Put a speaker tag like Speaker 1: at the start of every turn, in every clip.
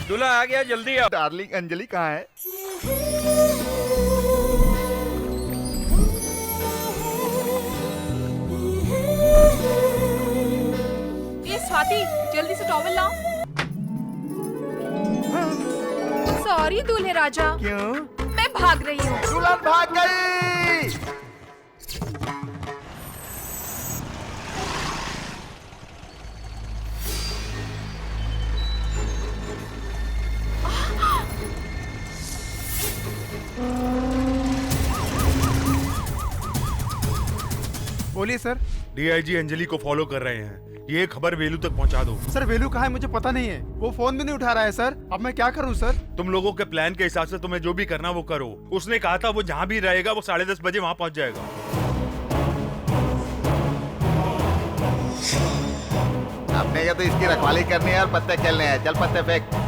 Speaker 1: दूल्हा आ गया, जल्दी आओ।
Speaker 2: डार्लिंग अंजलि कहाँ है?
Speaker 3: ये स्वाति, जल्दी से टॉवल लाओ। सॉरी दूल्हे राजा,
Speaker 2: क्यों?
Speaker 3: मैं भाग रही हूँ।
Speaker 2: दुल्हन भाग गई।
Speaker 4: बोलिए सर।
Speaker 5: डीआईजी अंजलि को फॉलो कर रहे हैं। ये खबर वेलू तक पहुंचा दो।
Speaker 4: सर वेलू कहाँ है मुझे पता नहीं है, वो फोन भी नहीं उठा रहा है सर। अब मैं क्या करूं सर?
Speaker 5: तुम लोगों के प्लान के हिसाब से तुम्हें जो भी करना वो करो। उसने कहा था वो जहाँ भी रहेगा वो 10:30 बजे वहाँ पहुँच जाएगा।
Speaker 2: अपने क्या तो इसकी रखवाली करनी है और पत्ते खेलने हैं। चल पत्ते फेंक।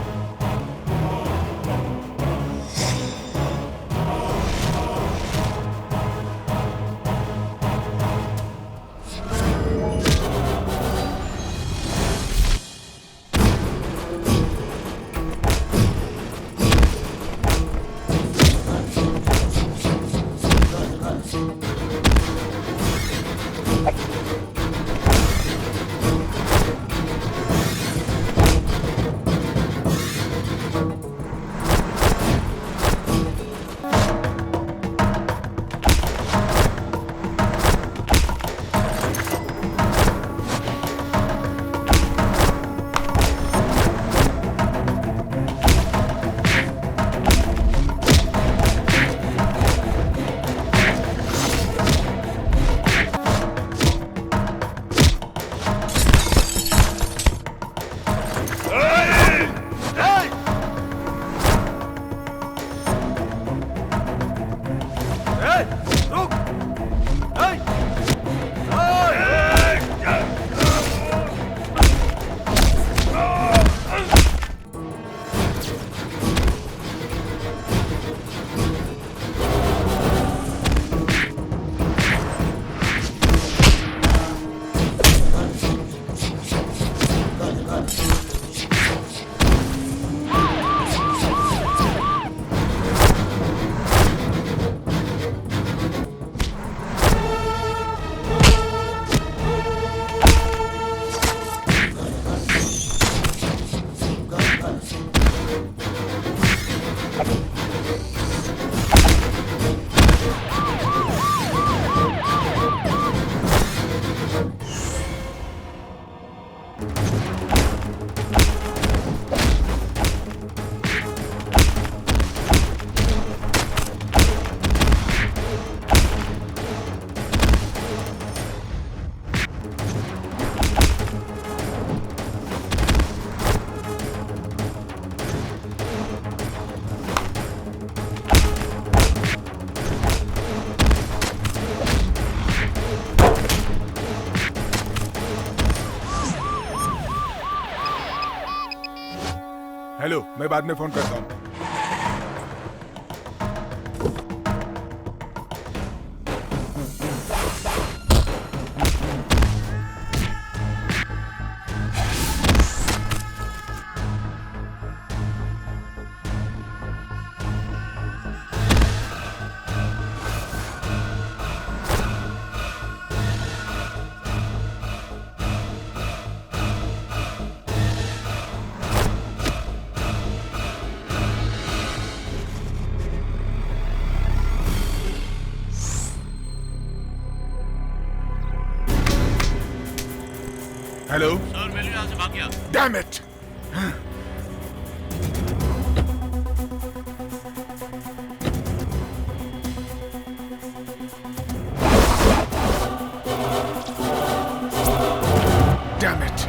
Speaker 6: हेलो, मैं बाद में फोन करता हूँ। हेलो
Speaker 5: सर, वेलू यहाँ से भाग गया।
Speaker 6: Damn it. Damn it.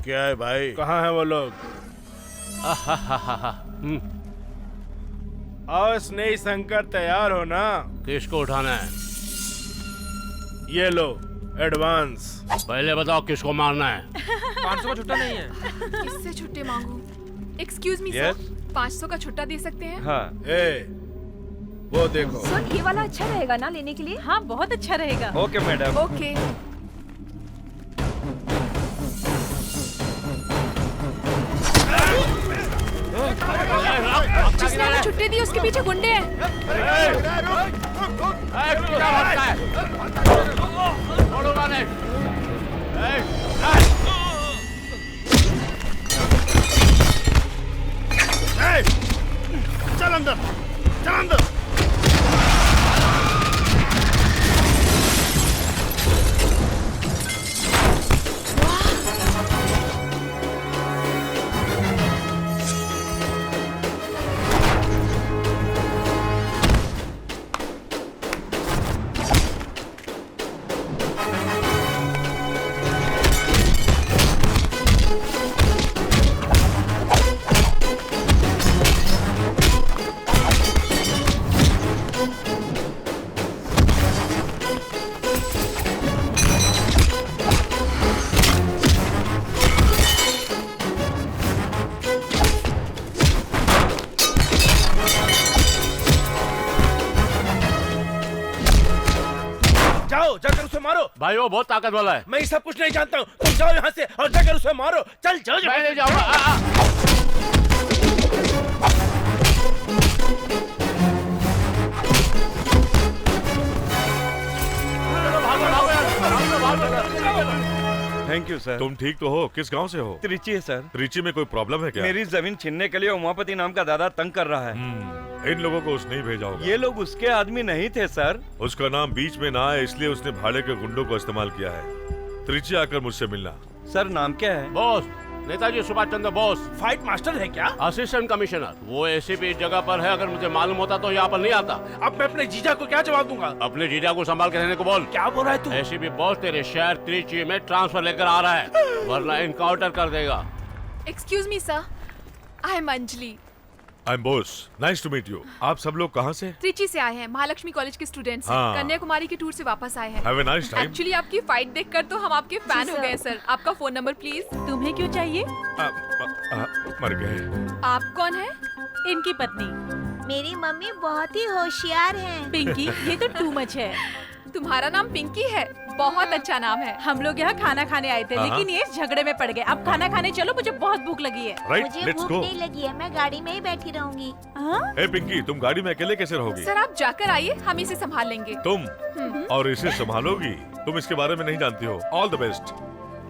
Speaker 1: क्या है भाई? कहाँ है वो लोग? और स्नेही शंकर तैयार हो ना?
Speaker 7: किसको उठाना है?
Speaker 1: ये लो एडवांस।
Speaker 7: पहले बताओ किसको मारना है?
Speaker 8: 500 का छुट्टा नहीं है।
Speaker 3: किससे छुट्टे मांगू? Excuse me
Speaker 1: Yes?
Speaker 3: सर, 500 का छुट्टा दे सकते हैं?
Speaker 1: हाँ। ए, वो देखो।
Speaker 9: सर ये वाला अच्छा रहेगा ना लेने के लिए? हाँ बहुत अच्छा रहेगा।
Speaker 8: Okay madam.
Speaker 3: ओके। जिसने हमें छुट्टी दी उसके पीछे गुंडे हैं।
Speaker 5: चल अंदर, चल अंदर।
Speaker 1: जाओ, जाकर उसे मारो।
Speaker 7: भाई वो बहुत ताकत वाला है।
Speaker 1: मैं ये सब कुछ नहीं जानता हूँ। तुम जाओ यहाँ से और जाकर उसे मारो। चल चल।
Speaker 7: मैं नहीं जाऊंगा।
Speaker 8: Thank you sir.
Speaker 5: तुम ठीक तो हो? किस गांव से हो?
Speaker 8: त्रिची है सर।
Speaker 5: त्रिची में कोई प्रॉब्लम है क्या?
Speaker 8: मेरी जमीन छीनने के लिए उमापति नाम का दादा तंग कर रहा है।
Speaker 5: इन लोगों को उसने ही भेजा होगा।
Speaker 8: ये लोग उसके आदमी नहीं थे सर।
Speaker 5: उसका नाम बीच में ना आए इसलिए उसने भाड़े के गुंडों को इस्तेमाल किया है। त्रिची आकर मुझसे मिलना।
Speaker 8: सर नाम क्या है?
Speaker 7: Boss, Netaji Subhash Chandra Bose,
Speaker 1: fight master है क्या?
Speaker 7: Assistant commissioner. वो एसीपी इस जगह पर है, अगर मुझे मालूम होता तो यहाँ पर नहीं आता।
Speaker 1: अब मैं अपने जीजा को क्या जवाब दूंगा?
Speaker 7: अपने जीजा को संभाल के रहने को बोल।
Speaker 1: क्या बोल रहा है तू?
Speaker 7: एसीपी बॉस तेरे शहर त्रिची में ट्रांसफर लेकर आ रहा है, वरना इनकाउंटर कर देगा।
Speaker 3: Excuse me sir, I am Anjali.
Speaker 5: I am Bose, nice to meet you. आप सब लोग कहाँ से?
Speaker 3: त्रिची से आए हैं, महालक्ष्मी कॉलेज के स्टूडेंट्स हैं।
Speaker 5: हाँ।
Speaker 3: कन्याकुमारी की टूर से वापस आए हैं।
Speaker 5: Have a nice time.
Speaker 3: Actually आपकी फाइट देखकर तो हम आपके फैन हो गए सर। आपका फोन नंबर प्लीज।
Speaker 9: तुम्हें क्यों चाहिए?
Speaker 5: मर गए।
Speaker 3: आप कौन है?
Speaker 9: इनकी पत्नी।
Speaker 10: मेरी मम्मी बहुत ही होशियार हैं।
Speaker 9: पिंकी, ये तो टू मच है।
Speaker 3: तुम्हारा नाम पिंकी है? बहुत अच्छा नाम है।
Speaker 9: हम लोग यहाँ खाना खाने आए थे, लेकिन ये झगड़े में पड़ गए। अब खाना खाने चलो, मुझे बहुत भूख लगी है।
Speaker 5: राइट,
Speaker 10: मुझे
Speaker 5: लेट्स
Speaker 10: भूख
Speaker 5: गो।
Speaker 10: नहीं लगी है, मैं गाड़ी में ही बैठी रहूंगी।
Speaker 5: ए पिंकी, तुम गाड़ी में अकेले कैसे रहोगी?
Speaker 3: सर आप जाकर आइए, हम इसे संभाल लेंगे।
Speaker 5: तुम और इसे संभालोगी? तुम इसके बारे में नहीं जानती हो। All the best.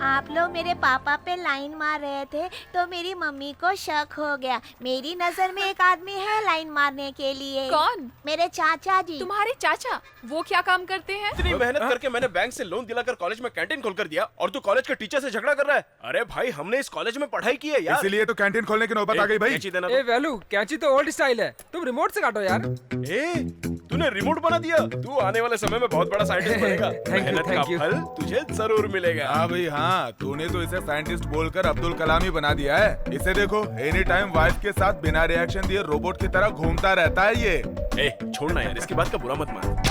Speaker 10: आप लोग मेरे पापा पे लाइन मार रहे थे तो मेरी मम्मी को शक हो गया। मेरी नजर में एक आदमी है लाइन मारने के लिए।
Speaker 3: कौन?
Speaker 10: मेरे चाचा जी।
Speaker 3: तुम्हारे चाचा? वो क्या काम करते हैं?
Speaker 1: इतनी मेहनत करके मैंने बैंक से लोन दिलाकर कॉलेज में कैंटीन खोलकर दिया और तू कॉलेज के टीचर से झगड़ा कर रहा है? अरे भाई हमने इस कॉलेज में पढ़ाई की है यार।
Speaker 6: इसीलिए तो कैंटीन खोलने की नौबत आ गई भाई।
Speaker 1: कैंची देना।
Speaker 8: ए वैल्यू, कैंची तो ओल्ड स्टाइल है, तुम रिमोट से काटो यार।
Speaker 1: तूने रिमोट बना दिया। तू आने वाले समय में बहुत बड़ा साइंटिस्ट बनेगा। मेहनत का फल तुझे जरूर मिलेगा।
Speaker 6: हाँ भाई हाँ, तूने तो इसे साइंटिस्ट बोलकर अब्दुल कलाम ही बना दिया है। इसे देखो, एनी टाइम वाइफ के साथ बिना रिएक्शन दिए रोबोट की तरह घूमता रहता है ये।
Speaker 1: छोड़ना यार, इसकी बात का बुरा मत मान।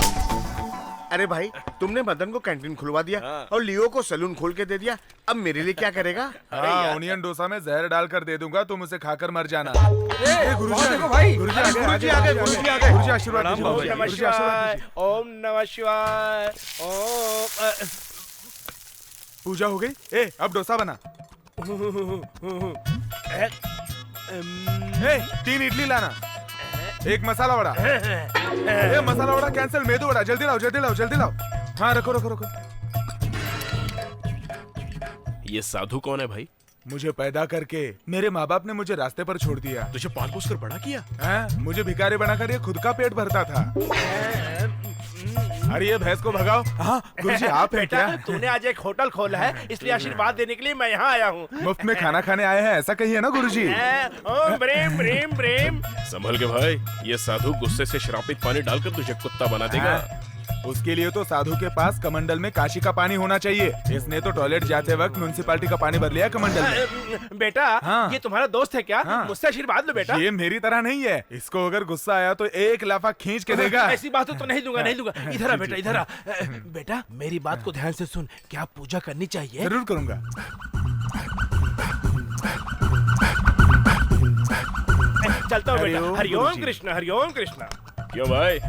Speaker 11: अरे भाई, तुमने मदन को कैंटीन खुलवा दिया और लियो को सैलून खोल के दे दिया। अब मेरे लिए क्या करेगा?
Speaker 6: हाँ, ओनियन डोसा में जहर डालकर दे दूंगा, तुम उसे खाकर मर जाना।
Speaker 8: गुरुजी देखो भाई।
Speaker 6: गुरुजी आ गए, गुरुजी आ गए। गुरुजी आशीर्वाद दीजिए,
Speaker 1: ओम नमः
Speaker 6: गुरुजी आशीर्वाद
Speaker 1: शिवाय,
Speaker 6: दीजिए।
Speaker 1: ओम नमः शिवाय, ओम।
Speaker 6: पूजा हो गई। ए, अब डोसा बना। ए, 3 इडली लाना, 1 मसाला वड़ा। ए, मसाला वड़ा कैंसिल, मेदू वड़ा। जल्दी लाओ, जल्दी लाओ, जल्दी लाओ। हाँ, रखो रखो रखो।
Speaker 1: ये साधु कौन है भाई?
Speaker 6: मुझे पैदा करके मेरे माँ बाप ने मुझे रास्ते पर छोड़ दिया।
Speaker 1: तुझे पाल पोस कर बड़ा किया?
Speaker 6: मुझे भिखारी बनाकर ये खुद का पेट भरता था। अरे ये भैंस को भगाओ। हाँ गुरुजी, आप हैं क्या?
Speaker 1: तूने आज एक होटल खोला है, इसलिए आशीर्वाद देने के लिए मैं यहाँ आया हूँ।
Speaker 6: मुफ्त में खाना खाने आए हैं, ऐसा कहिए ना गुरुजी।
Speaker 1: ओम ब्रीम ब्रीम ब्रीम। संभल के भाई, ये साधु गुस्से से श्रापित पानी डालकर तुझे कुत्ता बना देगा।
Speaker 6: उसके लिए तो साधु के पास कमंडल में काशी का पानी होना चाहिए। इसने तो टॉयलेट जाते वक्त म्युनिसिपैलिटी का पानी भर लिया कमंडल में।
Speaker 1: बेटा
Speaker 6: हाँ।
Speaker 1: ये तुम्हारा दोस्त है क्या?
Speaker 6: हाँ।
Speaker 1: मुझसे आशीर्वाद लो बेटा।
Speaker 6: ये मेरी तरह नहीं है, इसको अगर गुस्सा आया तो एक लाफा खींच के देगा।
Speaker 1: ऐसी बात तो नहीं दूंगा, नहीं दूंगा। इधर आ बेटा, इधर आ। बेटा मेरी बात को ध्यान से सुन, क्या पूजा करनी चाहिए?
Speaker 6: जरूर करूंगा।
Speaker 1: चलता हूँ बेटा। हरिओम कृष्ण, हरिओम कृष्ण। क्यों भाई,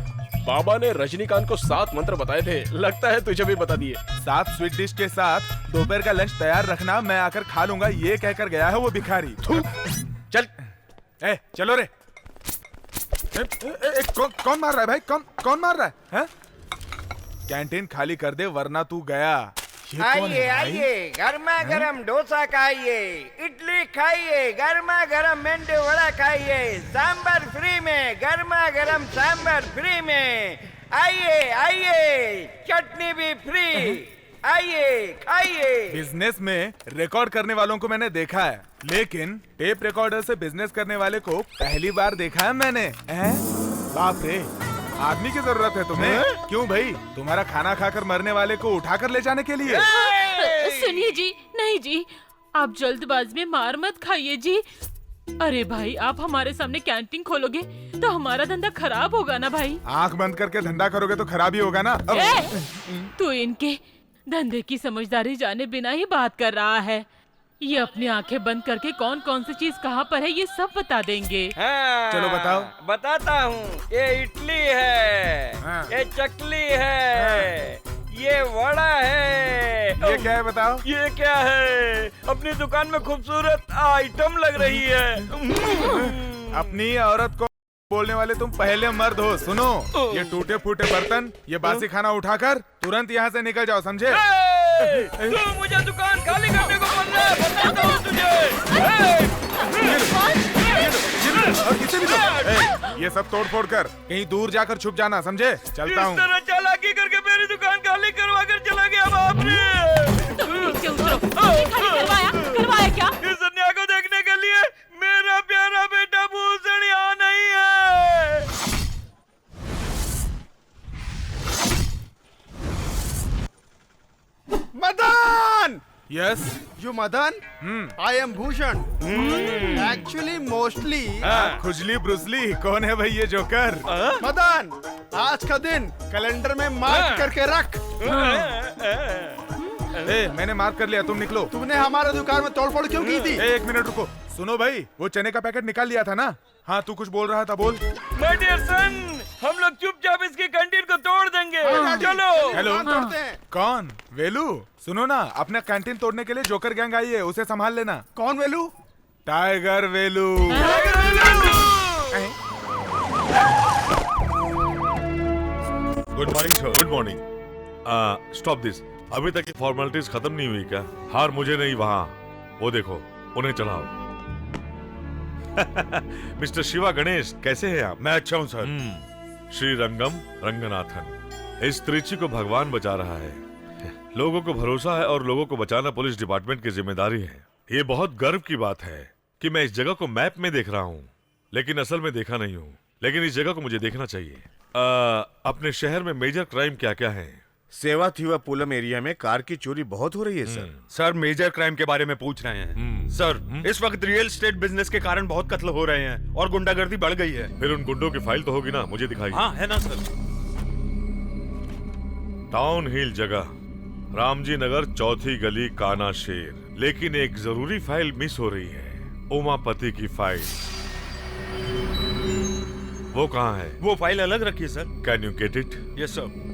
Speaker 1: बाबा ने रजनीकांत को 7 मंत्र बताए थे, लगता है तुझे भी बता दिए।
Speaker 6: 7 स्वीट डिश के साथ दोपहर का लंच तैयार रखना, मैं आकर खा लूंगा, ये कहकर गया है वो भिखारी। थू।
Speaker 1: चल
Speaker 6: चलो रे। कौन मार रहा है भाई? कौन मार रहा है? कैंटीन खाली कर दे वरना तू गया।
Speaker 11: आइए आइए, गर्मा गर्म डोसा खाइए, इडली खाइए, गर्मा गर्म मेंदू वड़ा खाइए, सांबर फ्री में, गर्मा गर्म सांबर फ्री में। आइए आइए, चटनी भी फ्री, आइए खाइए।
Speaker 6: बिजनेस में रिकॉर्ड करने वालों को मैंने देखा है, लेकिन टेप रिकॉर्डर से बिजनेस करने वाले को पहली बार देखा है मैंने। बाप रे, आदमी की जरूरत है तुम्हें? क्यों भाई, तुम्हारा खाना खाकर मरने वाले को उठाकर ले जाने के लिए?
Speaker 9: सुनिए जी, नहीं जी, आप जल्दबाज में मार मत खाइए जी। अरे भाई, आप हमारे सामने कैंटीन खोलोगे तो हमारा धंधा खराब होगा ना भाई।
Speaker 6: आंख बंद करके धंधा करोगे तो खराब ही होगा ना।
Speaker 9: तू इनके धंधे की समझदारी जाने बिना ही बात कर रहा है। ये अपनी आंखें बंद करके कौन कौन सी चीज कहाँ पर है ये सब बता देंगे।
Speaker 6: चलो बताओ।
Speaker 11: बताता हूँ, ये इडली है, ये चकली है, ये वड़ा है।
Speaker 6: ये क्या है बताओ?
Speaker 11: ये क्या है? अपनी दुकान में खूबसूरत आइटम लग रही है।
Speaker 6: अपनी औरत को बोलने वाले तुम पहले मर्द हो। सुनो, ये टूटे फूटे बर्तन, ये बासी खाना उठाकर तुरंत यहाँ से निकल जाओ, समझे?
Speaker 11: तू मुझे दुकान खाली करने को बोल रहा है, बताता हूँ
Speaker 6: और इसे भी दो। ये सब तोड़ फोड़ कर कहीं दूर जाकर छुप जाना, समझे? चलता हूँ।
Speaker 11: इस तरह चालाकी करके मेरी दुकान खाली करवा कर चला गया बाप रे।
Speaker 9: तुम नीचे उतरो। खाली करवाया क्या?
Speaker 11: इस अन्याय को देखने के लिए मेरा प्यारा बेटा भूषण यहाँ नहीं है।
Speaker 4: Madan!
Speaker 6: Yes.
Speaker 4: You Madan? I am Bhushan. Actually, mostly.
Speaker 6: खुजली ब्रुसली, कौन है भाई ये जोकर?
Speaker 4: मदन, आज का दिन कैलेंडर में मार्क करके रख।
Speaker 6: मैंने मार्क कर लिया, तुम निकलो।
Speaker 4: तुमने हमारे दुकान में तोड़फोड़ क्यों की थी?
Speaker 6: 1 मिनट रुको। सुनो भाई, वो चने का पैकेट निकाल लिया था ना? हाँ, तू कुछ बोल रहा था, बोल।
Speaker 11: माय डियर सन, हम लोग चुपचाप इसकी कैंटीन को तोड़ देंगे। चलो।
Speaker 6: हेलो।
Speaker 4: तोड़ते हैं।
Speaker 6: कौन? वेलू? सुनो ना, अपना कैंटीन तोड़ने के लिए जोकर गैंग आई है, उसे संभाल लेना।
Speaker 4: कौन Velu?
Speaker 6: Tiger Velu.
Speaker 12: Good morning sir. Good morning. Stop this. अभी तक की फॉर्मेलिटीज खत्म नहीं हुई क्या? हार मुझे नहीं, वहाँ वो देखो, उन्हें चलाओ। मिस्टर शिवा गणेश, कैसे हैं आप?
Speaker 5: मैं अच्छा हूँ सर।
Speaker 12: श्री रंगम रंगनाथन, इस त्रिची को भगवान बचा रहा है। लोगों को भरोसा है और लोगों को बचाना पुलिस डिपार्टमेंट की जिम्मेदारी है। ये बहुत गर्व की बात है कि मैं इस जगह को मैप में देख रहा हूँ, लेकिन असल में देखा नहीं हूँ। लेकिन इस जगह को मुझे देखना चाहिए। अपने शहर में मेजर क्राइम क्या क्या है?
Speaker 11: सेवा थीवा पुलम एरिया में कार की चोरी बहुत हो रही है सर।
Speaker 5: सर, मेजर क्राइम के बारे में पूछ रहे हैं। सर, इस वक्त रियल एस्टेट बिजनेस के कारण बहुत कत्ल हो रहे हैं और गुंडागर्दी बढ़ गई है।
Speaker 12: फिर उन गुंडों की फाइल तो होगी ना, मुझे दिखाइए।
Speaker 5: हाँ, है ना सर।
Speaker 12: टाउन हिल जगह, रामजी नगर, चौथी गली, काना शेर। लेकिन एक जरूरी फाइल मिस हो रही है, उमापति की फाइल। वो कहाँ है?
Speaker 5: वो फाइल अलग रखिए sir.
Speaker 12: Can you get it?
Speaker 5: Yes sir.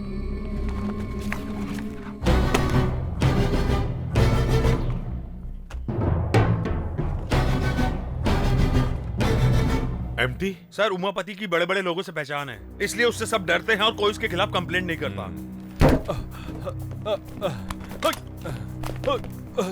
Speaker 12: Empty?
Speaker 5: Sir, Umapati की बड़े बड़े लोगों से पहचान है, इसलिए उससे सब डरते हैं और कोई उसके खिलाफ कंप्लेंट नहीं करता।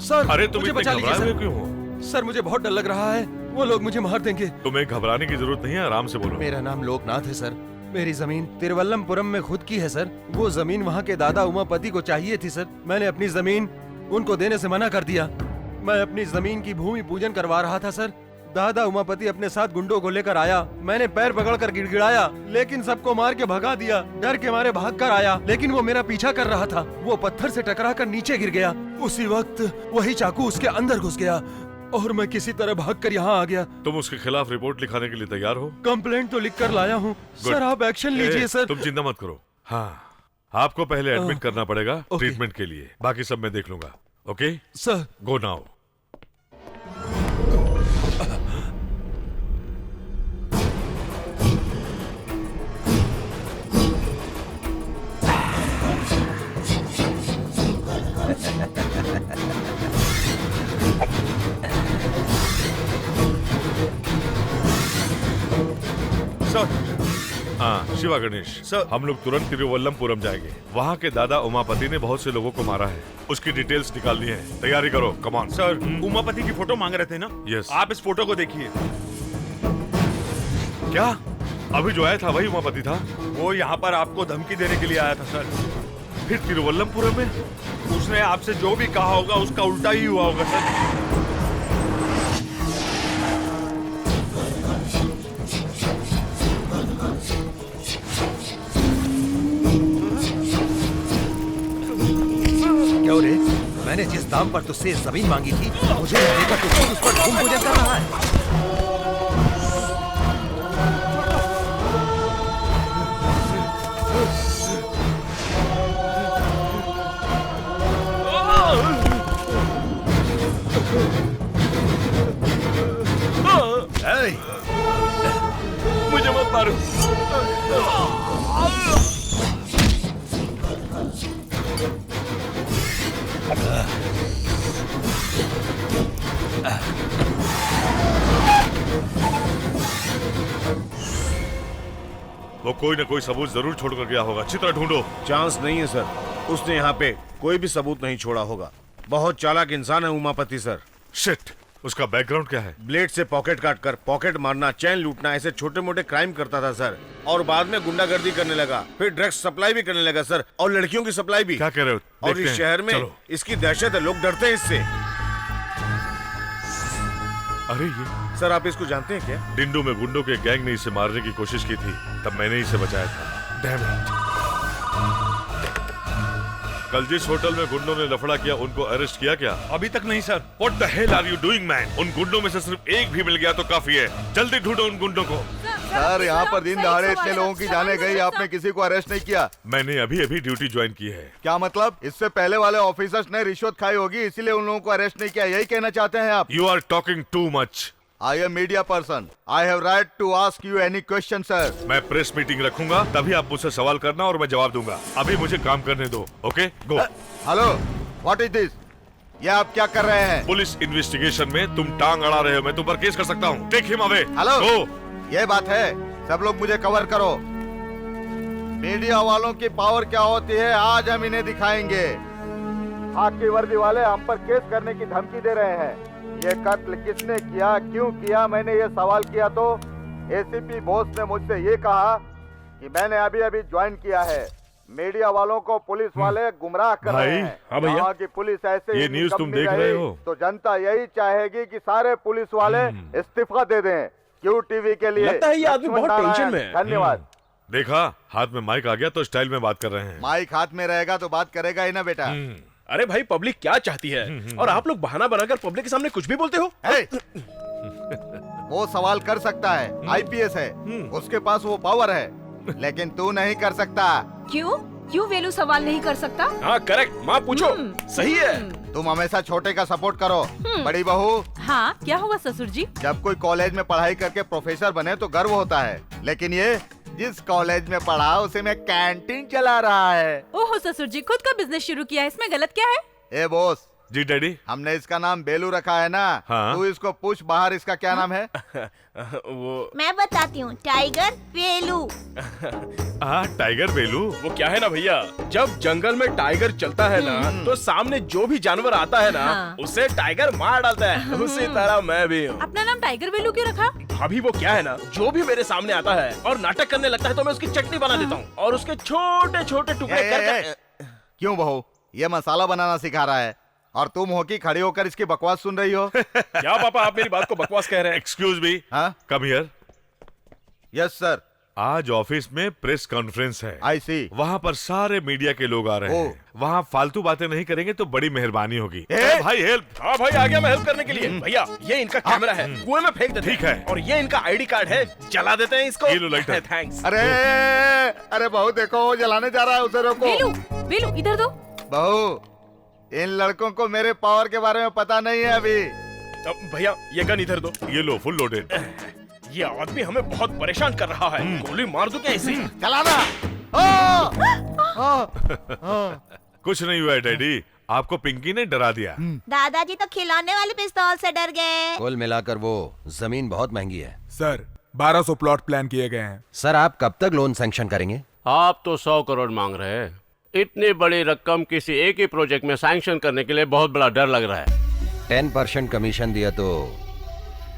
Speaker 8: सर,
Speaker 12: अरे तुम
Speaker 8: मुझे
Speaker 12: इतने
Speaker 8: बचा लीजिए
Speaker 12: घबराए हुए
Speaker 8: सर।
Speaker 12: क्यों हो?
Speaker 8: सर, मुझे बहुत डर लग रहा है, वो लोग मुझे मार देंगे।
Speaker 12: तुम्हें घबराने की जरूरत नहीं है, आराम से बोलो।
Speaker 8: मेरा नाम लोकनाथ है सर। मेरी जमीन तिरुवल्लमपुरम में खुद की है सर। वो जमीन वहाँ के दादा उमापति को चाहिए थी सर। मैंने अपनी जमीन उनको देने से मना कर दिया। मैं अपनी जमीन की भूमि पूजन करवा रहा था सर। दादा उमापति अपने साथ गुंडों को लेकर आया। मैंने पैर पकड़कर गिड़गिड़ाया, लेकिन सबको मार के भगा दिया। डर के मारे भाग कर आया, लेकिन वो मेरा पीछा कर रहा था। वो पत्थर से टकराकर नीचे गिर गया। उसी वक्त वही चाकू उसके अंदर घुस गया और मैं किसी तरह भागकर यहाँ आ गया।
Speaker 12: तुम उसके खिलाफ रिपोर्ट लिखाने के लिए तैयार हो?
Speaker 8: कंप्लेंट तो लिख कर लाया हूँ सर, आप एक्शन लीजिए सर।
Speaker 12: तुम चिंता मत करो। हाँ, आपको पहले एडमिट करना पड़ेगा ट्रीटमेंट के लिए, बाकी सब मैं देख लूंगा। Okay
Speaker 8: sir,
Speaker 12: go now. हाँ शिवा गणेश सर, हम लोग तुरंत तिरुवल्लमपुरम जाएंगे। वहाँ के दादा उमापति ने बहुत से लोगों को मारा है, उसकी डिटेल्स निकालनी है। तैयारी करो, कम ऑन।
Speaker 5: सर, उमापति की फोटो मांग रहे थे ना?
Speaker 12: यस।
Speaker 5: आप इस फोटो को देखिए।
Speaker 12: क्या अभी जो आया था वही उमापति था?
Speaker 5: वो यहाँ पर आपको धमकी देने के लिए आया था सर।
Speaker 12: फिर तिरुवल्लमपुरम में
Speaker 5: उसने आपसे जो भी कहा होगा उसका उल्टा ही हुआ होगा सर।
Speaker 8: क्यों रे? मैंने जिस दाम पर तुझसे जमीन मांगी थी, मुझे देखा तो खुद उस पर घूम गुजर कर रहा है।
Speaker 1: मुझे मत मारो।
Speaker 12: वो कोई न कोई सबूत जरूर छोड़कर गया होगा। चित्र ढूंढो।
Speaker 13: चांस नहीं है सर, उसने यहाँ पे कोई भी सबूत नहीं छोड़ा होगा। बहुत चालाक इंसान है उमापति सर।
Speaker 12: शिट, उसका बैकग्राउंड क्या है?
Speaker 13: ब्लेड से पॉकेट काट कर पॉकेट मारना, चैन लूटना, ऐसे छोटे मोटे क्राइम करता था सर। और बाद में गुंडागर्दी करने लगा, फिर ड्रग्स सप्लाई भी करने लगा सर, और लड़कियों की सप्लाई भी।
Speaker 12: क्या कह रहे हो?
Speaker 13: और इस शहर में इसकी दहशत है, लोग डरते हैं इससे।
Speaker 12: अरे ये
Speaker 13: सर, आप इसको जानते हैं क्या?
Speaker 12: डिंडू में गुंडों के गैंग ने इसे मारने की कोशिश की थी, तब मैंने इसे बचाया था। Damn it. कल जिस होटल में गुंडों ने लफड़ा किया, उनको अरेस्ट किया क्या?
Speaker 5: अभी तक नहीं sir.
Speaker 12: What the hell are you doing, man? उन गुंडों में से सिर्फ एक भी मिल गया तो काफी है। जल्दी ढूंढो उन गुंडों को।
Speaker 2: सर, यहाँ पर दिन दहाड़े इतने लोगों की जाने गई, आपने किसी को अरेस्ट नहीं किया?
Speaker 12: मैंने अभी अभी ड्यूटी ज्वाइन की है।
Speaker 2: क्या मतलब? इससे पहले वाले ऑफिसर्स ने रिश्वत खाई होगी, इसीलिए उन लोगों को अरेस्ट नहीं किया, यही कहना चाहते हैं आप?
Speaker 12: You are talking too much.
Speaker 2: I am media person. I have right to ask you any question, sir.
Speaker 12: मैं प्रेस मीटिंग रखूंगा, तभी आप मुझसे सवाल करना और मैं जवाब दूंगा। अभी मुझे काम करने दो। Okay, go.
Speaker 2: Hello, what is this? ये आप क्या कर रहे हैं?
Speaker 12: पुलिस इन्वेस्टिगेशन में तुम टांग अड़ा रहे हो, मैं तुम पर केस कर सकता हूँ। Take him away.
Speaker 2: Hello,
Speaker 12: go.
Speaker 2: ये बात है, सब लोग मुझे कवर करो। मीडिया वालों की पावर क्या होती है, आज हम इन्हें दिखाएंगे। आग की वर्दी वाले हम पर केस करने की धमकी दे रहे हैं। ये कत्ल किसने किया, क्यों किया, मैंने ये सवाल किया तो एसीपी बोस ने मुझसे ये कहा कि मैंने अभी अभी ज्वाइन किया है। मीडिया वालों को पुलिस वाले गुमराह कर रहे हैं।
Speaker 12: हाँ भैया,
Speaker 2: वहाँ की पुलिस ऐसे
Speaker 12: ये न्यूज़ तुम देख रहे हो
Speaker 2: तो जनता यही चाहेगी कि सारे पुलिस वाले इस्तीफा दे दें। क्यू टीवी के लिए
Speaker 1: लगता है ये आदमी बहुत टेंशन में है।
Speaker 2: धन्यवाद।
Speaker 12: देखा, हाथ में माइक आ गया तो स्टाइल में बात कर रहे हैं।
Speaker 2: माइक हाथ में रहेगा तो बात करेगा ही ना बेटा।
Speaker 1: अरे भाई, पब्लिक क्या चाहती है और आप लोग बहाना बनाकर पब्लिक के सामने कुछ भी बोलते हो।
Speaker 2: वो सवाल कर सकता है, आईपीएस है, उसके पास वो पावर है, लेकिन तू नहीं कर सकता।
Speaker 3: क्यों? क्यों वेलू सवाल नहीं कर सकता?
Speaker 1: हाँ करेक्ट, माँ पूछो। सही है।
Speaker 2: तुम हमेशा छोटे का सपोर्ट करो। बड़ी बहू।
Speaker 9: हाँ, क्या हुआ ससुर जी?
Speaker 2: जब कोई कॉलेज में पढ़ाई करके प्रोफेसर बने तो गर्व होता है, लेकिन ये जिस कॉलेज में पढ़ा उसे में कैंटीन चला रहा है।
Speaker 9: ओहो ससुर जी, खुद का बिजनेस शुरू किया है, इसमें गलत क्या है?
Speaker 2: ए बॉस।
Speaker 12: जी डैडी।
Speaker 2: हमने इसका नाम बेलू रखा है ना।
Speaker 12: हाँ?
Speaker 2: तू इसको पूछ बाहर इसका क्या नाम है।
Speaker 1: वो
Speaker 10: मैं बताती हूँ, टाइगर बेलू।
Speaker 12: टाइगर बेलू।
Speaker 1: वो क्या है ना भैया, जब जंगल में टाइगर चलता है ना तो सामने जो भी जानवर आता है ना उसे टाइगर मार डालता है। उसी तरह मैं भी हूँ।
Speaker 9: अपना नाम टाइगर बेलू क्यों रखा?
Speaker 1: अभी वो क्या है ना, जो भी मेरे सामने आता है और नाटक करने लगता है तो मैं उसकी चटनी बना देता हूँ और उसके छोटे छोटे टुकड़े कर।
Speaker 2: क्यों बहू, ये मसाला बनाना सिखा रहा है? और तुम हो कि खड़ी होकर इसकी बकवास सुन रही हो?
Speaker 1: क्या पापा आप मेरी बात को बकवास कह रहे हैं?
Speaker 12: Excuse me, come here.
Speaker 2: Yes sir.
Speaker 12: आज ऑफिस में प्रेस कॉन्फ्रेंस है।
Speaker 2: आई सी।
Speaker 12: वहाँ पर सारे मीडिया के लोग आ रहे हैं। वहाँ फालतू बातें नहीं करेंगे तो बड़ी मेहरबानी होगी। भाई हेल्प।
Speaker 1: हाँ भाई आ गया मैं हेल्प करने के लिए। भैया ये इनका कैमरा है, कुएं में फेंक देते हैं।
Speaker 12: ठीक है।
Speaker 1: और ये इनका आईडी कार्ड है, जला देते हैं इसको।
Speaker 12: ये लो लाइटर।
Speaker 1: थैंक्स।
Speaker 2: अरे अरे बहू देखो वो जलाने जा रहा है, उसे रोको।
Speaker 3: बेलू इधर दो।
Speaker 2: बहू इन लड़कों को मेरे पावर के बारे में पता नहीं है अभी।
Speaker 1: भैया ये गन इधर दो।
Speaker 12: ये लो फुल लोडेड।
Speaker 1: ये आदमी हमें बहुत परेशान कर रहा है। गोली मार दूं क्या इसे?
Speaker 2: चलाना।
Speaker 12: कुछ नहीं हुआ है डैडी, आपको पिंकी ने डरा दिया।
Speaker 10: दादाजी तो खिलौने वाले पिस्तौल से डर गए।
Speaker 8: कुल मिलाकर वो जमीन बहुत महंगी है।
Speaker 6: सर 1200 प्लॉट प्लान किए गए हैं।
Speaker 8: सर आप कब तक लोन सैंक्शन करेंगे?
Speaker 7: आप तो 100 करोड़ मांग रहे हैं। इतनी बड़ी रकम किसी एक ही प्रोजेक्ट में सैंक्शन करने के लिए बहुत बड़ा डर लग रहा है।
Speaker 8: 10% कमीशन दिया तो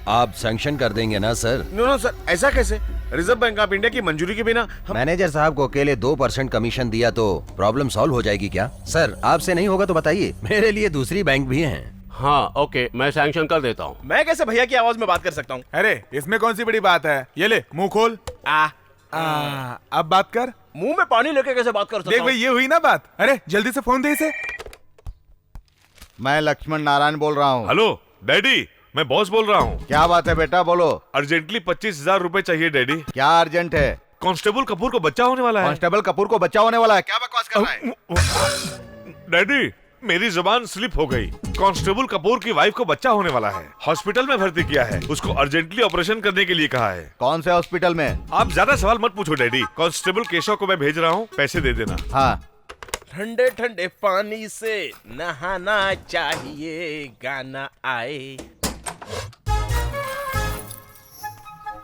Speaker 8: आप सैंक्शन कर देंगे ना सर?
Speaker 13: नो सर, ऐसा कैसे? रिजर्व बैंक ऑफ इंडिया की मंजूरी के बिना
Speaker 8: मैनेजर साहब को अकेले 2% कमीशन दिया तो प्रॉब्लम सॉल्व हो जाएगी क्या? सर आपसे नहीं होगा तो बताइए, मेरे लिए दूसरी बैंक भी हैं।
Speaker 7: हाँ ओके, मैं सैंक्शन कर देता हूँ।
Speaker 1: मैं कैसे भैया की आवाज में बात कर सकता हूँ?
Speaker 6: अरे इसमें कौन सी बड़ी बात है, ये ले मुंह खोल। अब बात कर।
Speaker 1: मुंह में पानी लेके कैसे बात कर सकता हूँ?
Speaker 6: देख भाई ये हुई ना बात। अरे जल्दी से फोन दे इसे।
Speaker 2: मैं लक्ष्मण नारायण बोल रहा हूँ।
Speaker 12: हेलो डैडी, मैं बॉस बोल रहा हूँ।
Speaker 2: क्या बात है बेटा, बोलो।
Speaker 12: अर्जेंटली 25,000 रुपए चाहिए डैडी।
Speaker 2: क्या अर्जेंट है?
Speaker 12: कांस्टेबल कपूर को बच्चा होने वाला है।
Speaker 2: कांस्टेबल कपूर को बच्चा होने वाला है? क्या बकवास कर रहा है?
Speaker 12: डैडी मेरी जुबान स्लिप हो गई। कांस्टेबल कपूर की वाइफ को बच्चा होने वाला है, हॉस्पिटल में भर्ती किया है, उसको अर्जेंटली ऑपरेशन करने के लिए कहा है।
Speaker 2: कौन से हॉस्पिटल में?
Speaker 12: आप ज्यादा सवाल मत पूछो डैडी। कांस्टेबल केशव को मैं भेज रहा हूँ, पैसे दे देना।
Speaker 2: हाँ।
Speaker 1: ठंडे ठंडे पानी से नहाना चाहिए, गाना आए।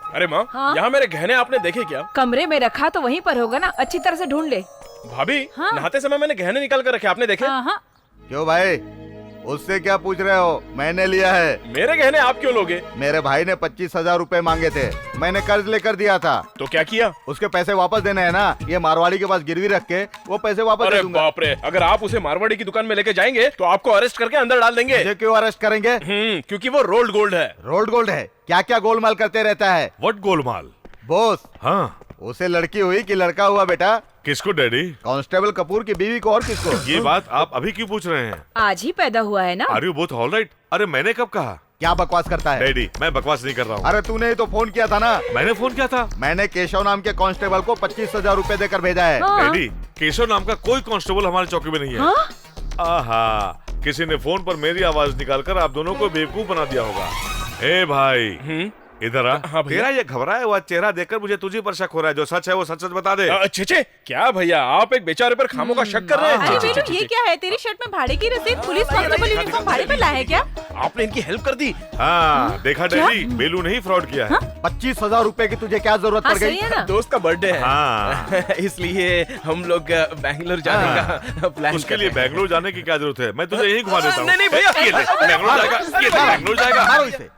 Speaker 1: अरे माँ,
Speaker 3: हाँ?
Speaker 1: यहाँ मेरे गहने आपने देखे क्या?
Speaker 3: कमरे में रखा तो वहीं पर होगा ना, अच्छी तरह से ढूंढ ले।
Speaker 1: भाभी
Speaker 3: हाँ?
Speaker 1: नहाते समय मैंने गहने निकाल कर रखे, आपने देखे?
Speaker 3: हाँ।
Speaker 2: क्यों भाई, उससे क्या पूछ रहे हो? मैंने लिया है।
Speaker 1: मेरे गहने आप क्यों लोगे?
Speaker 2: मेरे भाई ने 25,000 रुपए मांगे थे, मैंने कर्ज लेकर दिया था।
Speaker 1: तो क्या किया?
Speaker 2: उसके पैसे वापस देने हैं ना, ये मारवाड़ी के पास गिरवी रख के वो पैसे वापस दे
Speaker 1: अरे
Speaker 2: दूंगा।
Speaker 1: बाप रे, अगर आप उसे मारवाड़ी की दुकान में लेके जाएंगे तो आपको अरेस्ट करके अंदर डाल देंगे।
Speaker 2: मुझे क्यों अरेस्ट करेंगे?
Speaker 1: क्योंकि वो रोल्ड गोल्ड है।
Speaker 2: रोल्ड गोल्ड है? क्या क्या गोलमाल करते रहता है?
Speaker 12: व्हाट गोलमाल?
Speaker 2: बॉस
Speaker 12: हाँ,
Speaker 2: उसे लड़की हुई कि लड़का हुआ बेटा?
Speaker 12: किसको डैडी?
Speaker 2: कांस्टेबल कपूर की बीवी को, और किसको?
Speaker 12: ये बात आप अभी क्यों पूछ रहे हैं?
Speaker 3: आज ही पैदा हुआ है ना।
Speaker 12: Are you both all right? अरे मैंने कब कहा?
Speaker 2: क्या बकवास करता है?
Speaker 12: डैडी मैं बकवास नहीं कर रहा हूँ।
Speaker 2: अरे तूने ही तो फोन किया था ना।
Speaker 12: मैंने फोन किया था।
Speaker 2: मैंने केशव नाम के कांस्टेबल को 25,000 रुपए देकर भेजा है।
Speaker 12: डैडी केशव नाम का कोई कांस्टेबल हमारे चौकी में नहीं है। आहा, किसी ने फोन पर मेरी आवाज निकालकर आप दोनों को बेवकूफ बना दिया होगा। ए भाई इधर आ।
Speaker 1: हाँ भैया।
Speaker 12: तेरा ये घबराया हुआ चेहरा देखकर मुझे तुझे पर शक हो रहा है। जो सच है वो सच सच बता दे।
Speaker 1: छे क्या भैया, आप एक बेचारे पर खामों का शक कर रहे हैं?
Speaker 3: अरे बेलू ये क्या है, तेरी शर्ट में भाड़े की रसीद, पुलिस कांस्टेबल यूनिफॉर्म भाड़े पे लाया है क्या?
Speaker 1: आपने इनकी हेल्प कर दी।
Speaker 12: हाँ देखा डैडी, बेलू नहीं फ्रॉड किया है।
Speaker 2: 25,000 रुपए की तुझे क्या जरूरत पड़ गई?
Speaker 1: दोस्त का बर्थडे है।
Speaker 12: हाँ।
Speaker 1: इसलिए हम लोग बैंगलोर जाने का प्लान।
Speaker 12: उसके लिए बैंगलोर जाने की क्या जरूरत है? मैं तुझे यहीं घुमा देता हूँ।
Speaker 1: नहीं भैया,
Speaker 12: बैंगलोर जाएगा, ये बैंगलोर जाएगा।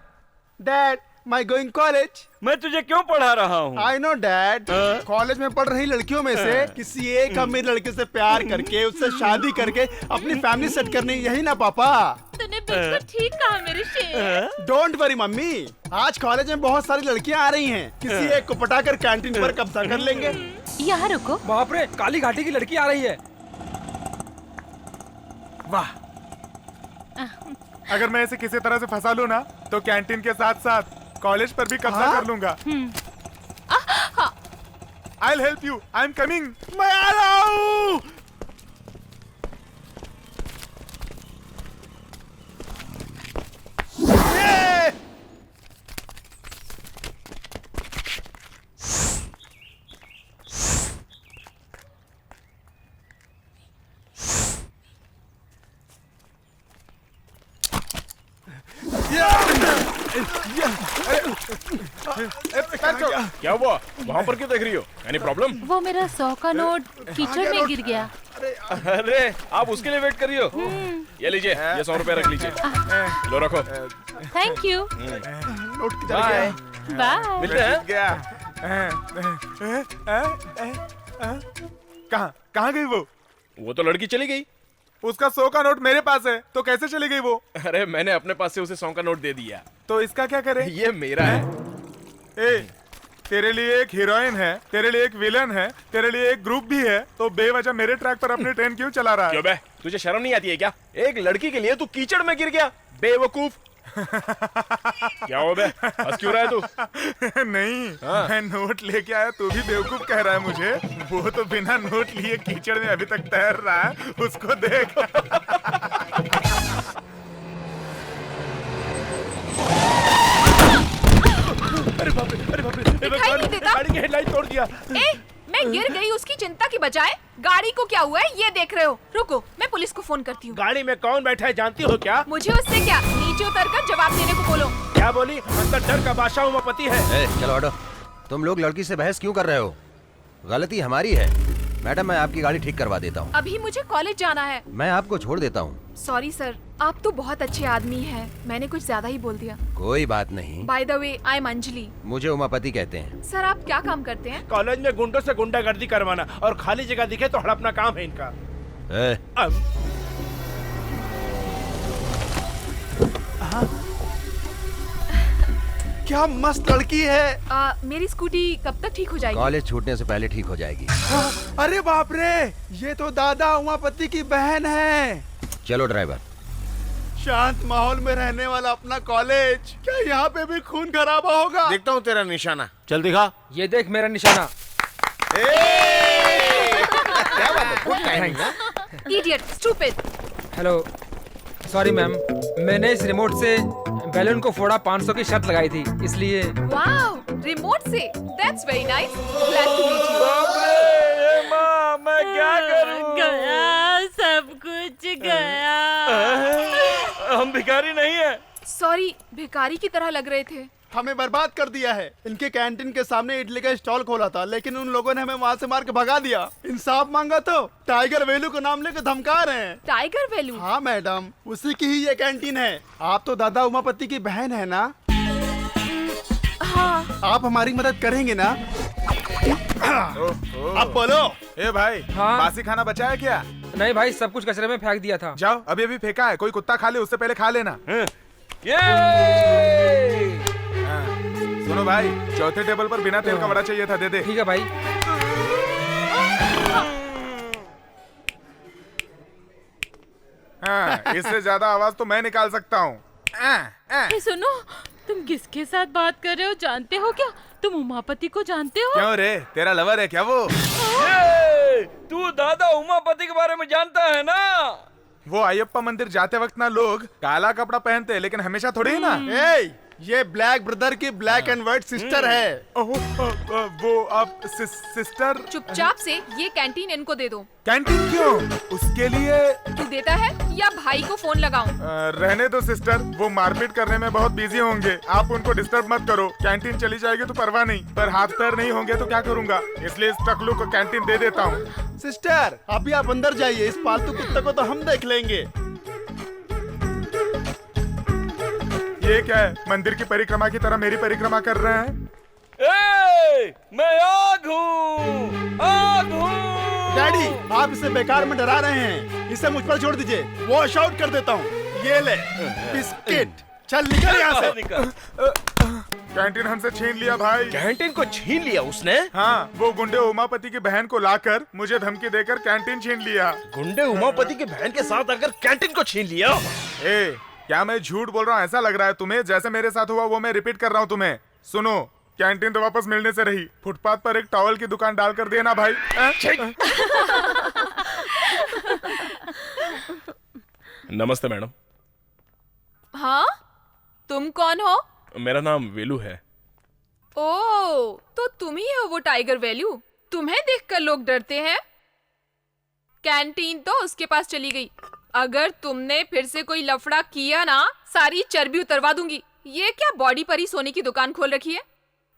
Speaker 4: Dad my going college.
Speaker 11: मैं तुझे क्यों पढ़ा रहा हूँ?
Speaker 4: I know dad. कॉलेज में पढ़ रही लड़कियों में से किसी एक अमीर लड़के से प्यार करके उससे शादी करके अपनी फैमिली सेट करनी, यही ना पापा?
Speaker 9: तूने बिल्कुल ठीक कहा मेरे शेर।
Speaker 4: डोंट वरी मम्मी, आज कॉलेज में बहुत सारी लड़कियां आ रही हैं। किसी एक को पटाकर कैंटीन पर कब्जा कर लेंगे।
Speaker 9: यहाँ रुको।
Speaker 11: बाप रे, काली घाटी की लड़की आ रही है।
Speaker 6: वाह, अगर मैं इसे किसी तरह से फंसा लूं ना तो कैंटीन के साथ साथ कॉलेज पर भी कब्जा कर लूंगा। I'll help you. I'm coming.
Speaker 4: मैं आ रहा हूँ।
Speaker 1: क्या हुआ? वहाँ पर क्यों देख रही हो? Any problem?
Speaker 9: वो मेरा 100 का नोट कीचड़ में गिर गया।
Speaker 1: अरे आप उसके लिए वेट करी हो? ये लीजिए, ये 100 रुपए रख लीजिए। लो रखो।
Speaker 9: Thank you.
Speaker 4: नोट किधर
Speaker 1: बाय।
Speaker 4: गया?
Speaker 9: बाय।
Speaker 1: मिलते हैं।
Speaker 6: कहाँ कहाँ गई वो?
Speaker 1: वो तो लड़की चली गई।
Speaker 6: उसका 100 का नोट मेरे पास है, तो कैसे चली गई वो?
Speaker 1: अरे मैंने अपने पास से उसे 100 का नोट दे दिया।
Speaker 6: तो इसका क्या करे?
Speaker 1: ये मेरा है।
Speaker 6: ए, तेरे लिए एक हीरोइन है, तेरे लिए एक विलन है, तेरे लिए एक ग्रुप भी है, तो बेवजह मेरे ट्रैक पर अपनी ट्रेन क्यों चला रहा है?
Speaker 1: क्यों बे? तुझे शर्म नहीं आती है क्या? एक लड़की के लिए तू कीचड़ में गिर गया, बेवकूफ। क्या हो बे? हंस क्यों रहा है तू?
Speaker 6: नहीं, मैं नोट लेके आया, तू भी बेवकूफ कह रहा है मुझे? वो तो बिना नोट लिए कीचड़ में अभी तक तैर रहा है, उसको देख।
Speaker 1: अरे बाप रे, अरे बाप रे,
Speaker 3: दिखाई नहीं देता?
Speaker 1: गाड़ी की हेडलाइट तोड़ दिया।
Speaker 3: मैं गिर गई उसकी चिंता की बजाय गाड़ी को क्या हुआ है ये देख रहे हो। रुको, मैं पुलिस को फोन करती हूँ।
Speaker 1: गाड़ी में कौन बैठा है जानती हो क्या?
Speaker 3: मुझे उससे क्या, नीचे उतरकर जवाब देने को बोलो।
Speaker 1: क्या बोली? अंदर डर का बादशाह उमापति है।
Speaker 8: चलो हटो, तुम लोग लड़की से बहस क्यों कर रहे हो? गलती हमारी है। मैडम, मैं आपकी गाड़ी ठीक करवा देता हूँ।
Speaker 3: अभी मुझे कॉलेज जाना है।
Speaker 8: मैं आपको छोड़ देता हूँ।
Speaker 3: सॉरी सर, आप तो बहुत अच्छे आदमी हैं। मैंने कुछ ज्यादा ही बोल दिया।
Speaker 8: कोई बात नहीं।
Speaker 3: By the way, I am Anjali.
Speaker 8: मुझे उमापति कहते हैं।
Speaker 3: सर, आप क्या काम करते हैं?
Speaker 1: कॉलेज में गुंडों से गुंडागर्दी करवाना, और खाली जगह दिखे तो हड़पना काम है इनका।
Speaker 4: क्या मस्त लड़की है।
Speaker 3: मेरी स्कूटी कब तक ठीक हो जाएगी?
Speaker 8: कॉलेज छूटने से पहले ठीक हो जाएगी।
Speaker 4: अरे बाप रे, ये तो दादा उमापति की बहन है।
Speaker 8: चलो ड्राइवर।
Speaker 4: शांत माहौल में रहने वाला अपना कॉलेज, क्या यहाँ पे भी खून खराबा होगा?
Speaker 13: देखता हूँ तेरा निशाना।
Speaker 7: चल दिखा।
Speaker 14: ये देख मेरा निशाना।
Speaker 13: क्या बात है? गुड टाइमिंग ना?
Speaker 3: Idiot, stupid.
Speaker 14: Hello, sorry ma'am, मैंने इस रिमोट से बैलून को फोड़ा, 500 की शर्त लगाई थी, इसलिए।
Speaker 3: वाओ, रिमोट से? That's very nice. Glad to meet you.
Speaker 1: माँ, मैं क्या करूँ?
Speaker 9: गया, सब कुछ गया।
Speaker 1: हम भिखारी नहीं है।
Speaker 3: सॉरी, भिखारी की तरह लग रहे थे।
Speaker 4: हमें बर्बाद कर दिया है। इनके कैंटीन के सामने इडली का स्टॉल खोला था, लेकिन उन लोगों ने हमें वहाँ से मार के भगा दिया। इंसाफ मांगा तो टाइगर वैल्यू का नाम लेकर धमका रहे हैं।
Speaker 3: Tiger value?
Speaker 4: हाँ मैडम, उसी की ही ये कैंटीन है। आप तो दादा उमापति की बहन है ना?
Speaker 3: हाँ।
Speaker 4: आप हमारी मदद करेंगे ना? अब बोलो।
Speaker 6: ए भाई,
Speaker 14: हाँ?
Speaker 6: बासी खाना बचा है क्या?
Speaker 14: नहीं भाई, सब कुछ कचरे में फेंक दिया था।
Speaker 6: जाओ, अभी अभी फेंका है, कोई कुत्ता खा ले, उससे पहले खा लेना। सुनो भाई, चौथे टेबल पर बिना तेल का वड़ा चाहिए था, दे दे।
Speaker 14: ठीक है भाई।
Speaker 6: हाँ, इससे ज्यादा आवाज तो मैं निकाल सकता हूँ।
Speaker 9: सुनो, तुम किसके साथ बात कर रहे हो जानते हो क्या? तुम उमापति को जानते हो?
Speaker 6: क्यों रे, तेरा लवर है क्या वो?
Speaker 14: तू दादा उमापति के बारे में जानता है ना?
Speaker 6: वो अयप्पा मंदिर जाते वक्त ना लोग काला कपड़ा पहनते हैं, लेकिन हमेशा थोड़ी ही ना।
Speaker 4: ये ब्लैक ब्रदर की ब्लैक एंड व्हाइट सिस्टर है।
Speaker 6: वो आप सिस्टर?
Speaker 3: चुपचाप से ये कैंटीन इनको दे दो।
Speaker 6: कैंटीन क्यों? उसके लिए
Speaker 3: तू देता है या भाई को फोन लगाऊं?
Speaker 6: रहने दो सिस्टर, वो मारपीट करने में बहुत बिजी होंगे, आप उनको डिस्टर्ब मत करो। कैंटीन चली जाएगी तो परवाह नहीं, पर हाथ पैर नहीं होंगे तो क्या करूँगा, इसलिए इस टकलू को कैंटीन दे देता हूँ।
Speaker 4: सिस्टर, अभी आप अंदर जाइए, इस पालतू कुत्ते को तो हम देख लेंगे।
Speaker 6: ये क्या है, मंदिर की परिक्रमा की तरह मेरी परिक्रमा कर रहे हैं?
Speaker 14: मैं आग हूँ, आग हूँ।
Speaker 4: डैडी, आप इसे बेकार में डरा रहे हैं, इसे मुझ पर छोड़ दीजिए, वॉश आउट कर देता हूँ। ये ले बिस्किट, चल निकल यहाँ से।
Speaker 6: कैंटीन हमसे छीन लिया भाई।
Speaker 1: कैंटीन को छीन लिया उसने?
Speaker 6: हाँ, वो गुंडे उमापति की बहन को लाकर मुझे धमकी देकर कैंटीन छीन लिया।
Speaker 1: गुंडे उमापति की बहन के साथ आकर कैंटीन को छीन लिया?
Speaker 6: क्या मैं झूठ बोल रहा हूँ? ऐसा लग रहा है तुम्हें जैसे मेरे साथ हुआ वो मैं रिपीट कर रहा हूँ तुम्हें। सुनो, कैंटीन तो वापस मिलने से रही, फुटपाथ पर एक टॉवल की दुकान डाल कर देना भाई।
Speaker 1: नमस्ते मैडम।
Speaker 3: हाँ, तुम कौन हो?
Speaker 1: मेरा नाम वेलू है।
Speaker 3: ओह, तो तुम ही हो वो टाइगर वैल्यू? तुम्हें देखकर लोग डरते हैं। कैंटीन तो उसके पास चली गई। अगर तुमने फिर से कोई लफड़ा किया ना, सारी चर्बी उतरवा दूंगी। ये क्या बॉडी पर ही सोने की दुकान खोल रखी है?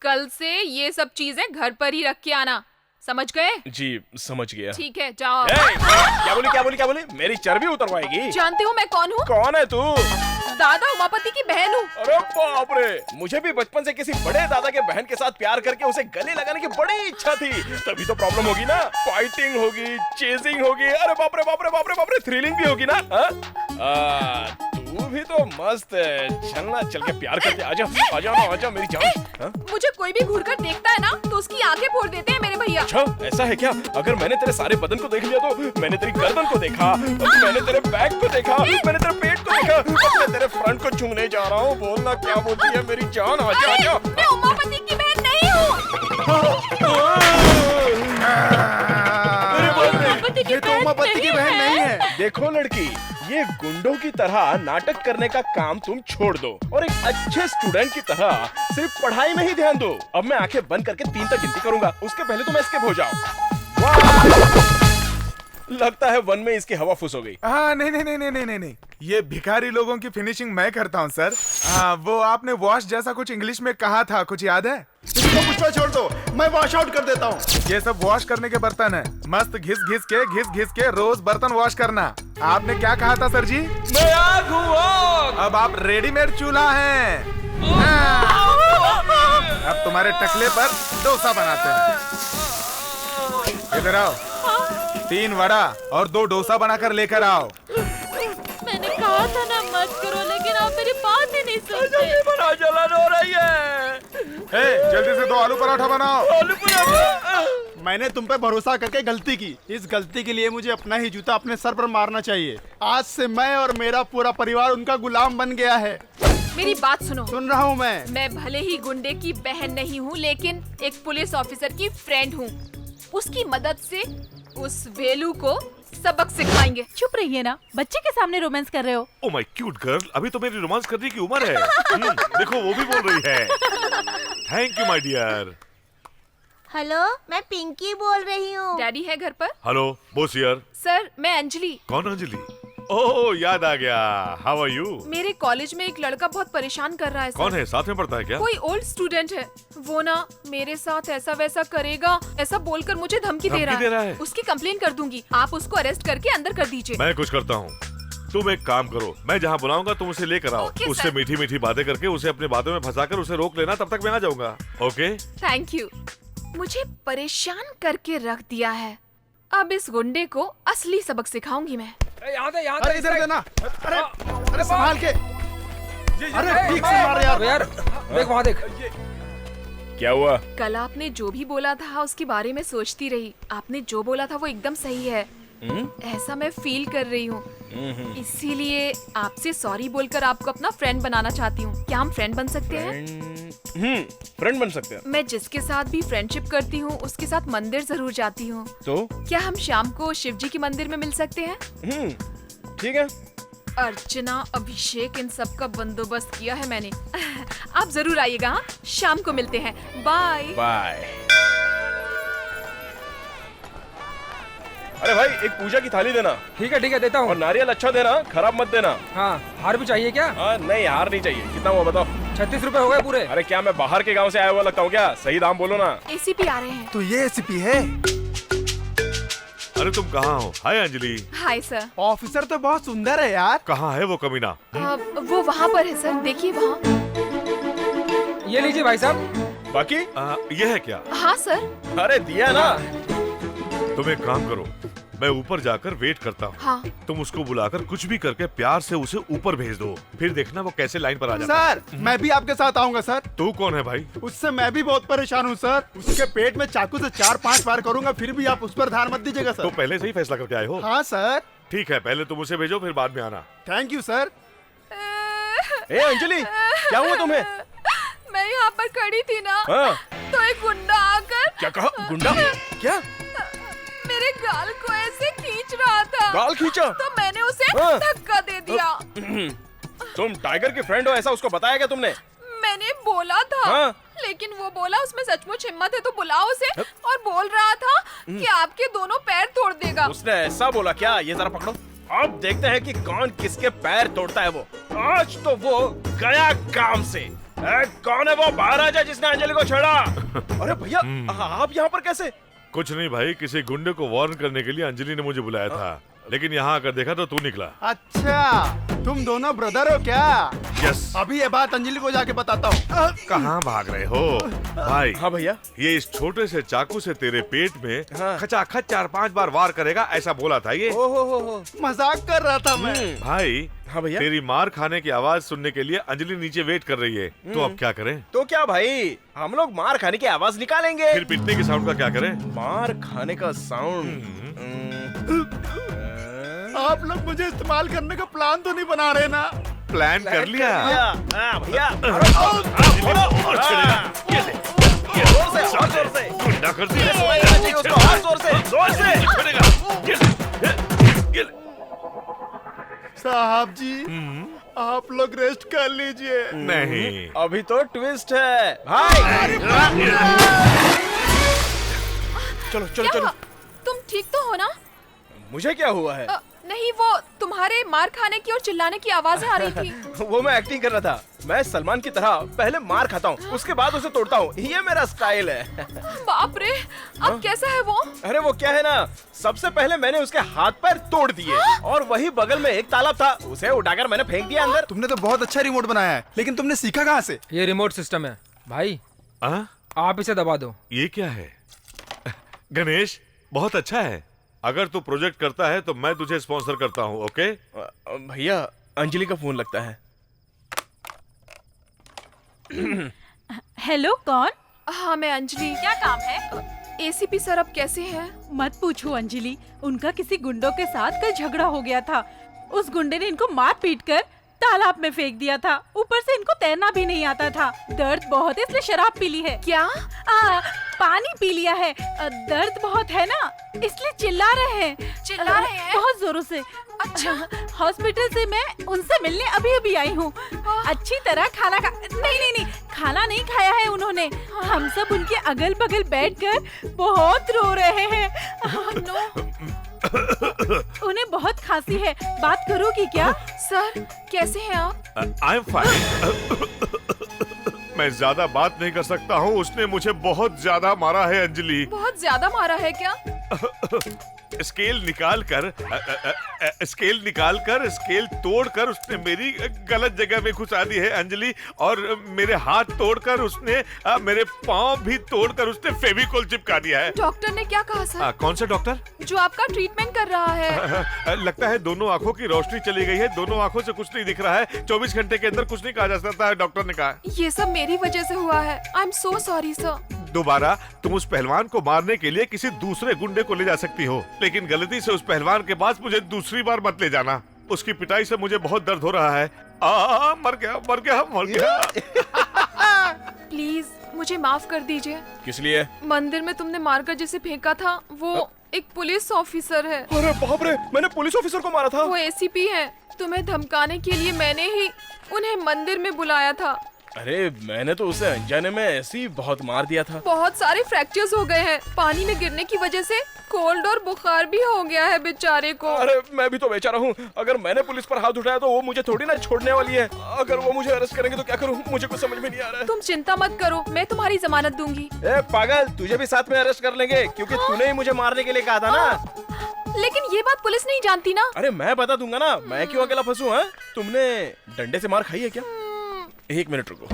Speaker 3: कल से ये सब चीजें घर पर ही रख के आना। समझ गए?
Speaker 1: जी समझ गया।
Speaker 3: ठीक है जाओ।
Speaker 1: क्या बोली? मेरी चर्बी उतरवाएगी?
Speaker 3: जानते हो मैं कौन हूँ?
Speaker 1: कौन है तू?
Speaker 3: दादा उमापति की बहन हूँ।
Speaker 1: अरे बाप रे, मुझे भी बचपन से किसी बड़े दादा के बहन के साथ प्यार करके उसे गले लगाने की बड़ी इच्छा थी। तभी तो प्रॉब्लम होगी ना, फाइटिंग होगी, चेजिंग होगी, अरे बाप रे, थ्रिलिंग भी होगी ना। तू भी तो मस्त है, चलना चल के प्यार करते। आजा मेरी जान।
Speaker 3: मुझे कोई भी घूर कर देखता है ना तो उसकी आंखें फोड़ देते हैं मेरे भैया।
Speaker 1: अच्छा ऐसा है क्या? अगर मैंने तेरे सारे बदन को देख लिया तो मैंने तेरी गर्दन को देखा, मैंने तेरे बैक को देखा, मैंने तेरे पेट को देखा, मैं तेरे फ्रंट को चूमने जा रहा हूँ। बोलना क्या बोलती है मेरी जान? आजा।
Speaker 3: मैं उमापति की बहन नहीं हूँ।
Speaker 4: ये तो उमापति की बहन नहीं है।
Speaker 1: देखो लड़की, ये गुंडों की तरह नाटक करने का काम तुम छोड़ दो और एक अच्छे स्टूडेंट की तरह सिर्फ पढ़ाई में ही ध्यान दो। अब मैं आंखें बंद करके 3 तक गिनती करूंगा, उसके पहले तुम स्किप हो जाओ। लगता है 1 में इसकी हवा फुस हो गई।
Speaker 6: हाँ नहीं, ये भिखारी लोगों की फिनिशिंग मैं करता हूँ सर। वो आपने वॉश जैसा कुछ इंग्लिश में कहा था, कुछ याद है?
Speaker 4: इसको मुझ पे छोड़ दो, मैं वॉश आउट कर देता हूँ।
Speaker 6: ये सब वॉश करने के बर्तन है, मस्त घिस घिस के रोज बर्तन वॉश करना। आपने क्या कहा था सर जी?
Speaker 14: मैं आग हूँ।
Speaker 6: अब आप रेडीमेड चूल्हा हैं। अब तुम्हारे टकले पर डोसा बनाते हैं। इधर आओ, 3 वड़ा और 2 डोसा बनाकर लेकर आओ।
Speaker 9: मैंने कहा था ना मत करो, लेकिन आप मेरी बात ही नहीं सुनते।
Speaker 1: बड़ा जलन हो रही है।
Speaker 6: जल्दी से 2 आलू पराठा बनाओ।
Speaker 1: आलू पराठा?
Speaker 4: मैंने तुम पे भरोसा करके गलती की। इस गलती के लिए मुझे अपना ही जूता अपने सर पर मारना चाहिए। आज से मैं और मेरा पूरा परिवार उनका गुलाम बन गया है।
Speaker 3: मेरी बात सुनो।
Speaker 4: सुन रहा हूँ
Speaker 3: मैं भले ही गुंडे की बहन नहीं हूँ, लेकिन एक पुलिस ऑफिसर की फ्रेंड हूँ। उसकी मदद से उस वेलू को सबक सिखाएंगे।
Speaker 15: चुप रहिए ना, बच्चे के सामने रोमांस कर रहे हो।
Speaker 12: ओ माय क्यूट गर्ल, अभी तो मेरी रोमांस करने की उम्र है। देखो वो भी बोल रही है। Thank you my dear.
Speaker 10: Hello, मैं पिंकी बोल रही हूँ।
Speaker 3: डैडी है घर पर?
Speaker 12: Hello Bose here.
Speaker 3: सर मैं अंजलि।
Speaker 12: कौन अंजलि? ओह याद आ गया। How are you?
Speaker 3: मेरे कॉलेज में एक लड़का बहुत परेशान कर रहा है सर।
Speaker 12: कौन है? साथ में पढ़ता है क्या?
Speaker 3: कोई ओल्ड स्टूडेंट है। वो ना मेरे साथ ऐसा वैसा करेगा, ऐसा बोलकर मुझे धमकी दे रहा है। उसकी कंप्लेन कर दूंगी। आप उसको अरेस्ट करके अंदर कर दीजिए।
Speaker 12: मैं कुछ करता हूँ, तुम एक काम करो, मैं जहाँ बुलाऊंगा तुम उसे लेकर आओ। उससे मीठी मीठी बातें करके उसे अपनी बातों में फंसाकर उसे रोक लेना, तब तक मैं आ जाऊंगा। ओके?
Speaker 3: Thank you. मुझे परेशान करके रख दिया है, अब इस गुंडे को असली सबक सिखाऊंगी मैं।
Speaker 4: अरे इधर देना। अरे संभाल के। अरे ठीक से मार यार।
Speaker 14: देख वहाँ देख।
Speaker 1: क्या हुआ?
Speaker 3: कल आपने जो भी बोला था उसके बारे में सोचती रही। आपने जो बोला था वो एकदम सही है। ऐसा मैं फील कर रही हूँ, इसीलिए आपसे सॉरी बोलकर आपको अपना फ्रेंड बनाना चाहती हूँ। क्या हम फ्रेंड बन सकते हैं?
Speaker 1: फ्रेंड बन सकते हैं।
Speaker 3: मैं जिसके साथ भी फ्रेंडशिप करती हूँ उसके साथ मंदिर जरूर जाती हूँ।
Speaker 1: तो
Speaker 3: क्या हम शाम को शिव जी के मंदिर में मिल सकते हैं?
Speaker 1: ठीक है।
Speaker 3: अर्चना, अभिषेक, इन सब का बंदोबस्त किया है मैंने। आप जरूर आइएगा। हाँ, शाम को मिलते हैं। Bye
Speaker 1: bye. अरे भाई एक पूजा की थाली देना।
Speaker 14: ठीक है देता हूँ।
Speaker 1: और नारियल अच्छा देना, खराब मत देना।
Speaker 14: हाँ, हार भी चाहिए क्या?
Speaker 1: नहीं हार नहीं चाहिए। कितना हुआ बताओ?
Speaker 14: 36 रुपए हो गए पूरे।
Speaker 1: अरे क्या मैं बाहर के गांव से आया हुआ लगता हूँ क्या? सही दाम बोलो ना।
Speaker 3: एसीपी आ रहे हैं।
Speaker 4: तो ये एसीपी है?
Speaker 12: अरे तुम कहाँ हो? Hi Anjali.
Speaker 3: Hi sir.
Speaker 4: Officer तो बहुत सुंदर है यार।
Speaker 12: कहाँ है वो कमीना?
Speaker 3: वो वहाँ पर है सर, देखिए वहाँ।
Speaker 14: ये लीजिए भाई साहब।
Speaker 1: बाकी
Speaker 12: ये है क्या?
Speaker 3: हाँ सर।
Speaker 1: अरे दिया ना।
Speaker 12: तुम एक काम करो, मैं ऊपर जाकर वेट करता हूँ।
Speaker 3: हाँ।
Speaker 12: तुम उसको बुलाकर कुछ भी करके प्यार से उसे ऊपर भेज दो, फिर देखना वो कैसे लाइन पर आ जाता है।
Speaker 4: सर मैं भी आपके साथ आऊंगा सर।
Speaker 12: तू कौन है भाई?
Speaker 4: उससे मैं भी बहुत परेशान हूँ सर। उसके पेट में चाकू से 4-5 बार करूंगा, फिर भी आप उस पर ध्यान मत दीजिएगा सर।
Speaker 12: तो पहले से ही फैसला करके आए हो?
Speaker 4: हाँ सर।
Speaker 12: ठीक है, पहले तुम उसे भेजो, फिर बाद में आना।
Speaker 4: Thank you sir.
Speaker 1: ए अंजलि, क्या हुआ तुम्हें?
Speaker 3: मैं यहाँ पर खड़ी थी ना, तो एक गुंडा आकर।
Speaker 1: क्या कहा? गुंडा? क्या?
Speaker 3: मेरे गाल को ऐसे खींच रहा था।
Speaker 1: गाल खींचा?
Speaker 3: तो मैंने उसे धक्का दे दिया।
Speaker 1: तुम टाइगर की फ्रेंड हो, ऐसा उसको बताया क्या तुमने?
Speaker 3: मैंने बोला था, लेकिन वो बोला उसमें सचमुच हिम्मत है तो बुलाओ उसे, और बोल रहा था कि आपके दोनों पैर तोड़ देगा।
Speaker 1: उसने ऐसा बोला क्या? ये जरा पकड़ो, अब देखते हैं कि कौन किसके पैर तोड़ता है। वो आज तो वो गया काम से। कौन है वो? बाहर आ जाए जिसने अंजलि को छेड़ा। अरे भैया आप यहाँ पर कैसे?
Speaker 12: कुछ नहीं भाई, किसी गुंडे को वार्न करने के लिए अंजलि ने मुझे बुलाया था, लेकिन यहाँ आकर देखा तो तू निकला।
Speaker 4: अच्छा, तुम दोनों ब्रदर हो क्या?
Speaker 12: यस।
Speaker 4: अभी ये बात अंजलि को जाके बताता हूँ।
Speaker 12: कहाँ भाग रहे हो भाई?
Speaker 1: हाँ भैया।
Speaker 12: ये इस छोटे से चाकू से तेरे पेट में खचाखच 4-5 बार वार करेगा, ऐसा बोला था ये।
Speaker 4: ओहो, मजाक कर रहा था मैं।
Speaker 12: भाई
Speaker 1: हाँ भैया।
Speaker 12: तेरी मार खाने की आवाज सुनने के लिए अंजलि नीचे वेट कर रही है, तो अब क्या करें?
Speaker 1: तो क्या भाई, हम लोग मार खाने की आवाज निकालेंगे।
Speaker 12: फिर पिटने के साउंड का क्या करें?
Speaker 1: मार खाने का साउंड।
Speaker 4: आप लोग मुझे इस्तेमाल करने का प्लान तो नहीं बना रहे ना?
Speaker 12: प्लान कर लिया।
Speaker 1: भैया
Speaker 12: गुंडा कर दिया।
Speaker 4: साहब जी, आप लोग रेस्ट कर लीजिए।
Speaker 12: नहीं,
Speaker 1: अभी तो ट्विस्ट है भाई। चलो चलो चलो।
Speaker 3: तुम ठीक तो हो ना?
Speaker 1: मुझे क्या हुआ है?
Speaker 3: नहीं, वो तुम्हारे मार खाने की और चिल्लाने की आवाजें आ रही थी।
Speaker 1: वो मैं एक्टिंग कर रहा था। मैं सलमान की तरह पहले मार खाता हूँ, उसके बाद उसे तोड़ता हूँ, ये मेरा स्टाइल है।
Speaker 3: बाप रे, अब कैसा है वो?
Speaker 1: अरे वो क्या है ना, सबसे पहले मैंने उसके हाथ पैर तोड़ दिए और वही बगल में एक तालाब था, उसे उठाकर मैंने फेंक दिया अंदर।
Speaker 4: तुमने तो बहुत अच्छा रिमोट बनाया है, लेकिन तुमने सीखा कहाँ से?
Speaker 14: ये रिमोट सिस्टम है भाई। आप इसे दबा दो।
Speaker 12: ये क्या है? गणेश, बहुत अच्छा है। अगर तू प्रोजेक्ट करता है तो मैं तुझे स्पॉन्सर करता हूँ, ओके?
Speaker 1: भैया, अंजलि का फोन लगता है।
Speaker 15: हेलो, कौन?
Speaker 3: हाँ, मैं अंजलि।
Speaker 15: क्या काम है?
Speaker 3: एसीपी सर अब कैसे हैं?
Speaker 15: मत पूछो अंजलि, उनका किसी गुंडों के साथ कल झगड़ा हो गया था। उस गुंडे ने इनको मार पीट कर तालाब में फेंक दिया था। ऊपर से इनको तैरना भी नहीं आता था। दर्द बहुत है इसलिए शराब पी ली है।
Speaker 3: क्या?
Speaker 15: पानी पी लिया है। दर्द बहुत है ना, इसलिए चिल्ला रहे हैं।
Speaker 3: चिल्ला रहे हैं?
Speaker 15: बहुत जोरों से।
Speaker 3: अच्छा।
Speaker 15: हॉस्पिटल से मैं उनसे मिलने अभी अभी आई हूँ। अच्छी तरह खाना नहीं, खाना नहीं खाया है उन्होंने। हम सब उनके अगल बगल बैठकर बहुत रो रहे हैं। उन्हें बहुत खांसी है, बात करोगी क्या?
Speaker 3: सर, कैसे हैं आप?
Speaker 12: I am fine. मैं ज्यादा बात नहीं कर सकता हूँ, उसने मुझे बहुत ज्यादा मारा है अंजलि।
Speaker 3: बहुत ज्यादा मारा है क्या?
Speaker 12: स्केल निकाल कर स्केल तोड़कर उसने मेरी गलत जगह में घुसा दी है अंजलि, और मेरे हाथ तोड़कर उसने मेरे पाँव भी तोड़कर उसने फेविकोल चिपका दिया है।
Speaker 3: डॉक्टर ने क्या कहा सर?
Speaker 12: कौन सा डॉक्टर?
Speaker 3: जो आपका ट्रीटमेंट कर रहा है।
Speaker 12: लगता है दोनों आंखों की रोशनी चली गई है, दोनों आंखों से कुछ नहीं दिख रहा है। 24 घंटे के अंदर कुछ नहीं कहा जा सकता है, डॉक्टर ने कहा।
Speaker 3: ये सब मेरी वजह से हुआ है। I am so sorry sir.
Speaker 12: दोबारा तुम उस पहलवान को मारने के लिए किसी दूसरे गुंडे को ले जा सकती हो, लेकिन गलती से उस पहलवान के पास मुझे दूसरी बार मत ले जाना। उसकी पिटाई से मुझे बहुत दर्द हो रहा है। मर गया।
Speaker 3: प्लीज मुझे माफ कर दीजिए।
Speaker 1: किस लिए?
Speaker 3: मंदिर में तुमने मारकर जिसे फेंका था वो एक पुलिस ऑफिसर है।
Speaker 1: अरे बाप रे, मैंने पुलिस ऑफिसर को मारा था।
Speaker 3: वो एसीपी है। तुम्हें धमकाने के लिए मैंने ही उन्हें मंदिर में बुलाया था।
Speaker 1: अरे मैंने तो उसे अनजाने में ऐसे ही बहुत मार दिया था।
Speaker 3: बहुत सारे फ्रैक्चर्स हो गए हैं। पानी में गिरने की वजह से कोल्ड और बुखार भी हो गया है बेचारे को।
Speaker 1: अरे मैं भी तो बेचारा हूँ। अगर मैंने पुलिस पर हाथ उठाया तो वो मुझे थोड़ी ना छोड़ने वाली है। अगर वो मुझे अरेस्ट करेंगे तो क्या करूँ, मुझे कुछ समझ में नहीं आ रहा है।
Speaker 3: तुम चिंता मत करो, मैं तुम्हारी जमानत दूंगी।
Speaker 1: ए पागल, तुझे भी साथ में अरेस्ट कर लेंगे, क्योंकि तूने ही मुझे मारने के लिए कहा था ना।
Speaker 3: लेकिन ये बात पुलिस नहीं जानती ना।
Speaker 1: अरे मैं बता दूंगा ना, मैं क्यों अकेला फंसूं? हाँ, तुमने डंडे से मार खाई है क्या? 1 मिनट रुको।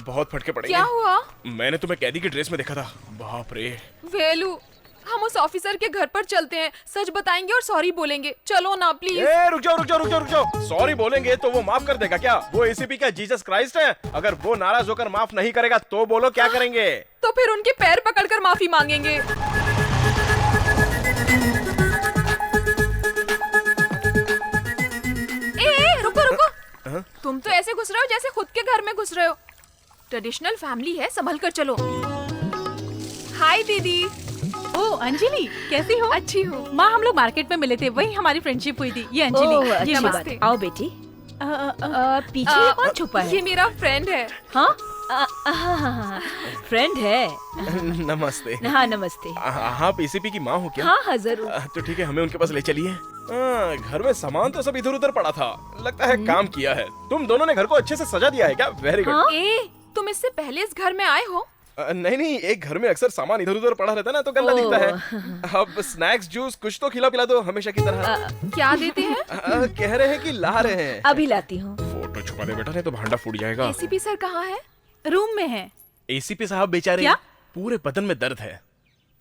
Speaker 1: बहुत फटके पड़ेंगे।
Speaker 3: क्या हुआ?
Speaker 1: मैंने तुम्हें कैदी की ड्रेस में देखा था। बाप रे।
Speaker 3: वेलू, हम उस ऑफिसर के घर पर चलते हैं, सच बताएंगे और सॉरी बोलेंगे। चलो ना प्लीज।
Speaker 1: रुक जाओ। सॉरी बोलेंगे तो वो माफ कर देगा क्या? वो एसीपी क्या जीसस क्राइस्ट है? अगर वो नाराज होकर माफ नहीं करेगा तो बोलो क्या करेंगे?
Speaker 3: तो फिर उनके पैर पकड़कर माफी मांगेंगे। रुको। तुम तो ऐसे घुस रहे हो जैसे खुद के घर में घुस रहे हो। ट्रेडिशनल फैमिली है, संभल कर चलो। हाय दीदी।
Speaker 15: ओ अंजलि, कैसी हो?
Speaker 3: अच्छी हूँ।
Speaker 15: माँ, हम लोग मार्केट में मिले थे, वही हमारी फ्रेंडशिप हुई थी। ये अंजलि।
Speaker 3: नमस्ते।
Speaker 16: आओ बेटी। पीछे कौन छुपा है?
Speaker 3: ये मेरा फ्रेंड है।
Speaker 16: हाँ, फ्रेंड है।
Speaker 1: नमस्ते।
Speaker 16: हाँ नमस्ते।
Speaker 1: आप एसीपी की माँ हो क्या?
Speaker 16: हाँ जरूर।
Speaker 1: तो ठीक है, हमें उनके पास ले चलिए। घर में सामान तो सब इधर उधर पड़ा था, लगता है काम किया है। तुम दोनों ने घर को अच्छे से सजा दिया है क्या? Very good.
Speaker 3: तुम इससे पहले इस घर में आए हो?
Speaker 1: नहीं, एक घर में अक्सर सामान इधर उधर पड़ा रहता है ना, तो गंदा दिखता है। अब स्नैक्स जूस कुछ तो खिला पिला दो हमेशा की तरह।
Speaker 3: क्या देते हैं?
Speaker 1: कह रहे हैं कि ला रहे हैं।
Speaker 16: अभी लाती हूँ।
Speaker 1: फोटो छुपा दे बेटा, नहीं तो भांडा फूट जाएगा।
Speaker 3: एसीपी सर कहाँ है?
Speaker 15: रूम में है।
Speaker 1: एसीपी साहब बेचारे
Speaker 15: क्या?
Speaker 1: पूरे बदन में दर्द है,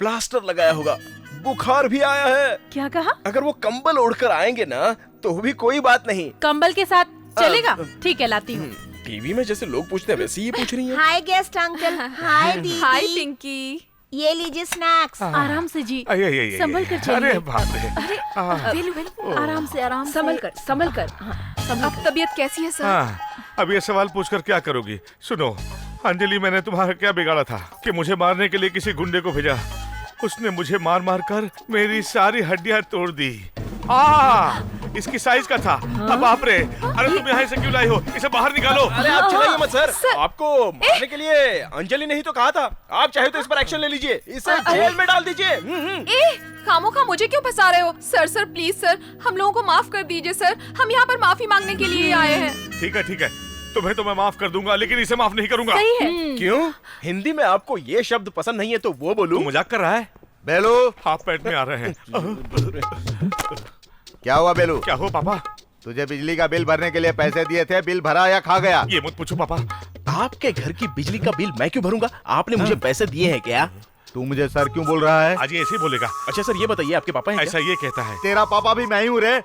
Speaker 1: प्लास्टर लगाया होगा, बुखार भी आया है।
Speaker 15: क्या कहा?
Speaker 1: अगर वो कंबल ओढ़कर आएंगे ना तो भी कोई बात नहीं।
Speaker 15: कंबल के साथ चलेगा? ठीक है, लाती हूँ।
Speaker 1: टीवी में जैसे लोग पूछते हैं वैसे ये पूछ रही है।
Speaker 10: हाय गेस्ट अंकल। हाय दीदी।
Speaker 3: हाय पिंकी।
Speaker 10: ये लीजिए स्नैक्स।
Speaker 15: आराम से जी, संभल कर चलिए।
Speaker 12: अरे बाप रे।
Speaker 15: अरे वेलू वेलू, आराम से
Speaker 16: संभल कर, संभल कर।
Speaker 3: अब तबीयत कैसी है सर?
Speaker 12: अब ये सवाल पूछकर क्या करोगी? सुनो अंजलि, मैंने तुम्हारा क्या बिगाड़ा था कि मुझे मारने के लिए किसी गुंडे को भेजा? उसने मुझे मार मार कर मेरी सारी हड्डियां तोड़ दी। इसकी साइज का था। अब बाप रे, अरे तुम यहाँ से क्यों लाई हो? इसे बाहर निकालो।
Speaker 1: अरे आप चलाइए मत सर, आपको मारने के लिए अंजलि नहीं तो कहा था। आप चाहे तो इस पर एक्शन ले लीजिए, इसे जेल में डाल दीजिए।
Speaker 3: खामोखा मुझे क्यों फंसा रहे हो? सर प्लीज सर, हम लोगों को माफ कर दीजिए सर, हम यहाँ पर माफी मांगने के लिए आए हैं।
Speaker 12: ठीक है, तुम्हें तो मैं माफ कर दूंगा, लेकिन इसे माफ नहीं करूंगा।
Speaker 15: सही है।
Speaker 1: क्यों? हिंदी में आपको ये शब्द पसंद नहीं है तो वो बोलूं?
Speaker 12: मजाक कर रहा है?
Speaker 2: बेलू,
Speaker 12: हाथ पेट में आ रहे हैं।
Speaker 2: क्या हुआ बेलू?
Speaker 12: क्या हो पापा?
Speaker 2: तुझे बिजली का बिल भरने के लिए पैसे दिए थे, बिल भरा या खा गया?
Speaker 12: ये मत पूछो पापा।
Speaker 1: आपके घर की बिजली का बिल मैं क्यों भरूंगा? आपने मुझे पैसे दिए हैं क्या?
Speaker 2: तू मुझे सर क्यों बोल रहा है?
Speaker 12: आज ये ऐसे ही बोलेगा।
Speaker 1: अच्छा सर, ये बताइए आपके पापा हैं
Speaker 12: ऐसा ये कहता है।
Speaker 2: तेरा पापा भी मैं ही हूँ रे।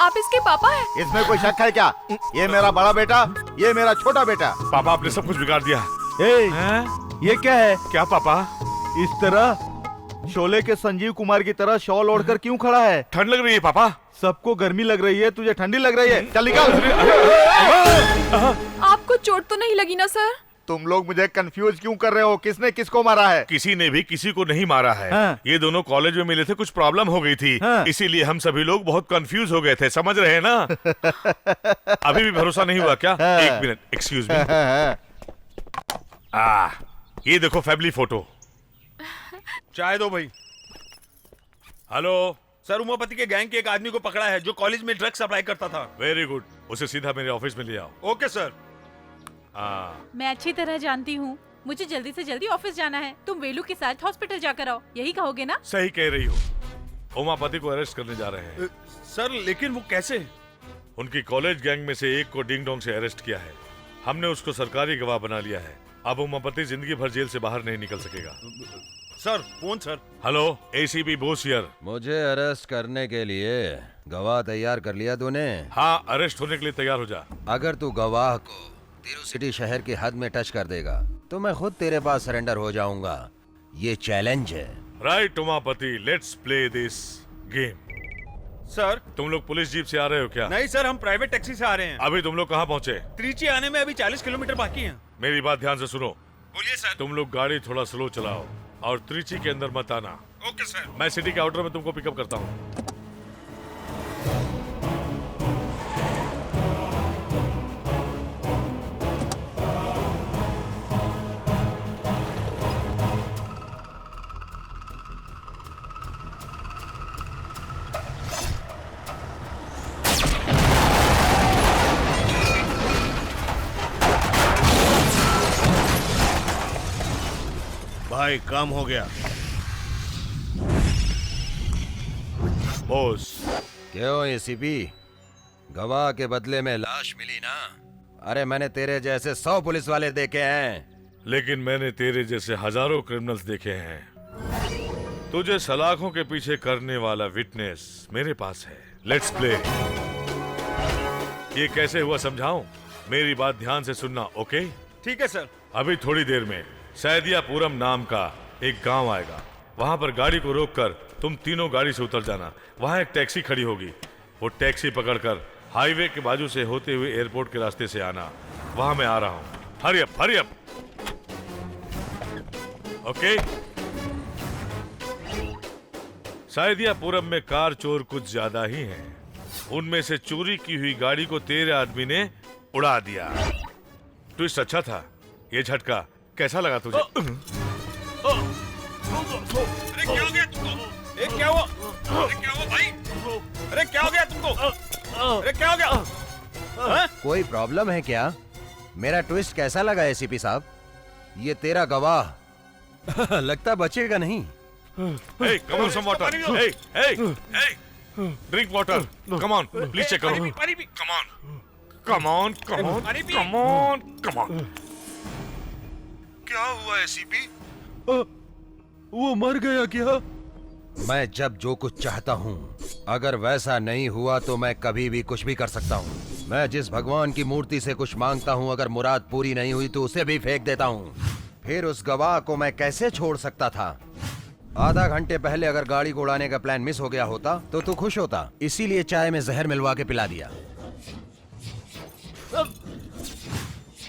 Speaker 3: आप इसके पापा हैं?
Speaker 2: इसमें कोई शक है क्या? ये मेरा बड़ा बेटा, ये मेरा छोटा बेटा।
Speaker 12: पापा आपने सब कुछ बिगाड़ दिया।
Speaker 2: ये क्या है?
Speaker 12: क्या पापा?
Speaker 2: इस तरह शोले के संजीव कुमार की तरह शॉल ओढ़कर क्यों खड़ा है?
Speaker 12: ठंड लग रही है पापा।
Speaker 2: सबको गर्मी लग रही है, तुझे ठंडी लग रही है? चल निकल।
Speaker 3: आपको चोट तो नहीं लगी ना सर?
Speaker 2: तुम लोग मुझे कंफ्यूज क्यों कर रहे हो? किसने किसको मारा है?
Speaker 12: किसी ने भी किसी को नहीं मारा है। ये दोनों कॉलेज में मिले थे, कुछ प्रॉब्लम हो गई थी, इसीलिए हम सभी लोग बहुत कंफ्यूज हो गए थे, समझ रहे हैं ना? अभी भी भरोसा नहीं हुआ क्या? एक मिनट, एक्सक्यूज मी। ये देखो फैमिली फोटो।
Speaker 5: चाय दो भाई।
Speaker 12: हेलो
Speaker 5: सर, उमापति के गैंग के एक आदमी को पकड़ा है जो कॉलेज में ड्रग्स सप्लाई करता था।
Speaker 12: वेरी गुड, उसे सीधा मेरे ऑफिस में ले आओ।
Speaker 5: Okay sir.
Speaker 15: मैं अच्छी तरह जानती हूँ, मुझे जल्दी से जल्दी ऑफिस जाना है। तुम वेलू के साथ हॉस्पिटल जाकर आओ, यही कहोगे ना?
Speaker 12: सही कह रही हो। उमापति को अरेस्ट करने जा रहे हैं।
Speaker 5: सर लेकिन वो कैसे?
Speaker 12: उनकी कॉलेज गैंग में से एक को डिंग डोंग से अरेस्ट किया है। हमने उसको सरकारी गवाह बना लिया है। अब उमापति जिंदगी भर जेल से बाहर नहीं निकल सकेगा।
Speaker 5: Sir phone sir.
Speaker 12: Hello, ACP Bose here.
Speaker 8: मुझे अरेस्ट करने के लिए गवाह तैयार कर लिया तूने?
Speaker 12: हाँ, अरेस्ट होने के लिए तैयार हो जा।
Speaker 8: अगर तू गवाह को तिरुसिटी शहर की हद में टच कर देगा तो मैं खुद तेरे पास सरेंडर हो जाऊंगा। ये चैलेंज है।
Speaker 12: Right Umapati, let's play this game.
Speaker 5: Sir,
Speaker 12: तुम लोग पुलिस जीप से आ रहे हो क्या?
Speaker 5: नहीं सर, हम प्राइवेट टैक्सी से आ रहे हैं।
Speaker 12: अभी तुम लोग कहाँ पहुँचे?
Speaker 5: त्रिची आने में अभी 40 किलोमीटर बाकी है।
Speaker 12: मेरी बात ध्यान से सुनो।
Speaker 5: बोलिए सर।
Speaker 12: तुम लोग गाड़ी थोड़ा स्लो चलाओ और त्रिची के अंदर मत आना।
Speaker 5: Okay sir.
Speaker 12: मैं सिटी के आउटर में तुमको पिकअप करता हूँ।
Speaker 13: भाई काम हो गया।
Speaker 12: बॉस।
Speaker 8: क्यों एसीपी, गवाह के बदले में लाश मिली ना? अरे मैंने तेरे जैसे 100 पुलिस वाले देखे हैं,
Speaker 12: लेकिन मैंने तेरे जैसे हजारों क्रिमिनल्स देखे हैं। तुझे सलाखों के पीछे करने वाला विटनेस मेरे पास है। Let's play. ये कैसे हुआ समझाऊं? मेरी बात ध्यान से सुनना, ओके?
Speaker 5: ठीक है सर।
Speaker 12: अभी थोड़ी देर में सैदियापुरम नाम का एक गांव आएगा। वहां पर गाड़ी को रोककर तुम तीनों गाड़ी से उतर जाना। वहां एक टैक्सी खड़ी होगी, वो टैक्सी पकड़कर हाईवे के बाजू से होते हुए एयरपोर्ट के रास्ते से आना। वहां मैं आ रहा हूं। Hurry up, hurry up. Okay? Saidiyapuram में कार चोर कुछ ज्यादा ही हैं। उनमें से चोरी की हुई गाड़ी को तेरे आदमी ने उड़ा दिया। ट्विस्ट अच्छा था। ये झटका कैसा लगा तुझे?
Speaker 5: अरे क्या हो गया तुमको? क्या हुआ? अरे क्या हुआ भाई? अरे क्या हो
Speaker 8: कोई प्रॉब्लम है क्या? मेरा ट्विस्ट कैसा लगा एसीपी साहब? ये तेरा गवाह लगता बचेगा नहीं।
Speaker 12: Hey, come on, some water. Hey, drink water. Come on, please check out. Come on.
Speaker 8: क्या हुआ एसीपी? वो मर गया क्या? मैं जब जो कुछ चाहता हूँ, अगर वैसा नहीं हुआ तो मैं कभी भी कुछ भी कर सकता हूँ। मैं जिस भगवान की मूर्ति से कुछ मांगता हूँ, अगर मुराद पूरी नहीं हुई तो उसे भी फेंक देता हूँ। फिर उस गवाह को मैं कैसे छोड़ सकता था? आधा घंटे पहले अगर गाड़ी को उड़ाने का प्लान मिस हो गया होता तो तू खुश होता, इसीलिए चाय में जहर मिलवा के पिला दिया।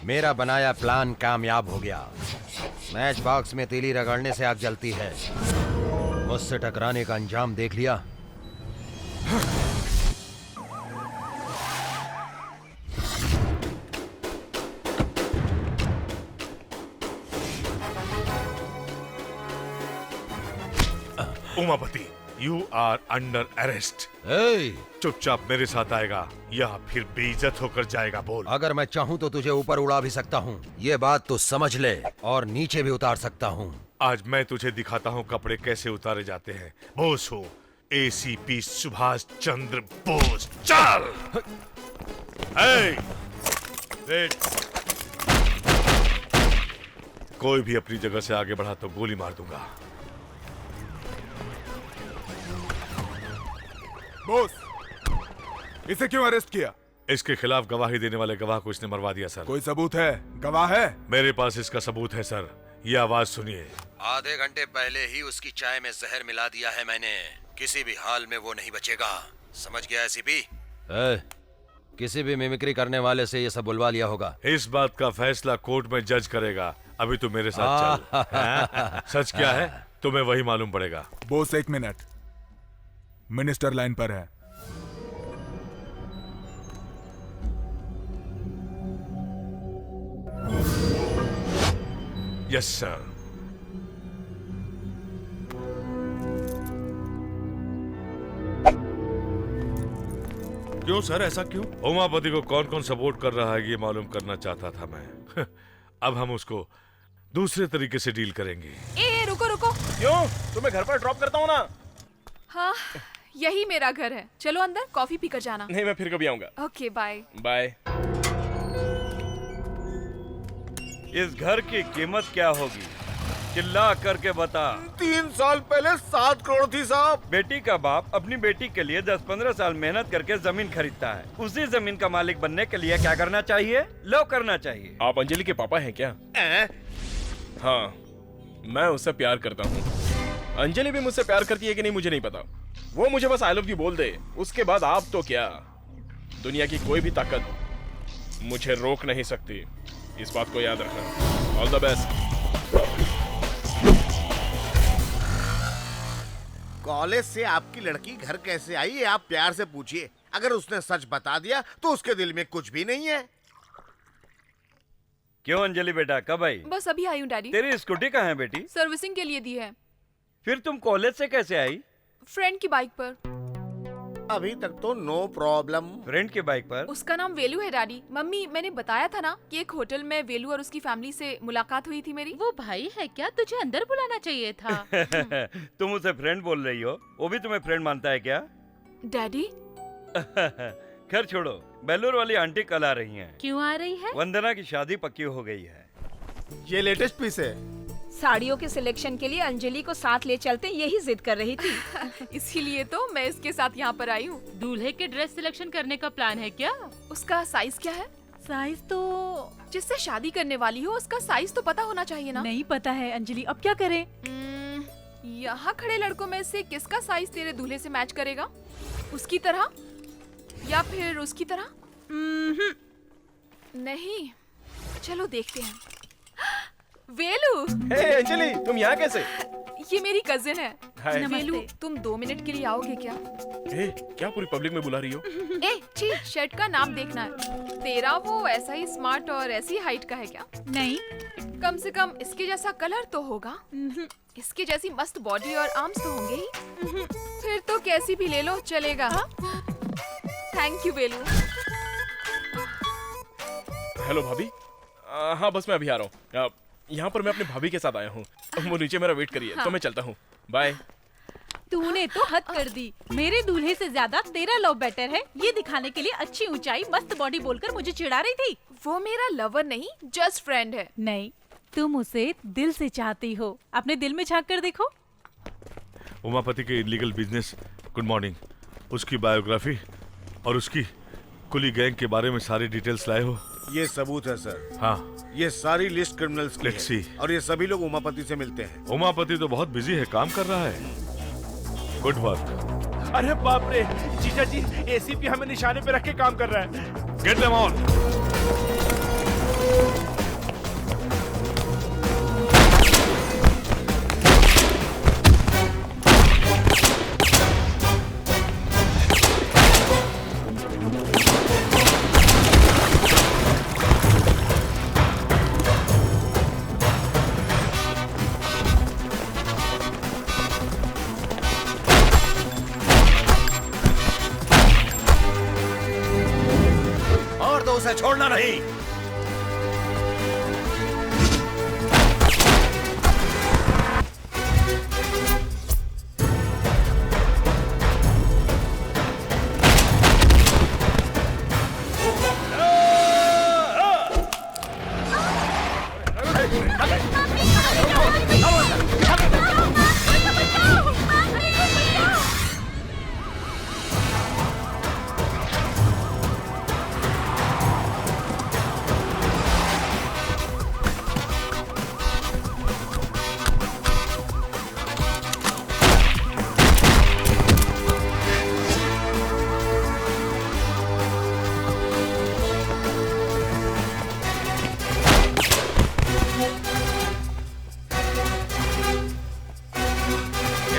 Speaker 8: मेरा बनाया प्लान कामयाब हो गया। मैच बॉक्स में तीली रगड़ने से आग जलती है। मुझसे टकराने का अंजाम देख लिया।
Speaker 12: Umapati, you are under arrest. चुपचाप मेरे साथ आएगा या फिर बेइज्जत होकर जाएगा। बोल।
Speaker 8: अगर मैं चाहूँ तो तुझे ऊपर उड़ा भी सकता हूँ, ये बात तो समझ ले, और नीचे भी उतार सकता हूँ।
Speaker 12: आज मैं तुझे दिखाता हूँ कपड़े कैसे उतारे जाते हैं। बोस हो, एसीपी सुभाष चंद्र बोस। चल। वेट। कोई भी अपनी जगह से आगे बढ़ा तो गोली मार दूंगा।
Speaker 6: बॉस, इसे क्यों अरेस्ट किया?
Speaker 12: इसके खिलाफ गवाही देने वाले गवाह को इसने मरवा दिया सर।
Speaker 6: कोई सबूत है? गवाह है?
Speaker 12: मेरे पास इसका सबूत है सर। ये आवाज सुनिए।
Speaker 8: आधे घंटे पहले ही उसकी चाय में जहर मिला दिया है मैंने। किसी भी हाल में वो नहीं बचेगा, समझ गया एसीपी? किसी भी मिमिक्री करने वाले से ये सब बुलवा लिया होगा।
Speaker 12: इस बात का फैसला कोर्ट में जज करेगा। अभी तू मेरे साथ चल। सच क्या है तुम्हें वही मालूम पड़ेगा।
Speaker 6: Boss, 1 minute. मिनिस्टर लाइन पर है।
Speaker 12: Yes sir.
Speaker 5: क्यों सर, ऐसा क्यों?
Speaker 12: उमापति को कौन कौन सपोर्ट कर रहा है ये मालूम करना चाहता था मैं। अब हम उसको दूसरे तरीके से डील करेंगे।
Speaker 3: ए रुको।
Speaker 1: क्यों? तुम्हें घर पर ड्रॉप करता हूँ ना।
Speaker 3: हाँ, यही मेरा घर है। चलो अंदर कॉफी पीकर जाना।
Speaker 1: नहीं, मैं फिर कभी आऊंगा।
Speaker 3: Okay, bye.
Speaker 1: बाय।
Speaker 11: इस घर की कीमत क्या होगी? चिल्ला करके बता।
Speaker 13: 3 साल पहले 7 करोड़ थी साहब।
Speaker 11: बेटी का बाप अपनी बेटी के लिए 10-15 साल मेहनत करके जमीन खरीदता है। उसी जमीन का मालिक बनने के लिए क्या करना चाहिए? लो करना चाहिए।
Speaker 1: आप अंजलि के पापा हैं क्या? हाँ, मैं उससे प्यार करता हूँ। अंजलि भी मुझसे प्यार करती है कि नहीं मुझे नहीं पता। वो मुझे बस आई लव यू बोल दे, उसके बाद आप तो क्या, दुनिया की कोई भी ताकत मुझे रोक नहीं सकती। इस बात को याद रखना। All the best.
Speaker 13: कॉलेज से आपकी लड़की घर कैसे आई है आप प्यार से पूछिए। अगर उसने सच बता दिया तो उसके दिल में कुछ भी नहीं है।
Speaker 11: क्यों अंजलि बेटा, कब आई?
Speaker 3: बस अभी आई हूँ डैडी।
Speaker 11: तेरी स्कूटी कहाँ है बेटी?
Speaker 3: सर्विसिंग के लिए दी है।
Speaker 11: फिर तुम कॉलेज से कैसे आई?
Speaker 3: फ्रेंड की बाइक पर।
Speaker 13: अभी तक तो नो प्रॉब्लम।
Speaker 11: फ्रेंड की बाइक पर?
Speaker 3: उसका नाम वेलू है डैडी। मम्मी, मैंने बताया था ना कि एक होटल में वेलू और उसकी फैमिली से मुलाकात हुई थी मेरी।
Speaker 9: वो भाई है क्या? तुझे अंदर बुलाना चाहिए था।
Speaker 11: तुम उसे फ्रेंड बोल रही हो, वो भी तुम्हें फ्रेंड मानता है क्या?
Speaker 3: डैडी।
Speaker 11: खैर छोड़ो, बेलूर वाली आंटी कल आ रही हैं।
Speaker 9: क्यों आ रही है?
Speaker 11: वंदना की शादी पक्की हो गई है।
Speaker 4: ये लेटेस्ट पीस है।
Speaker 16: साड़ियों के सिलेक्शन के लिए अंजलि को साथ ले चलते, यही जिद कर रही थी।
Speaker 3: इसीलिए तो मैं इसके साथ यहाँ पर आई हूँ।
Speaker 9: दूल्हे के ड्रेस सिलेक्शन करने का प्लान है क्या?
Speaker 3: उसका साइज क्या है?
Speaker 15: साइज तो
Speaker 3: जिससे शादी करने वाली हो उसका साइज तो पता होना चाहिए ना।
Speaker 15: नहीं पता है अंजलि, अब क्या करें?
Speaker 3: यहाँ खड़े लड़कों में से किसका साइज तेरे दूल्हे से मैच करेगा? उसकी तरह या फिर उसकी तरह? नहीं, चलो देखते हैं। वेलू।
Speaker 1: अंजलि, तुम यहाँ कैसे?
Speaker 3: ये मेरी कजिन है।
Speaker 1: हाय।
Speaker 3: वेलू, तुम 2 मिनट के लिए आओगे क्या?
Speaker 1: क्या पूरी पब्लिक में बुला रही हो?
Speaker 3: छी, शर्ट का नाम देखना है। तेरा वो ऐसा ही स्मार्ट और ऐसी हाइट का है क्या?
Speaker 15: नहीं,
Speaker 3: कम से कम इसके जैसा कलर तो होगा। इसकी जैसी मस्त बॉडी और आर्म्स तो होंगे ही। फिर तो कैसी भी ले लो चलेगा। Thank you Velu.
Speaker 1: हेलो भाभी। हाँ बस मैं अभी आ रहा हूँ। यहाँ पर मैं अपनी भाभी के साथ आया हूँ। वो नीचे मेरा वेट करिए। तो मैं चलता हूँ। बाय।
Speaker 15: तूने तो हद कर दी। मेरे दूल्हे से ज्यादा तेरा लव बेटर है, ये दिखाने के लिए अच्छी ऊंचाई मस्त बॉडी बोलकर मुझे चिढ़ा रही थी।
Speaker 3: वो मेरा लवर नहीं, जस्ट फ्रेंड है।
Speaker 15: नहीं, तुम उसे दिल से चाहती हो। अपने दिल में झांक कर देखो।
Speaker 12: उमापति के इलीगल बिजनेस, गुड मॉर्निंग, उसकी बायोग्राफी और उसकी कुली गैंग के बारे में सारी डिटेल्स लाए हो?
Speaker 13: ये सबूत है सर।
Speaker 12: हाँ,
Speaker 13: ये सारी लिस्ट क्रिमिनल्स की
Speaker 12: Let's
Speaker 13: है।
Speaker 12: see।
Speaker 13: और ये सभी लोग उमापति से मिलते हैं।
Speaker 12: उमापति तो बहुत बिजी है, काम कर रहा है। Good work.
Speaker 1: अरे बाप रे जीजा जी, एसीपी हमें निशाने पे रख के काम कर रहा है।
Speaker 12: Get them on.
Speaker 8: और तो उसे छोड़ना नहीं।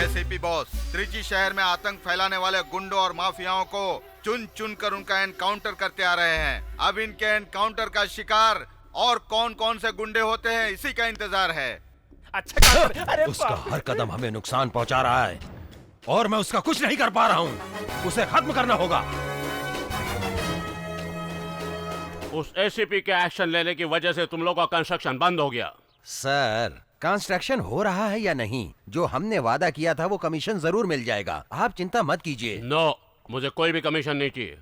Speaker 2: एसीपी बॉस, त्रिची शहर में आतंक फैलाने वाले गुंडों और माफियाओं को चुन चुन कर उनका एनकाउंटर करते आ रहे हैं। अब इनके एनकाउंटर का शिकार और कौन कौन से गुंडे होते हैं, इसी का इंतजार है।
Speaker 1: अच्छा अरे
Speaker 8: उसका हर कदम हमें नुकसान पहुंचा रहा है और मैं उसका कुछ नहीं कर पा रहा हूं। उसे खत्म करना होगा।
Speaker 7: उस एसीपी के एक्शन लेने की वजह से तुम लोग का कंस्ट्रक्शन बंद हो गया।
Speaker 8: सर, कंस्ट्रक्शन हो रहा है या नहीं, जो हमने वादा किया था वो कमीशन जरूर मिल जाएगा। आप चिंता मत कीजिए।
Speaker 7: नो, मुझे कोई भी कमीशन नहीं चाहिए।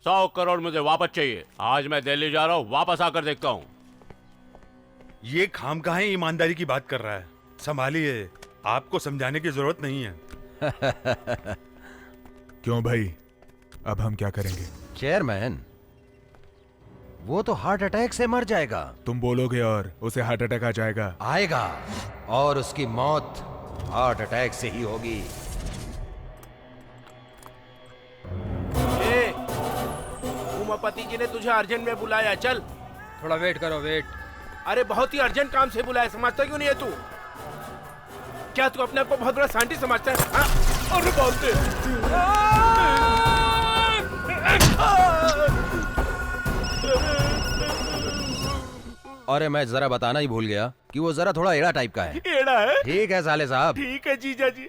Speaker 7: 100 करोड़ मुझे वापस चाहिए। आज मैं दिल्ली जा रहा हूँ, वापस आकर देखता हूँ।
Speaker 5: ये खामखा ईमानदारी की बात कर रहा है। संभालिए, आपको समझाने की जरूरत नहीं है।
Speaker 6: क्यों भाई, अब हम क्या करेंगे?
Speaker 8: चेयरमैन, वो तो हार्ट अटैक से मर जाएगा।
Speaker 6: तुम बोलोगे और उसे हार्ट अटैक आ जाएगा?
Speaker 8: आएगा, और उसकी मौत हार्ट अटैक से ही होगी।
Speaker 11: उमापति जी ने तुझे अर्जेंट में बुलाया, चल।
Speaker 14: थोड़ा वेट करो, वेट।
Speaker 11: अरे बहुत ही अर्जेंट काम से बुलाया, समझता क्यों नहीं है तू? क्या तू अपने आप को बहुत बड़ा साइंटिस्ट समझता है? हाँ? अरे बोलते
Speaker 8: अरे मैं जरा बताना ही भूल गया कि वो जरा थोड़ा एड़ा टाइप का है।
Speaker 11: एड़ा है?
Speaker 8: ठीक है साले साहब।
Speaker 11: ठीक है जीजा जी।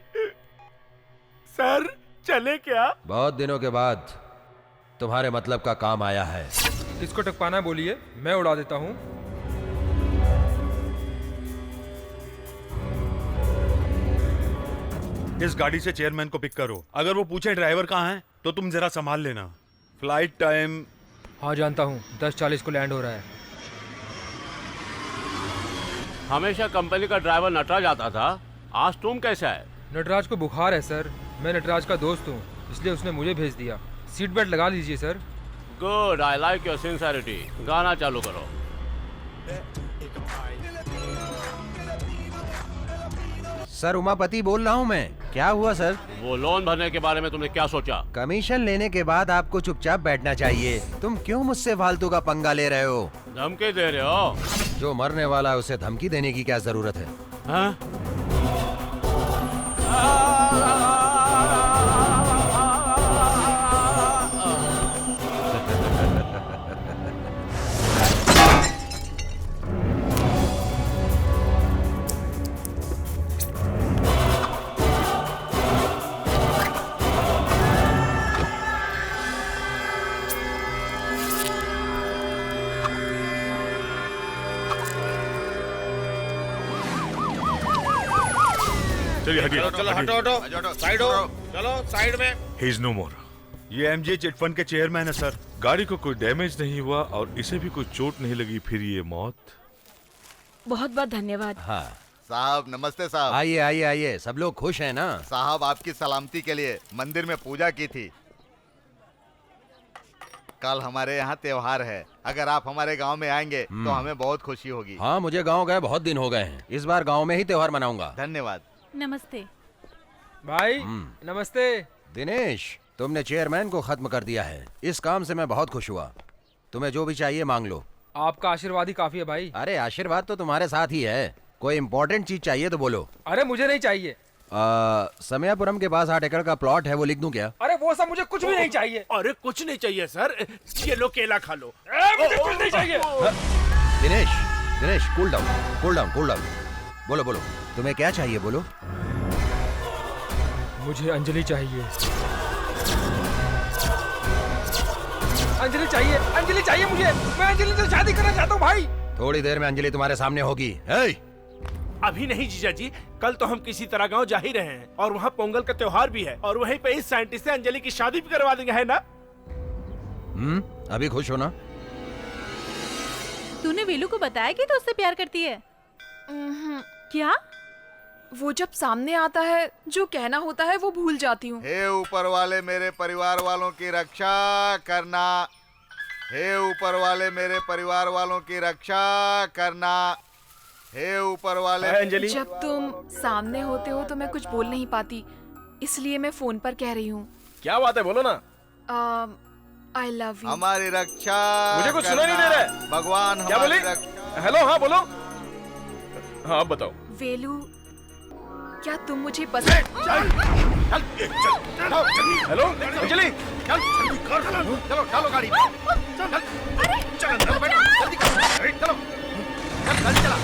Speaker 11: सर चले क्या?
Speaker 8: बहुत दिनों के बाद तुम्हारे मतलब का काम आया है।
Speaker 14: किसको टपकाना बोलिए, मैं उड़ा देता हूँ।
Speaker 5: इस गाड़ी से चेयरमैन को पिक करो। अगर वो पूछे ड्राइवर कहाँ है तो तुम जरा संभाल लेना। Flight time.
Speaker 14: हाँ जानता हूँ, 10:40 को लैंड हो रहा है।
Speaker 7: हमेशा कंपनी का ड्राइवर नटराज आता था, आज तुम कैसे आए?
Speaker 14: नटराज को बुखार है सर। मैं नटराज का दोस्त हूँ, इसलिए उसने मुझे भेज दिया। सीट बेल्ट लगा लीजिए sir.
Speaker 7: Good, I like your sincerity. गाना चालू करो।
Speaker 8: सर उमापति बोल रहा हूँ मैं। क्या हुआ सर?
Speaker 7: वो लोन भरने के बारे में तुमने क्या सोचा?
Speaker 8: कमीशन लेने के बाद आपको चुपचाप बैठना चाहिए। तुम क्यों मुझसे फालतू का पंगा ले रहे हो?
Speaker 7: धमकी दे रहे हो?
Speaker 8: जो मरने वाला है उसे धमकी देने की क्या जरूरत है?
Speaker 7: हाँ?
Speaker 12: चलिए हटिए
Speaker 13: चलो हटो हटो साइड हो चलो साइड में।
Speaker 12: ही इज नो मोर।
Speaker 5: ये एमजे चिट फंड के चेयरमैन है सर।
Speaker 12: गाड़ी को कोई डैमेज नहीं हुआ और इसे भी कोई चोट नहीं लगी, फिर ये मौत।
Speaker 16: बहुत बहुत धन्यवाद।
Speaker 2: हाँ साहब नमस्ते साहब।
Speaker 8: आइए आइए आइए, सब लोग खुश हैं ना?
Speaker 2: साहब आपकी सलामती के लिए मंदिर में पूजा की थी। कल हमारे यहाँ त्योहार है, अगर आप हमारे गांव में आएंगे तो हमें बहुत खुशी होगी।
Speaker 8: हाँ, मुझे गांव गए बहुत दिन हो गए हैं। इस बार गांव में ही त्योहार मनाऊंगा।
Speaker 2: धन्यवाद।
Speaker 15: नमस्ते
Speaker 14: भाई। नमस्ते।
Speaker 8: दिनेश, तुमने चेयरमैन को खत्म कर दिया है। इस काम से मैं बहुत खुश हुआ। तुम्हें जो भी चाहिए मांग लो।
Speaker 14: आपका आशीर्वाद ही काफी है भाई।
Speaker 8: अरे आशीर्वाद तो तुम्हारे साथ ही है। कोई इम्पोर्टेंट चीज चाहिए तो बोलो।
Speaker 14: अरे मुझे नहीं चाहिए।
Speaker 8: समयापुरम के पास 8 एकड़ का प्लॉट है, वो लिख दूं क्या?
Speaker 14: अरे वो सब मुझे कुछ भी नहीं चाहिए।
Speaker 1: अरे कुछ नहीं चाहिए सर, ये लो केला खा लो।
Speaker 14: मुझे कुछ नहीं चाहिए।
Speaker 8: Dinesh cool down. बोलो बोलो, तुम्हें क्या चाहिए बोलो।
Speaker 14: मुझे अंजलि चाहिए। अंजलि चाहिए मुझे। मैं अंजलि से शादी करना चाहता हूँ भाई।
Speaker 8: थोड़ी देर में अंजलि तुम्हारे सामने होगी।
Speaker 1: अभी नहीं जीजा जी, कल तो हम किसी तरह गांव जा ही रहे हैं और वहाँ पोंगल का त्योहार भी है और वहीं पे इस साइंटिस्ट से अंजलि की शादी भी करवा देंगे, है ना?
Speaker 8: अभी खुश हो ना?
Speaker 15: तूने वेलू को बताया कि तू उससे प्यार करती है? क्या?
Speaker 3: वो जब सामने आता है जो कहना होता है वो भूल जाती हूँ।
Speaker 2: हे ऊपर वाले मेरे परिवार वालों की रक्षा करना। हे ऊपर वाले मेरे परिवार वालों की रक्षा करना। हे ऊपर वाले।
Speaker 1: अंजलि,
Speaker 3: जब तुम सामने होते हो तो मैं कुछ बोल नहीं पाती, इसलिए मैं फोन पर कह रही हूँ।
Speaker 1: क्या बात है, बोलो ना।
Speaker 3: I love you.
Speaker 2: हमारी रक्षा।
Speaker 1: मुझे कुछ सुना नहीं दे रहा है।
Speaker 2: भगवान
Speaker 1: क्या बोली? हेलो, हाँ बोलो। हाँ बताओ।
Speaker 3: वेलू, क्या तुम मुझे पसंद?
Speaker 1: हेलो अंजलि,
Speaker 2: चलो चलो गाड़ी में। चलो चलो बैठो, जल्दी करो, चलो जल्दी चला।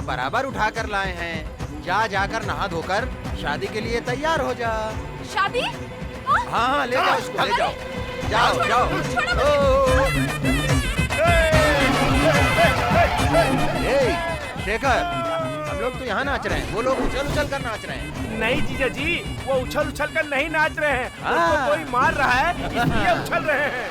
Speaker 8: बराबर उठा कर लाए हैं। जाकर नहा धोकर शादी के लिए तैयार हो जा।
Speaker 3: शादी?
Speaker 8: हाँ, ले जाओ उसको, ले जाओ। जाओ। शेखर, हम लोग तो यहाँ नाच रहे हैं, वो लोग उछल कर नाच रहे हैं।
Speaker 1: नहीं जीजा जी, वो उछल कर नहीं नाच रहे हैं, उनको कोई मार रहा है इसलिए उछल रहे हैं।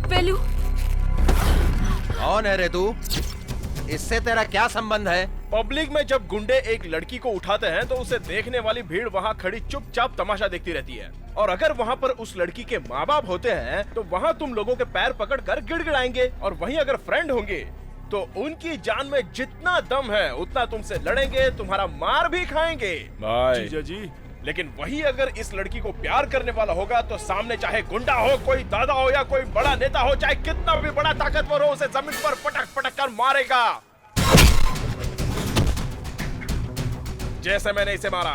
Speaker 3: वेलू,
Speaker 8: कौन है रे तू? इससे तेरा क्या संबंध है?
Speaker 1: पब्लिक में जब गुंडे एक लड़की को उठाते हैं तो उसे देखने वाली भीड़ वहाँ खड़ी चुपचाप तमाशा देखती रहती है, और अगर वहाँ पर उस लड़की के माँ बाप होते हैं तो वहाँ तुम लोगों के पैर पकड़कर गिड़गिड़ाएंगे, और वहीं अगर फ्रेंड होंगे तो उनकी जान में जितना दम है उतना तुमसे लड़ेंगे, तुम्हारा मार भी खाएंगे।
Speaker 6: जीजा जी,
Speaker 1: लेकिन वही अगर इस लड़की को प्यार करने वाला होगा तो सामने चाहे गुंडा हो, कोई दादा हो या कोई बड़ा नेता हो, चाहे कितना भी बड़ा ताकतवर हो, उसे जमीन पर पटक कर मारेगा जैसे मैंने इसे मारा।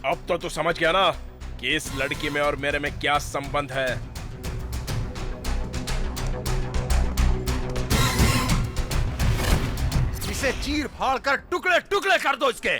Speaker 1: अब तो तू समझ गया ना कि इस लड़की में और मेरे में क्या संबंध है।
Speaker 8: इसे चीर फाड़ कर टुकड़े टुकड़े कर दो इसके।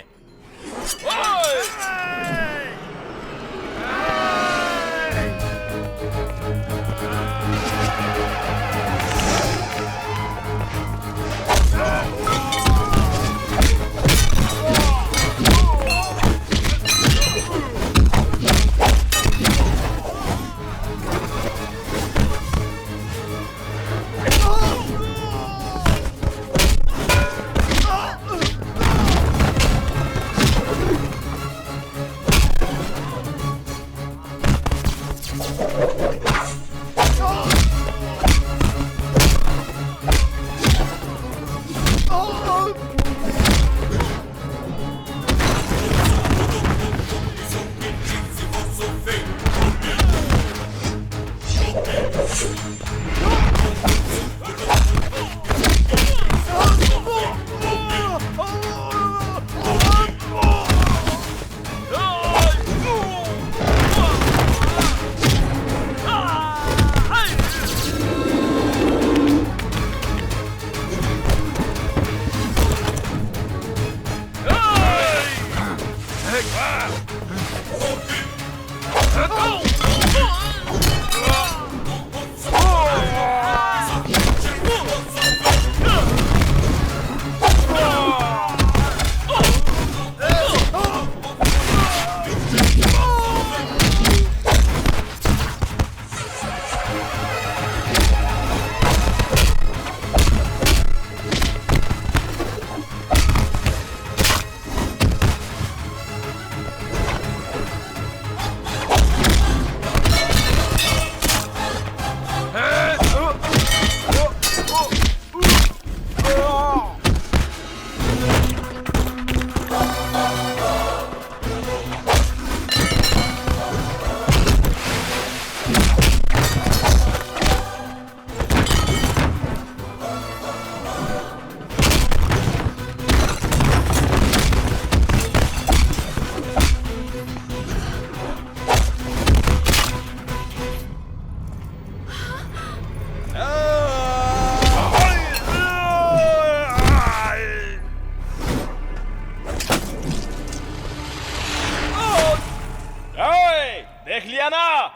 Speaker 1: देख लिया ना,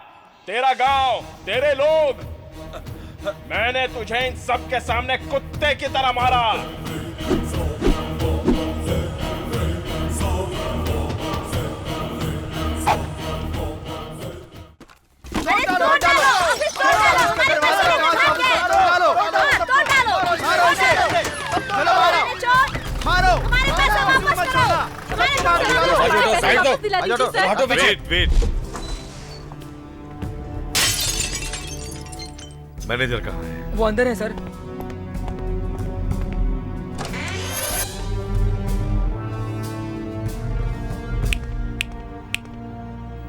Speaker 1: तेरा गांव, तेरे लोग, मैंने तुझे इन सब के सामने कुत्ते की तरह मारा।
Speaker 12: वेट, मैनेजर कहाँ है?
Speaker 14: वो अंदर है सर।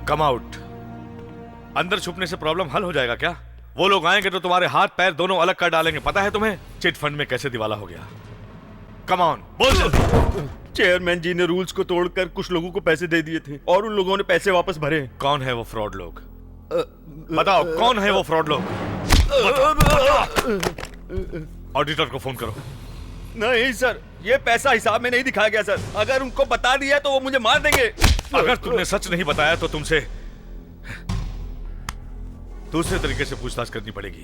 Speaker 12: Come out. अंदर छुपने से प्रॉब्लम हल हो जाएगा क्या? वो लोग आएंगे तो तुम्हारे हाथ पैर दोनों अलग कर डालेंगे। पता है तुम्हें चिट फंड में कैसे दिवाला हो गया? कम ऑन, बोल जल्दी।
Speaker 5: चेयरमैन जी ने रूल्स को तोड़कर कुछ लोगों को पैसे दे दिए थे और उन लोगों ने पैसे वापस भरे।
Speaker 12: कौन है वो फ्रॉड लोग? बताओ कौन है वो फ्रॉड लोग? ऑडिटर को फोन करो।
Speaker 5: नहीं सर, ये पैसा हिसाब में नहीं दिखाया गया सर। अगर उनको बता दिया तो वो मुझे मार देंगे।
Speaker 12: अगर तुमने सच नहीं बताया तो तुमसे दूसरे तरीके से पूछताछ करनी पड़ेगी।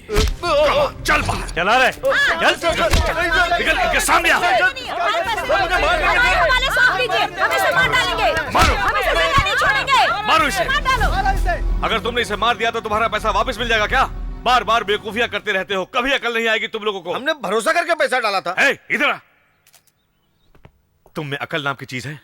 Speaker 12: चल बाहर, चला रहे, निकल के सामने आ। मारो इसे। अगर तुमने इसे मार दिया तो तुम्हारा पैसा वापस मिल जाएगा क्या? बार बार बेवकूफियां करते रहते हो, कभी अकल नहीं आएगी तुम लोगों को।
Speaker 13: हमने भरोसा करके पैसा डाला था।
Speaker 12: इधर आ। तुम में अकल नाम की चीज है?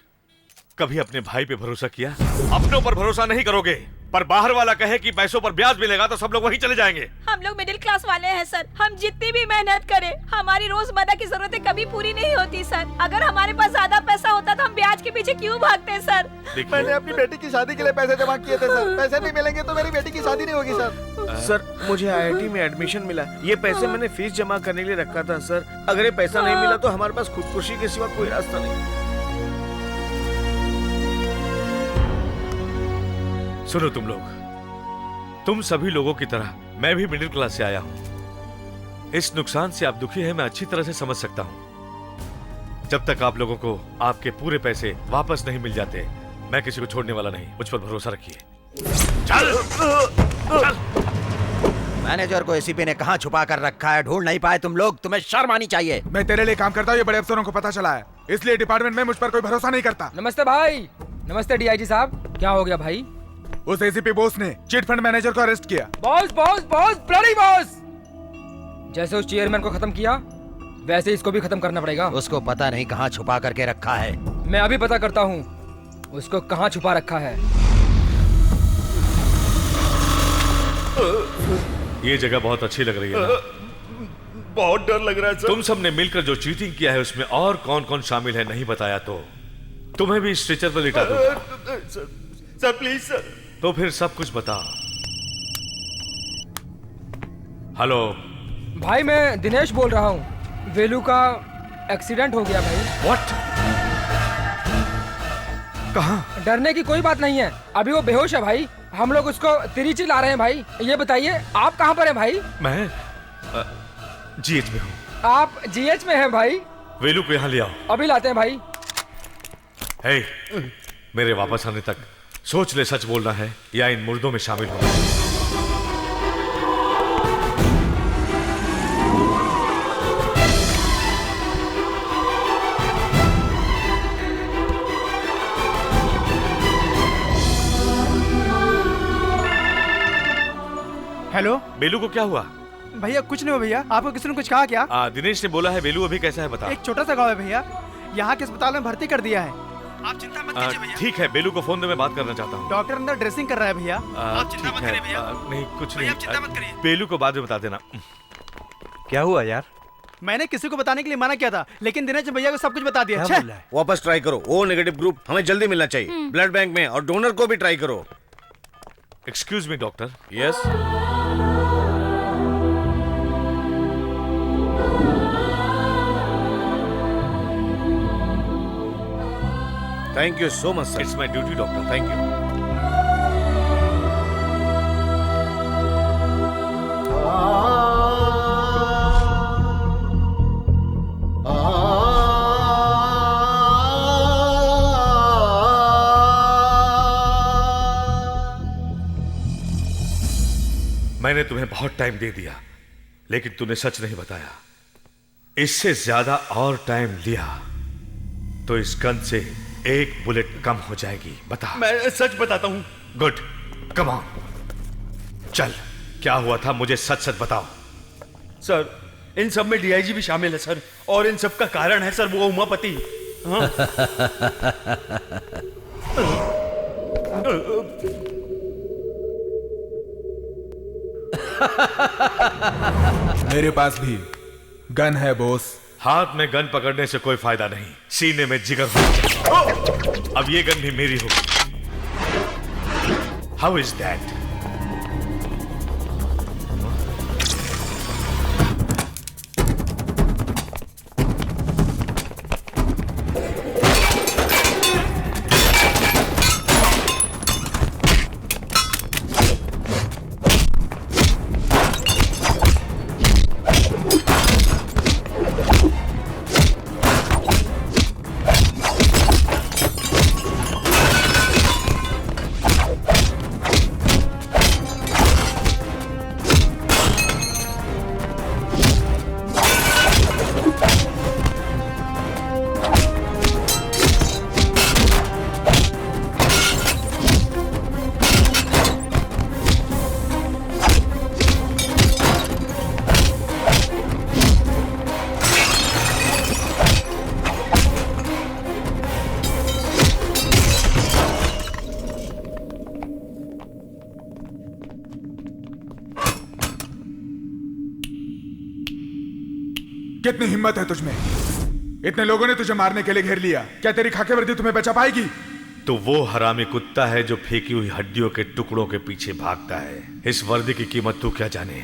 Speaker 12: कभी अपने भाई पे भरोसा किया? अपनों पर भरोसा नहीं करोगे, पर बाहर वाला कहे कि पैसों पर ब्याज मिलेगा तो सब लोग वहीं चले जाएंगे।
Speaker 16: हम लोग मिडिल क्लास वाले हैं सर। हम जितनी भी मेहनत करें, हमारी रोजमर्रा की जरूरतें कभी पूरी नहीं होती सर। अगर हमारे पास ज्यादा पैसा होता तो हम ब्याज के पीछे क्यों भागते सर?
Speaker 4: मैंने अपनी बेटी की शादी के लिए पैसे जमा किए थे सर। पैसे नहीं मिलेंगे तो मेरी बेटी की शादी नहीं होगी सर।
Speaker 13: सर मुझे IIT में एडमिशन मिला। ये पैसे मैंने फीस जमा करने के लिए रखा था सर। अगर ये पैसा नहीं मिला तो हमारे पास खुदकुशी के सिवा कोई रास्ता नहीं।
Speaker 12: सुनो तुम लोग, तुम सभी लोगों की तरह मैं भी मिडिल क्लास से आया हूं। इस नुकसान से आप दुखी हैं, मैं अच्छी तरह से समझ सकता हूं। जब तक आप लोगों को आपके पूरे पैसे वापस नहीं मिल जाते, मैं किसी को छोड़ने वाला नहीं। मुझ पर भरोसा रखिए। चल, चल।
Speaker 17: मैनेजर को एसीपी ने कहां छुपा कर रखा है, ढूंढ नहीं पाए तुम लोग? तुम्हें शर्म आनी चाहिए।
Speaker 6: मैं तेरे लिए काम करता हूँ, ये बड़े अफसरों को पता चला है, इसलिए डिपार्टमेंट में मुझ पर कोई भरोसा नहीं करता।
Speaker 14: नमस्ते भाई। नमस्ते DIG साहब। क्या हो गया भाई?
Speaker 6: उस एसीपी बॉस ने चिट फंड मैनेजर को अरेस्ट किया।
Speaker 14: Boss boss boss, bloody boss. जैसे उस चेयरमैन को खत्म किया वैसे इसको भी खत्म करना पड़ेगा।
Speaker 17: उसको पता नहीं कहां छुपा करके रखा है।
Speaker 14: मैं अभी पता करता हूँ उसको कहां छुपा रखा है।
Speaker 12: ये जगह बहुत अच्छी लग रही है ना?
Speaker 5: बहुत डर लग रहा है सर।
Speaker 12: तुम सबने मिलकर जो चीटिंग किया है उसमें और कौन कौन शामिल है नहीं बताया तो तुम्हें भी स्ट्रेचर पर लिटा दूंगा।
Speaker 5: Sir please sir.
Speaker 12: तो फिर सब कुछ बता। हेलो
Speaker 14: भाई, मैं दिनेश बोल रहा हूँ। वेलू का एक्सीडेंट हो गया भाई।
Speaker 12: व्हाट? कहाँ?
Speaker 14: डरने की कोई बात नहीं है, अभी वो बेहोश है भाई। हम लोग उसको तिरुचि ला रहे हैं भाई। ये बताइए आप कहाँ पर हैं भाई?
Speaker 12: मैं GH में हूँ।
Speaker 14: आप GH में हैं भाई?
Speaker 12: वेलू को यहाँ ले आओ।
Speaker 14: अभी लाते हैं भाई।
Speaker 12: हे, मेरे वापस आने तक सोच ले, सच बोलना है या इन मुर्दों में शामिल होना है।
Speaker 18: हेलो
Speaker 12: बेलू को क्या हुआ?
Speaker 18: भैया कुछ नहीं हुआ भैया। आपको किसी ने कुछ कहा क्या?
Speaker 12: दिनेश ने बोला है। बेलू अभी कैसा है बता।
Speaker 18: एक छोटा सा गाँव है भैया, यहाँ के अस्पताल में भर्ती कर दिया है। आप चिंता मत कीजिए भैया।
Speaker 12: ठीक है, बेलू को फोन दे, मैं बात करना चाहता हूँ।
Speaker 18: डॉक्टर अंदर ड्रेसिंग कर रहा है भैया। आप चिंता मत करिए भैया।
Speaker 12: नहीं कुछ नहीं,
Speaker 18: आप चिंता मत करिए।
Speaker 12: बेलू को बाद में बता देना।
Speaker 8: क्या हुआ यार?
Speaker 18: मैंने किसी को बताने के लिए मना किया था, लेकिन दिनेश भैया को सब कुछ बता दिया। अच्छा
Speaker 13: वापस ट्राई करो। ओ नेगेटिव ग्रुप हमें जल्दी मिलना चाहिए ब्लड बैंक में, और डोनर को भी ट्राई करो।
Speaker 12: Excuse me doctor.
Speaker 13: Yes. Thank you so much sir.
Speaker 12: It's my duty doctor.
Speaker 13: Thank you.
Speaker 12: मैंने तुम्हें बहुत टाइम दे दिया, लेकिन तूने सच नहीं बताया। इससे ज्यादा और टाइम लिया तो इस गन से एक बुलेट कम हो जाएगी। बता।
Speaker 5: मैं सच बताता हूँ।
Speaker 12: गुड, कम ऑन, चल। क्या हुआ था, मुझे सच सच बताओ।
Speaker 5: सर, इन सब में डीआईजी भी शामिल है सर, और इन सब का कारण है सर वो उमापति। हाँ?
Speaker 6: मेरे पास भी गन है बॉस।
Speaker 12: हाथ में गन पकड़ने से कोई फायदा नहीं, सीने में जिगर होना चाहिए। अब ये गन भी मेरी होगी। How is that?
Speaker 6: कितनी हिम्मत है तुझमें? इतने लोगों ने तुझे मारने के लिए घेर लिया, क्या तेरी खाकी वर्दी तुम्हें बचा पाएगी?
Speaker 12: तो वो हरामी कुत्ता है जो फेंकी हुई हड्डियों के टुकड़ों के पीछे भागता है। इस वर्दी की कीमत तू क्या जाने।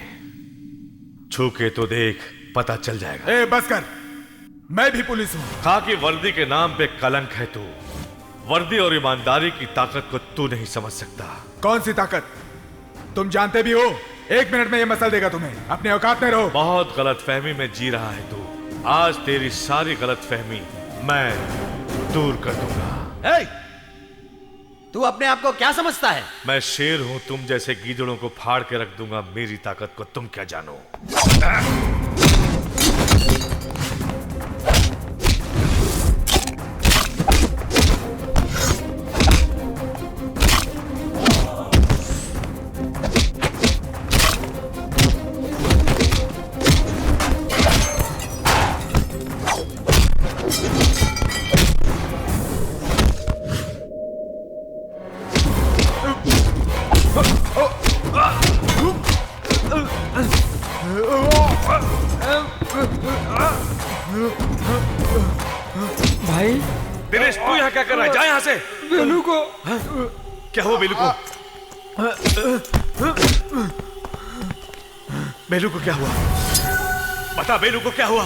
Speaker 12: छू के तो देख, पता चल जाएगा।
Speaker 6: ए बस कर, मैं भी पुलिस हूँ।
Speaker 12: खाकी वर्दी के नाम पे कलंक है तू। वर्दी और ईमानदारी की ताकत को तू नहीं समझ सकता।
Speaker 6: कौन सी ताकत? तुम जानते भी हो, 1 मिनट में ये मसल देगा तुम्हें। अपने औकात में रहो।
Speaker 12: बहुत गलत फहमी में जी रहा है तू। आज तेरी सारी गलत फहमी मैं दूर कर दूंगा।
Speaker 17: तू अपने आप को क्या समझता है?
Speaker 12: मैं शेर हूं, तुम जैसे गीदड़ों को फाड़ के रख दूंगा। मेरी ताकत को तुम क्या जानो।
Speaker 14: भाई
Speaker 12: दिनेश, तू यहाँ क्या कर रहा है? जा यहाँ से।
Speaker 14: बेलू को
Speaker 12: क्या हुआ? बेलू को? बेलू को क्या हुआ? बता, बेलू को क्या हुआ?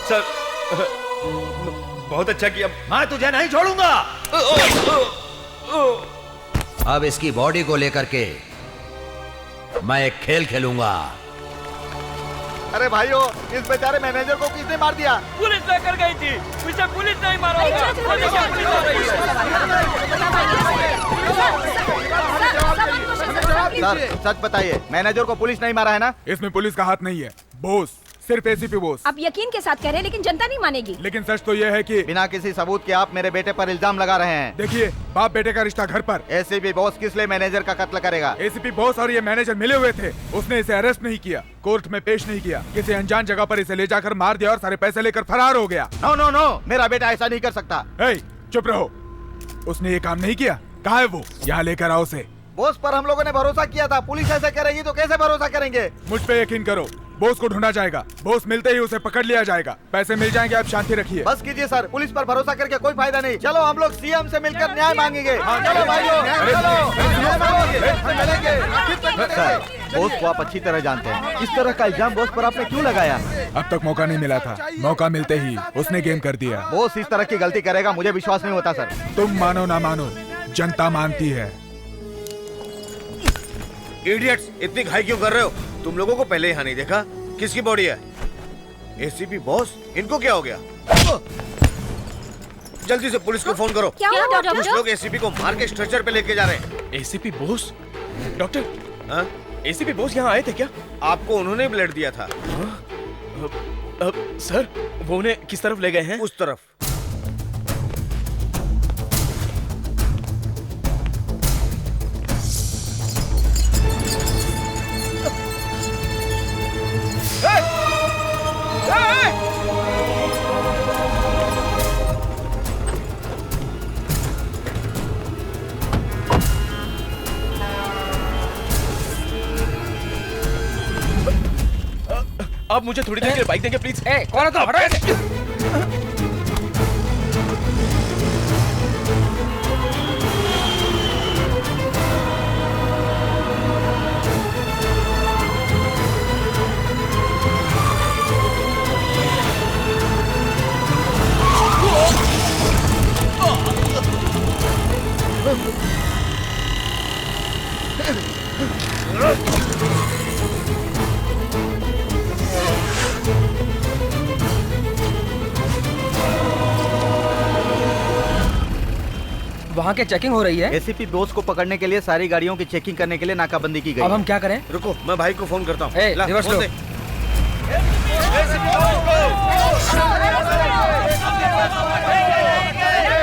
Speaker 5: सर बहुत अच्छा किया।
Speaker 17: मैं तुझे नहीं छोड़ूंगा। अब इसकी बॉडी को लेकर के मैं एक खेल खेलूंगा।
Speaker 2: अरे भाइयों, इस बेचारे मैनेजर को किसने मार दिया?
Speaker 11: पुलिस लेकर गई थी, मुझे पुलिस नहीं मारा
Speaker 2: सर, सच बताइए, मैनेजर को पुलिस नहीं मारा है ना?
Speaker 6: इसमें पुलिस का हाथ नहीं है बॉस, सिर्फ एसीपी बॉस।
Speaker 16: आप यकीन के साथ कह रहे हैं, लेकिन जनता नहीं मानेगी।
Speaker 6: लेकिन सच तो यह है कि
Speaker 2: बिना किसी सबूत के आप मेरे बेटे पर इल्जाम लगा रहे हैं।
Speaker 6: देखिए, बाप बेटे का रिश्ता घर पर।
Speaker 2: एसीपी बॉस किस लिए मैनेजर का कत्ल करेगा?
Speaker 6: एसीपी बॉस और ये मैनेजर मिले हुए थे। उसने इसे अरेस्ट नहीं किया, कोर्ट में पेश नहीं किया, किसी अनजान जगह पर इसे ले जाकर मार दिया और सारे पैसे लेकर फरार हो गया।
Speaker 2: नो नो नो, मेरा बेटा ऐसा नहीं कर सकता।
Speaker 6: चुप रहो, उसने ये काम नहीं किया। कहाँ है वो? यहाँ लेकर आओ उसे।
Speaker 2: बॉस पर हम लोगों ने भरोसा किया था, पुलिस ऐसे करेगी तो कैसे भरोसा करेंगे?
Speaker 6: मुझ पे यकीन करो, बॉस को ढूंढा जाएगा। बॉस मिलते ही उसे पकड़ लिया जाएगा, पैसे मिल जाएंगे। आप शांति रखिए।
Speaker 2: बस कीजिए सर, पुलिस पर भरोसा करके कोई फायदा नहीं। चलो हम लोग सीएम से मिलकर न्याय मांगेंगे। चलो भाइयों, सर, बॉस को आप अच्छी तरह जानते हैं, इस तरह का इल्जाम बॉस पर आपने क्यों लगाया?
Speaker 6: अब तक मौका नहीं मिला था, मौका मिलते ही उसने गेम कर दिया।
Speaker 2: बॉस इस तरह की गलती करेगा मुझे विश्वास नहीं होता सर।
Speaker 6: तुम मानो ना मानो, जनता मानती है।
Speaker 13: इडियट्स, इतनी घाई क्यों कर रहे हो? तुम लोगों को पहले यहाँ नहीं देखा? किसकी बॉडी है? ACP boss? इनको क्या हो गया? जल्दी से पुलिस को फोन करो।
Speaker 16: क्या हुआ डॉक्टर?
Speaker 13: कुछ लोग एसीपी को मार के स्ट्रेचर पे लेके जा रहे हैं।
Speaker 1: ACP boss? डॉक्टर, हाँ? एसीपी बॉस यहाँ आए थे क्या?
Speaker 13: आपको उन्होंने ब्लड दिया था।
Speaker 1: सर, वो उन्हें किस तरफ ले गए हैं?
Speaker 13: उस तरफ।
Speaker 1: आप मुझे थोड़ी देर के लिए बाइक देंगे प्लीज?
Speaker 14: कौन है तुम? हटो। वहाँ के चेकिंग हो रही है।
Speaker 2: एसीपी बॉस को पकड़ने के लिए सारी गाड़ियों की चेकिंग करने के लिए नाकाबंदी की गई।
Speaker 14: अब हम क्या करें?
Speaker 13: रुको, मैं भाई को फोन करता हूँ।
Speaker 14: रिवर्स लो।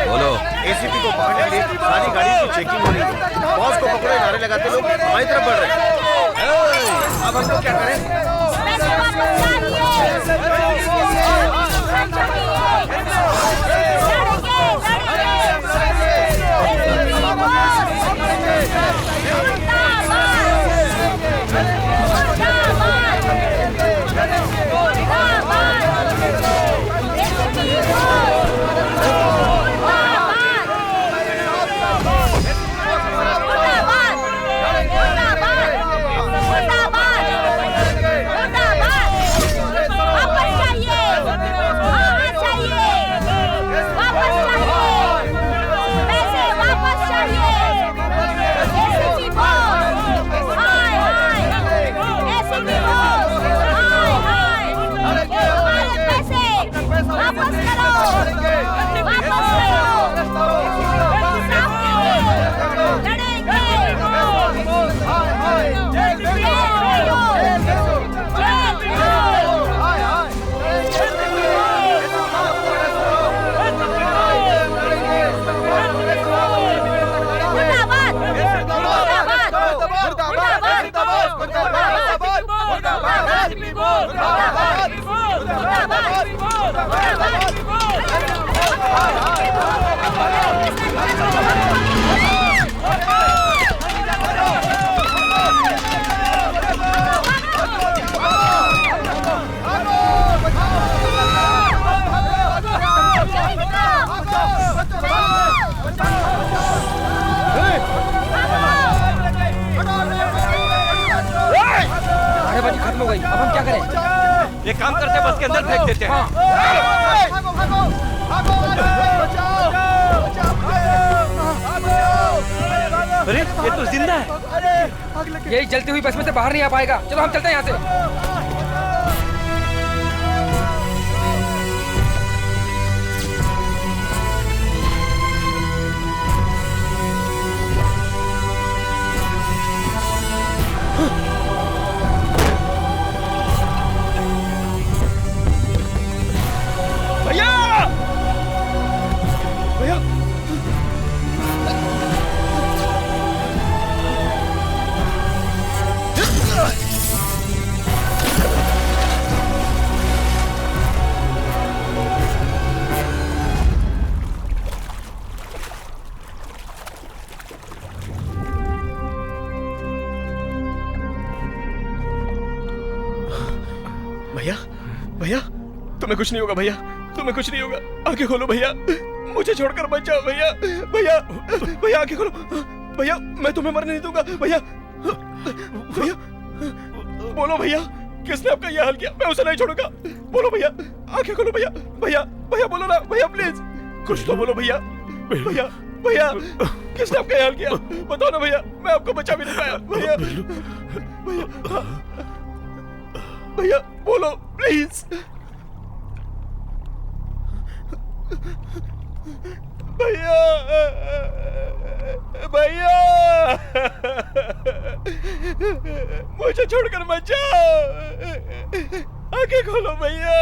Speaker 17: बोलो।
Speaker 13: एसीपी को पकड़ने के लिए सारी गाड़ियों की चेकिंग हो रही है। बॉस को पकड़ो, नारे लगाते लोग हमारी तरफ बढ़ रहे हैं। अब हम लोग क्या करें?
Speaker 14: खत्म हो गई, अब हम क्या करें?
Speaker 8: एक काम करते हैं, बस के अंदर फेंक देते हैं।
Speaker 4: भागो भागो भागो, बचाओ बचाओ।
Speaker 14: अरे ये तो जिंदा है। ये जलती हुई बस में से बाहर नहीं आ पाएगा। चलो हम चलते हैं यहाँ से।
Speaker 1: भैया भैया भैया भैया तुम्हें कुछ नहीं होगा भैया, तुम्हें कुछ नहीं होगा। आंखें खोलो भैया, मुझे छोड़कर मत जाओ भैया। भैया भैया आंखें खोलो भैया, मैं तुम्हें मरने नहीं दूंगा भैया। भैया बोलो भैया, किसने आपका यह हाल किया? मैं उसे नहीं छोड़ूंगा। बोलो भैया, आंखें खोलो भैया। भैया भैया बोलो ना भैया, प्लीज कुछ तो बोलो भैया। भैया भैया किसने आपका यह हाल किया? बताओ ना भैया, मैं आपको बचा भी नहीं पाया भैया। भैया भैया बोलो प्लीज। भैया भैया मुझे छोड़कर मत जाओ। आंखें खोलो भैया,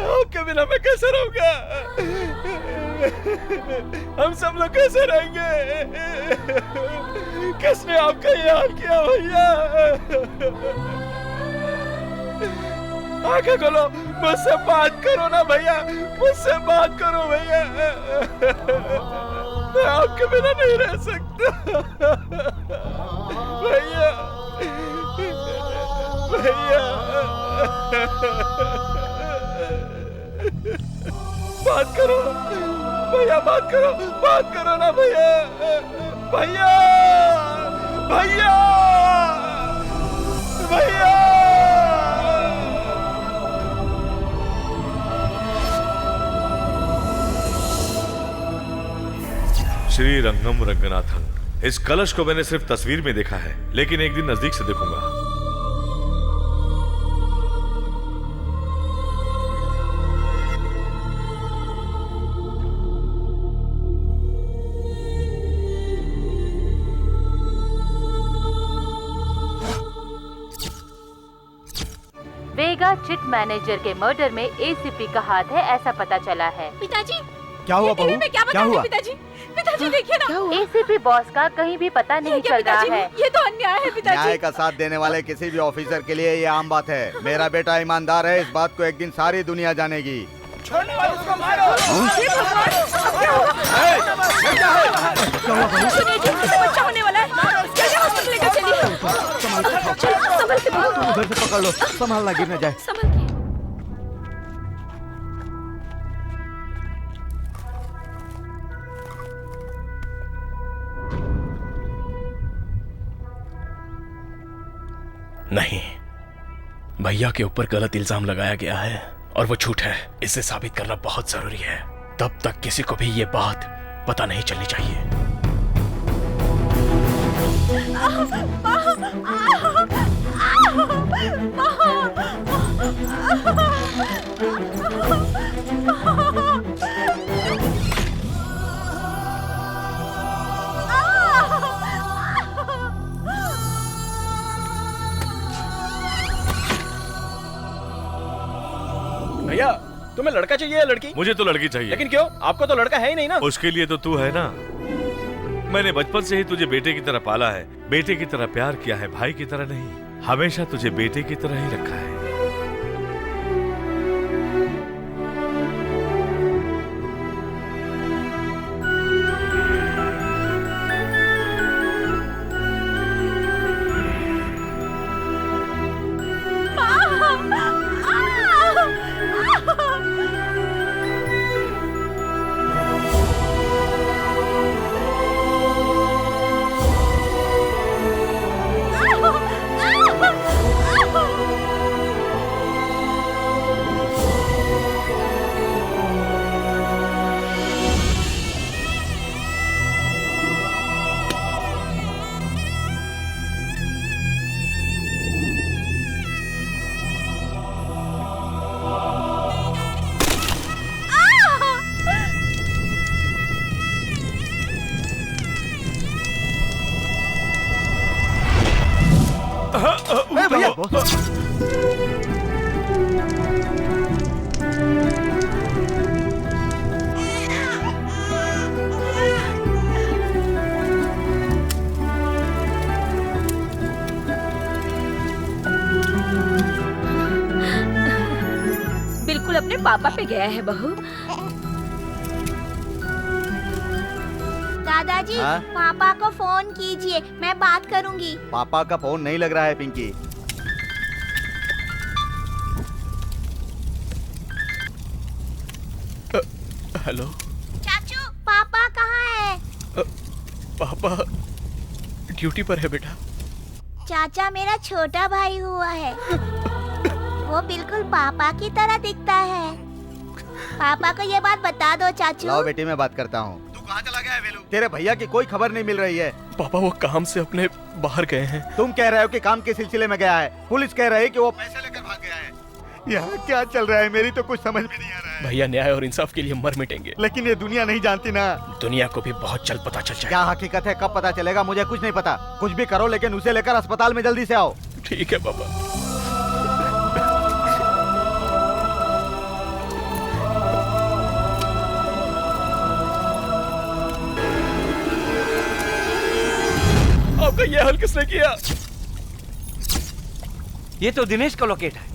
Speaker 1: आपके बिना मैं कैसे रहूंगा? हम सब लोग कैसे रहेंगे? किसने आपका ये हाल किया भैया? आंखें खोलो, मुझसे बात करो ना भैया, मुझसे बात करो भैया। मैं आपके बिना नहीं रह सकता भैया। भैया बात करो भैया, बात करो ना भैया। भैया भैया भैया
Speaker 12: श्री रंगम रंगनाथन। इस कलश को मैंने सिर्फ तस्वीर में देखा है, लेकिन एक दिन नजदीक से देखूंगा।
Speaker 19: वेगा चिट मैनेजर के मर्डर में एसीपी का हाथ है, ऐसा पता चला है।
Speaker 16: पिताजी
Speaker 4: क्या हुआ बहू? क्या हुआ?
Speaker 16: पिताजी पिताजी देखिए ना,
Speaker 19: एसीपी बॉस का कहीं भी पता नहीं चल रहा है।
Speaker 16: ये तो अन्याय है पिताजी।
Speaker 2: न्याय का साथ देने वाले किसी भी ऑफिसर के लिए ये आम बात है। मेरा बेटा ईमानदार है, इस बात को एक दिन सारी दुनिया जानेगी।
Speaker 16: छोड़ने वाले उसको मारो। सुनिए जी, बच्चा होने वाला है, जल्दी हॉस्पिटल लेकर चलिए। संभल से
Speaker 2: उधर से पकड़ लो, संभालना गिर न जाए।
Speaker 16: संभल के।
Speaker 1: नहीं, भैया के ऊपर गलत इल्जाम लगाया गया है और वो झूठ है। इसे साबित करना बहुत जरूरी है। तब तक किसी को भी ये बात पता नहीं चलनी चाहिए। भैया तुम्हें लड़का चाहिए या लड़की?
Speaker 12: मुझे तो लड़की चाहिए।
Speaker 1: लेकिन क्यों? आपको तो लड़का है ही नहीं ना।
Speaker 12: उसके लिए तो तू है ना। मैंने बचपन से ही तुझे बेटे की तरह पाला है, बेटे की तरह प्यार किया है, भाई की तरह नहीं। हमेशा तुझे बेटे की तरह ही रखा है।
Speaker 4: भैया।
Speaker 16: बिल्कुल अपने पापा पे गया है बहू।
Speaker 10: दादाजी
Speaker 2: हाँ?
Speaker 10: पापा को फोन कीजिए, मैं बात करूंगी।
Speaker 2: पापा का फोन नहीं लग रहा है पिंकी।
Speaker 1: हेलो
Speaker 10: चाचू पापा कहाँ है?
Speaker 1: पापा ड्यूटी पर है बेटा।
Speaker 10: चाचा मेरा छोटा भाई हुआ है। वो बिल्कुल पापा की तरह दिखता है। पापा को ये बात बता दो चाचू।
Speaker 2: लाओ बेटी मैं बात करता हूँ। तू कहाँ चला गया है वेलू? तेरे भैया की कोई खबर नहीं मिल रही है।
Speaker 1: पापा वो काम से अपने बाहर गए हैं।
Speaker 2: तुम कह रहे हो कि काम के सिलसिले में गया है, पुलिस कह रही है कि वो पैसे लेकर भाग गया है। यहाँ क्या चल रहा है मेरी तो कुछ समझ में नहीं आ रहा है।
Speaker 1: भैया न्याय और इंसाफ के लिए मर मिटेंगे।
Speaker 2: लेकिन ये दुनिया नहीं जानती ना।
Speaker 1: दुनिया को भी बहुत जल्द पता चल जाएगा।
Speaker 2: क्या हकीकत है कब पता चलेगा मुझे कुछ नहीं पता। कुछ भी करो लेकिन उसे लेकर अस्पताल में जल्दी से आओ।
Speaker 1: ठीक है पापा। आपका ये हल किसने किया?
Speaker 14: ये तो दिनेश का लोकेट है।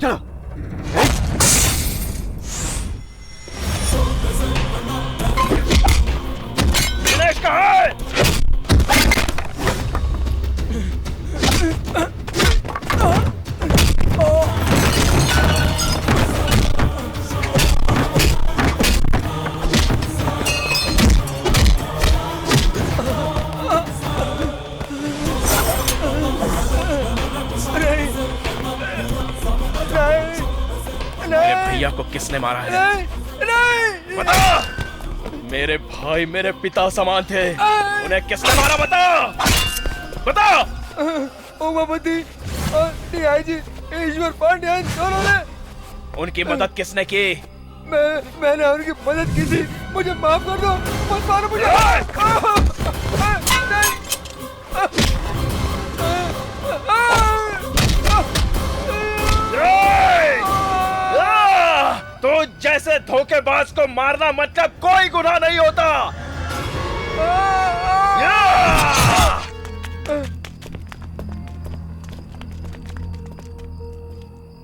Speaker 2: चलो।
Speaker 1: दिनेश कहाँ है? मेरे भैया को किसने मारा है?
Speaker 8: नहीं।
Speaker 1: बता! मेरे भाई मेरे पिता समान थे। उन्हें किसने मारा? बता! बता!
Speaker 8: उमापति और डीआईजी ईश्वर पांड्यन दोनों ने।
Speaker 1: उनकी मदद किसने की?
Speaker 8: मैंने उनकी मदद की थी। मुझे माफ कर दो। मत मारो मुझे।
Speaker 1: तो जैसे धोखेबाज को मारना मतलब कोई गुनाह नहीं होता।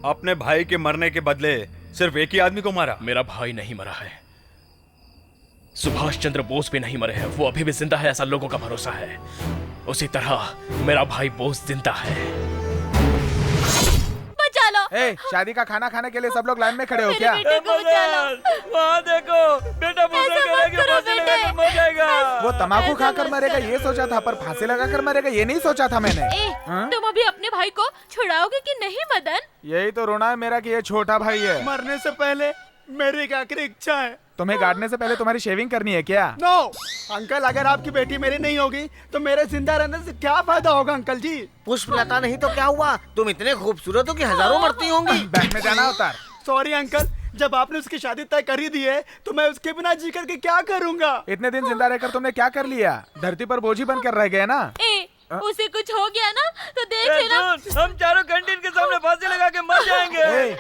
Speaker 5: अपने भाई के मरने के बदले सिर्फ एक ही आदमी को मारा।
Speaker 1: मेरा भाई नहीं मरा है। सुभाष चंद्र बोस भी नहीं मरे हैं। वो अभी भी जिंदा है, ऐसा लोगों का भरोसा है। उसी तरह मेरा भाई बोस जिंदा है।
Speaker 16: बचा लो।
Speaker 6: ए, शादी का खाना खाने के लिए सब लोग लाइन में खड़े हो क्या?
Speaker 16: बेटे को बचा लो।
Speaker 14: वहाँ देखो, बेटा मर जाएगा।
Speaker 6: वो तम्बाकू खाकर मरेगा ये सोचा था, पर फांसी लगाकर मरेगा ये नहीं सोचा था मैंने।
Speaker 9: तुम अभी अपने भाई को छुड़ाओगे कि नहीं मदन?
Speaker 6: यही तो रोना है मेरा कि ये छोटा भाई है।
Speaker 4: मरने से पहले मेरी एक आखिरी इच्छा है।
Speaker 6: तुम्हें गाड़ने से पहले तुम्हारी शेविंग करनी है क्या?
Speaker 4: नो अंकल, अगर आपकी बेटी मेरी नहीं होगी तो मेरे जिंदा रहने से क्या फायदा होगा अंकल जी?
Speaker 13: पुष्पलता नहीं तो क्या हुआ? तुम इतने खूबसूरत हो कि हजारों मरती होंगी।
Speaker 6: बैंक में जाना होता है।
Speaker 4: सॉरी अंकल, जब आपने उसकी शादी तय कर ही दी है तो मैं उसके बिना जी करके क्या करूँगा?
Speaker 6: इतने दिन जिंदा रहकर तुमने क्या कर लिया? धरती पर बोझी बनकर रह गए ना।
Speaker 9: उसे कुछ हो गया ना तो देख लेना।
Speaker 14: हम चारों कैंटीन के सामने फांसी लगा के मर जाएंगे।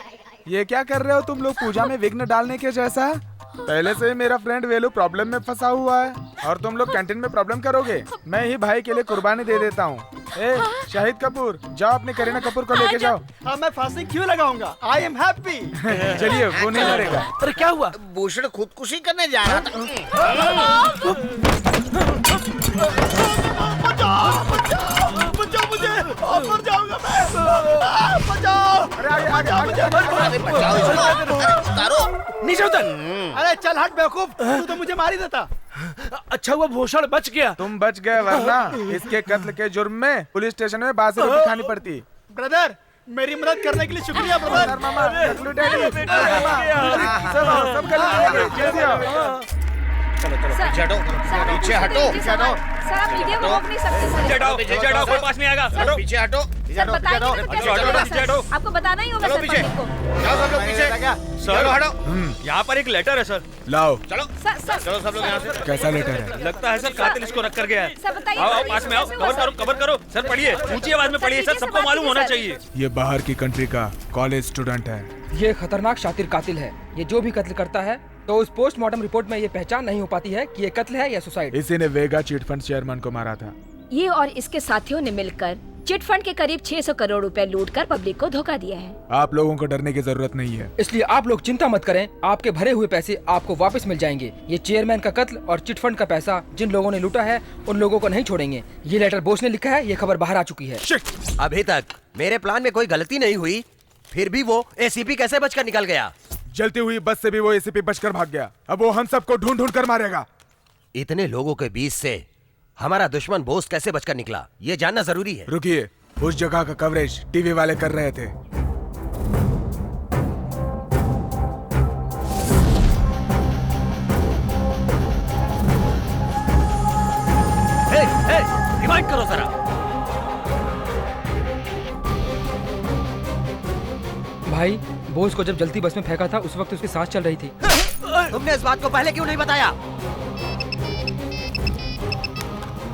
Speaker 6: ये क्या कर रहे हो तुम लोग? पूजा में विघ्न डालने के जैसा। पहले से ही मेरा फ्रेंड वेलू प्रॉब्लम में फंसा हुआ है और तुम लोग कैंटीन में प्रॉब्लम करोगे। मैं ही भाई के लिए कुर्बानी दे देता हूँ। शाहिद कपूर, जाओ अपनी करीना कपूर को लेके जाओ।
Speaker 4: हाँ, मैं फांसी क्यों लगाऊंगा? I am happy.
Speaker 6: चलिए, वो नहीं मरेगा।
Speaker 14: अरे क्या हुआ?
Speaker 13: भूषण खुदकुशी करने जा रहा था।
Speaker 4: बचाओ मुझे, मर जाऊंगा मैं। बचाओ।
Speaker 13: अरे बचाओ।
Speaker 14: नीचे उतर।
Speaker 4: अरे चल हट बेवकूफ, तू तो मुझे मार ही देता।
Speaker 14: अच्छा हुआ भूषण बच गया।
Speaker 6: तुम बच गए, वरना इसके कत्ल के जुर्म में पुलिस स्टेशन में बासी रोटी खानी पड़ती।
Speaker 4: ब्रदर, मेरी मदद करने के लिए शुक्रिया ब्रदर।
Speaker 6: मामा,
Speaker 13: चलो चलो
Speaker 16: सर,
Speaker 13: पीछे हटो
Speaker 16: सर,
Speaker 13: पीछे हटो
Speaker 16: पीछे हटो सर, आप मीडिया को रोक नहीं सकते सर।
Speaker 13: पीछे हटो कोई पास नहीं आएगा
Speaker 16: सर,
Speaker 13: पीछे हटो
Speaker 16: सर बताइए ना तो कैसे चलेगा सर? आपको बताना ही होगा
Speaker 13: चलो
Speaker 16: सर
Speaker 13: पीछे।
Speaker 16: पब्लिक को।
Speaker 13: जाओ सब लोग पीछे
Speaker 5: सर
Speaker 13: हटो
Speaker 5: यहाँ पर एक लेटर है सर।
Speaker 6: लाओ
Speaker 13: चलो चलो सब लोग यहाँ से।
Speaker 6: कैसा लेटर है?
Speaker 5: लगता है सर कातिल इसको रख कर गया है।
Speaker 16: सर बताइए
Speaker 5: आओ पास में आओ, कवर करो सर, पढ़िए ऊंची आवाज में पढ़िए सर, सबको मालूम होना चाहिए।
Speaker 6: ये बाहर की कंट्री का कॉलेज स्टूडेंट है।
Speaker 14: ये खतरनाक शातिर कातिल है। ये जो भी कत्ल करता है तो उस पोस्टमार्टम रिपोर्ट में ये पहचान नहीं हो पाती है कि ये कत्ल है या सुसाइड।
Speaker 6: इसी ने वेगा चिट फंड चेयरमैन को मारा था।
Speaker 16: ये और इसके साथियों ने मिलकर चिट फंड के करीब 600 करोड़ रुपए लूटकर पब्लिक को धोखा दिया है।
Speaker 6: आप लोगों को डरने की जरूरत नहीं है।
Speaker 14: इसलिए आप लोग चिंता मत करें, आपके भरे हुए पैसे आपको वापस मिल जाएंगे। ये चेयरमैन का कत्ल और चिट फंड का पैसा जिन लोगों ने लूटा है उन लोगों को नहीं छोड़ेंगे। ये लेटर बोस ने लिखा है, ये खबर बाहर आ चुकी है।
Speaker 17: अभी तक मेरे प्लान में कोई गलती नहीं हुई, फिर भी वो एसीपी कैसे बचकर निकल गया?
Speaker 6: जलती हुई बस से भी वो एसीपी बचकर भाग गया। अब वो हम सबको ढूंढ ढूंढ कर मारेगा।
Speaker 17: इतने लोगों के बीच से हमारा दुश्मन बोस कैसे बचकर निकला, ये जानना जरूरी है।
Speaker 6: रुकिए, उस जगह का कवरेज टीवी वाले कर रहे थे।
Speaker 17: रिवाइंड करो जरा।
Speaker 14: भाई, बोस को जब जल्दी बस में फेंका था उस वक्त उसकी सांस चल रही थी।
Speaker 17: तुमने इस बात को पहले क्यों नहीं बताया?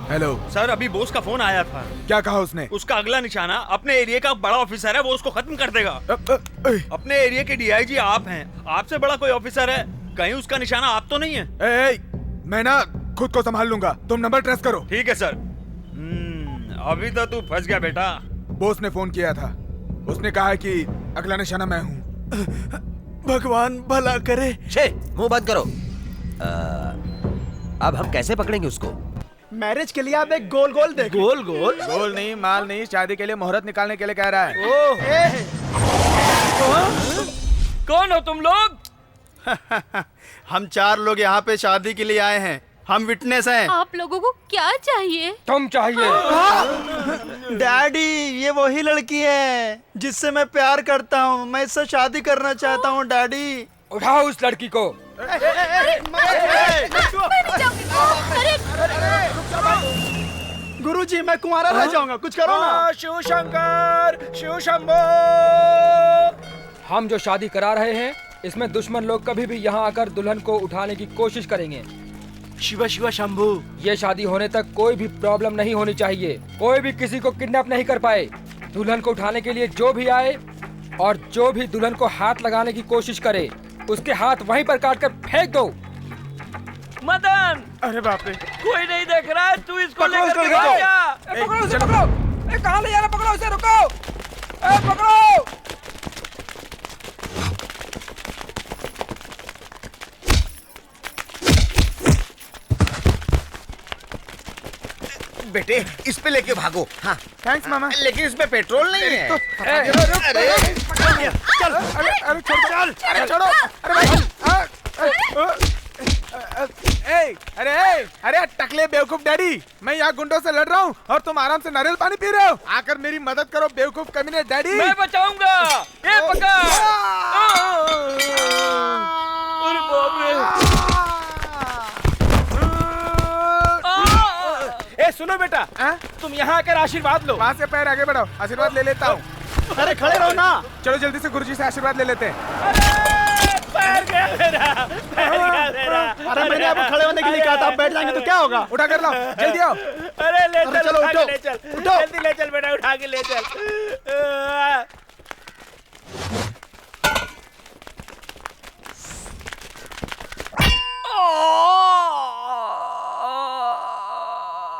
Speaker 6: हेलो
Speaker 5: सर, अभी बोस का फोन आया था।
Speaker 6: क्या कहा उसने?
Speaker 5: उसका अगला निशाना अपने एरिया का बड़ा ऑफिसर है, वो उसको खत्म कर देगा। अपने एरिया के डीआईजी आप हैं, आपसे बड़ा कोई ऑफिसर है, कहीं उसका निशाना आप तो नहीं है?
Speaker 6: मैं ना खुद को संभाल लूंगा, तुम नंबर ट्रेस करो।
Speaker 5: ठीक है सर। अभी तो तू फंस गया बेटा।
Speaker 6: बोस ने फोन किया था, उसने कहा है कि अगला निशाना मैं हूँ।
Speaker 4: भगवान भला करे।
Speaker 17: मुंह बंद करो। अब हम कैसे पकड़ेंगे उसको?
Speaker 4: मैरिज के लिए आप एक गोल गोल देखो।
Speaker 6: गोल गोल? गोल नहीं, माल नहीं, शादी के लिए मुहूर्त निकालने के लिए कह रहा है।
Speaker 5: कौन हो तुम लोग?
Speaker 4: हम 4 लोग यहाँ पे शादी के लिए आए हैं। हम विटनेस हैं।
Speaker 9: आप लोगों को क्या चाहिए?
Speaker 14: तुम चाहिए।
Speaker 4: डैडी, ये वही लड़की है जिससे मैं प्यार करता हूँ। मैं इससे शादी करना चाहता हूँ डैडी।
Speaker 14: उठाओ उस लड़की को।
Speaker 4: गुरुजी, मैं कुंवारा रह जाऊंगा, कुछ करो ना।
Speaker 11: शिव शंकर, शिव शंभो।
Speaker 14: हम जो शादी करा रहे हैं इसमें दुश्मन लोग कभी भी यहाँ आकर दुल्हन को उठाने की कोशिश करेंगे।
Speaker 18: शिवा शिवा शंभू।
Speaker 14: ये शादी होने तक कोई भी प्रॉब्लम नहीं होनी चाहिए। कोई भी किसी को किडनैप नहीं कर पाए। दुल्हन को उठाने के लिए जो भी आए और जो भी दुल्हन को हाथ लगाने की कोशिश करे उसके हाथ वहीं पर काट कर फेंक दो।
Speaker 11: मदन,
Speaker 6: अरे बाप रे,
Speaker 11: कोई नहीं देख रहा है, तू इसको लेकर के
Speaker 14: जाओ।
Speaker 11: भाग जा।
Speaker 14: पकड़ो उसे, पकड़ो। कहाँ ले जा रहा? पकड़ो उसे, रुको। पकड़ो।
Speaker 13: बेटे, इस पे लेके भागो। हाँ
Speaker 6: थैंक्स मामा।
Speaker 13: लेकिन इसमें पेट्रोल नहीं है।
Speaker 6: अरे चल, अरे छोड़ो, अरे छोड़ो, अरे टकले बेवकूफ डैडी, मैं यहाँ गुंडों से लड़ रहा हूँ और तुम आराम से नारियल पानी पी रहे हो। आकर मेरी मदद करो बेवकूफ कमीने डैडी।
Speaker 11: मैं बचाऊंगा। ये पकड़। अरे बाप रे।
Speaker 18: सुनो बेटा, तुम यहाँ आकर आशीर्वाद लो।
Speaker 6: वहाँ से पैर आगे बढ़ाओ, आशीर्वाद ले लेता हूँ।
Speaker 4: अरे खड़े रहो ना।
Speaker 6: चलो जल्दी से गुरुजी से आशीर्वाद ले लेते हैं।
Speaker 11: पैर गया मेरा, पैर गया मेरा।
Speaker 4: अरे मैंने आपको खड़े होने के लिए कहा था, आप बैठ जाएंगे तो क्या होगा?
Speaker 6: उठा कर लाओ, जल्दी आओ।
Speaker 11: अरे ले चल,
Speaker 4: चलो,
Speaker 11: उठा के
Speaker 4: उठो,
Speaker 11: ले चल,
Speaker 4: उठो।
Speaker 11: जल्दी ले चल बेटा, उठा के ले चल।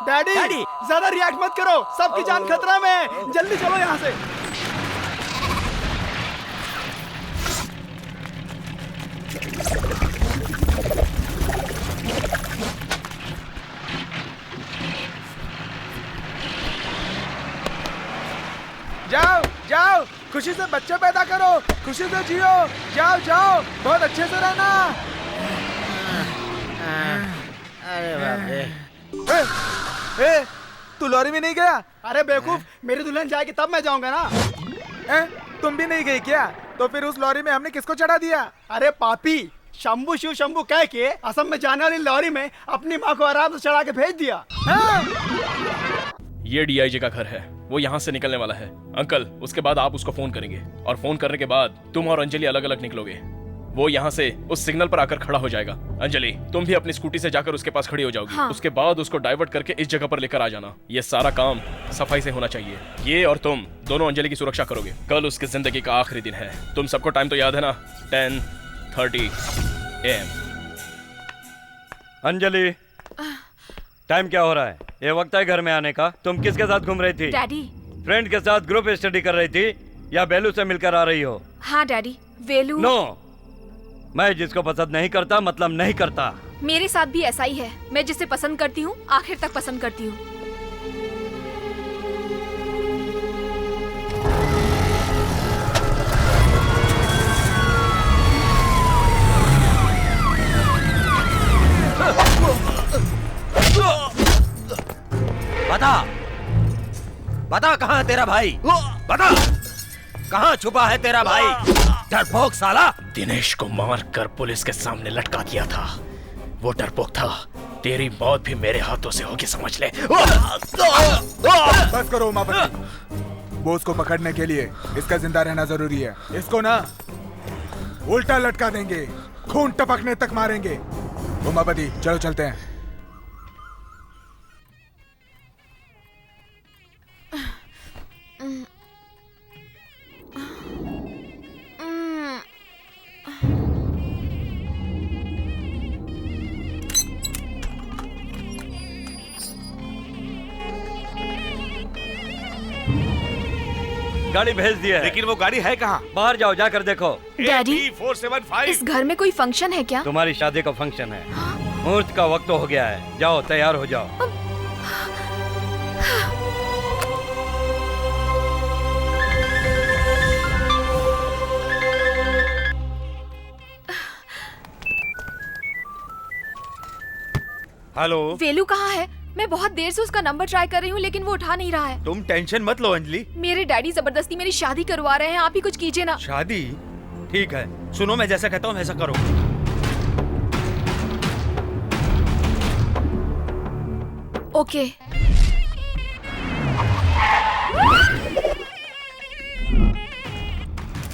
Speaker 4: डैडी, ज्यादा रिएक्ट मत करो, सबकी जान खतरा में है। जल्दी चलो यहाँ से।
Speaker 6: जाओ जाओ, खुशी से बच्चे पैदा करो, खुशी से जियो। जाओ जाओ, बहुत अच्छे से रहना।
Speaker 13: अरे बाप रे।
Speaker 6: तू लॉरी में नहीं गया?
Speaker 4: अरे बेवकूफ, मेरी दुल्हन जाएगी तब मैं जाऊंगा ना।
Speaker 6: तुम भी नहीं गई क्या? तो फिर उस लॉरी में हमने किसको चढ़ा दिया?
Speaker 4: अरे पापी, शंभू शिव शंभू कह के असम में जाने वाली लॉरी में अपनी माँ को आराम से चढ़ा के भेज दिया।
Speaker 1: ये डीआईजी का घर है, वो यहाँ से निकलने वाला है। अंकल, उसके बाद आप उसको फोन करेंगे और फोन करने के बाद तुम और अंजलि अलग अलग निकलोगे। वो यहाँ से उस सिग्नल पर आकर खड़ा हो जाएगा। अंजलि, तुम भी अपनी स्कूटी से जाकर उसके पास खड़ी हो जाओगी।
Speaker 3: हाँ।
Speaker 1: उसके बाद उसको डाइवर्ट करके इस जगह पर लेकर आ जाना। ये सारा काम सफाई से होना चाहिए। ये और तुम दोनों अंजलि की सुरक्षा करोगे। कल उसकी जिंदगी का आखिरी दिन है। तुम सबको टाइम तो याद है ना? 10:30 AM।
Speaker 20: अंजलि, टाइम क्या हो रहा है? ये वक्त है घर में आने का। तुम किसके साथ घूम रही थी?
Speaker 3: डैडी।
Speaker 20: फ्रेंड के साथ ग्रुप स्टडी कर रही थी या बेलू से मिलकर आ रही हो?
Speaker 3: हाँ डैडी, वेलू।
Speaker 20: नो, मैं जिसको पसंद नहीं करता मतलब नहीं करता।
Speaker 3: मेरे साथ भी ऐसा ही है। मैं जिसे पसंद करती हूँ आखिर तक पसंद करती हूँ।
Speaker 17: बता कहाँ है तेरा भाई? बता कहाँ छुपा है तेरा भाई? डरपोक साला!
Speaker 1: दिनेश को मार कर पुलिस के सामने लटका दिया था। वो डरपोक था। तेरी मौत भी मेरे हाथों से होगी, समझ ले।
Speaker 6: बस करो उमापति। बोस को पकड़ने के लिए इसका जिंदा रहना जरूरी है। इसको ना उल्टा लटका देंगे, खून टपकने तक मारेंगे। उमापति, चलो चलते हैं।
Speaker 20: गाड़ी भेज दिया है।
Speaker 5: लेकिन वो गाड़ी है कहाँ?
Speaker 20: बाहर जाओ, जाकर देखो।
Speaker 3: डैडी,
Speaker 5: 475।
Speaker 3: इस घर में कोई फंक्शन है क्या?
Speaker 20: तुम्हारी शादी का फंक्शन है। मुहूर्त का वक्त हो गया है। जाओ, तैयार हो जाओ।
Speaker 5: हेलो,
Speaker 3: वेलू कहाँ है? मैं बहुत देर से उसका नंबर ट्राई कर रही हूँ लेकिन वो उठा नहीं रहा है।
Speaker 5: तुम टेंशन मत लो अंजलि।
Speaker 3: मेरे डैडी जबरदस्ती मेरी शादी करवा रहे हैं। आप ही कुछ कीजिए ना।
Speaker 5: शादी? ठीक है, सुनो, मैं जैसा कहता हूँ वैसा करो।
Speaker 3: ओके।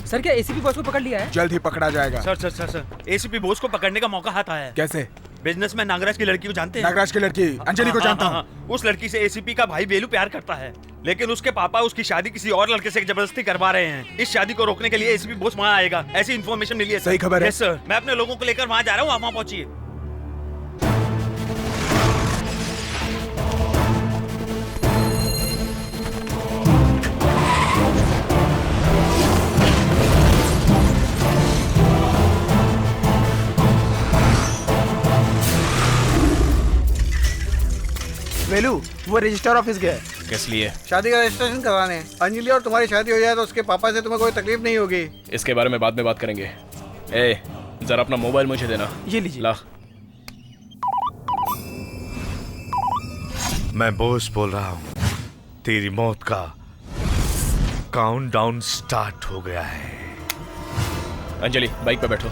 Speaker 14: सर, क्या एसीपी बॉस को पकड़ लिया है?
Speaker 6: जल्द ही पकड़ा जाएगा।
Speaker 5: Sir sir sir sir, ACP Bose को पकड़ने का मौका हाथ आया है।
Speaker 6: कैसे?
Speaker 5: बिजनेसमैन नागराज की लड़की को जानते हैं?
Speaker 6: नागराज की लड़की अंजलि को जानता हूँ।
Speaker 5: उस लड़की से एसीपी का भाई बेलू प्यार करता है, लेकिन उसके पापा उसकी शादी किसी और लड़के से जबरदस्ती करवा रहे हैं। इस शादी को रोकने के लिए एसीपी बोस वहाँ आएगा, ऐसी इन्फॉर्मेशन मिली है।
Speaker 6: सही खबर है?
Speaker 5: यस सर, मैं अपने लोगों को लेकर वहाँ जा रहा हूँ, आप वहाँ पहुँचिए।
Speaker 18: वेलू, वो रजिस्टर ऑफिस गया।
Speaker 1: किस लिए?
Speaker 18: शादी का रजिस्ट्रेशन करवाने। अंजलि और तुम्हारी शादी हो जाए तो उसके पापा से तुम्हें कोई तकलीफ नहीं होगी।
Speaker 1: इसके बारे में बाद में बात करेंगे। ए, जरा अपना मोबाइल मुझे देना।
Speaker 18: ये लीजिए।
Speaker 1: ला।
Speaker 12: मैं बोस बोल रहा हूँ। तेरी मौत का काउंटडाउन स्टार्ट हो गया है।
Speaker 1: अंजलि, बाइक पे बैठो।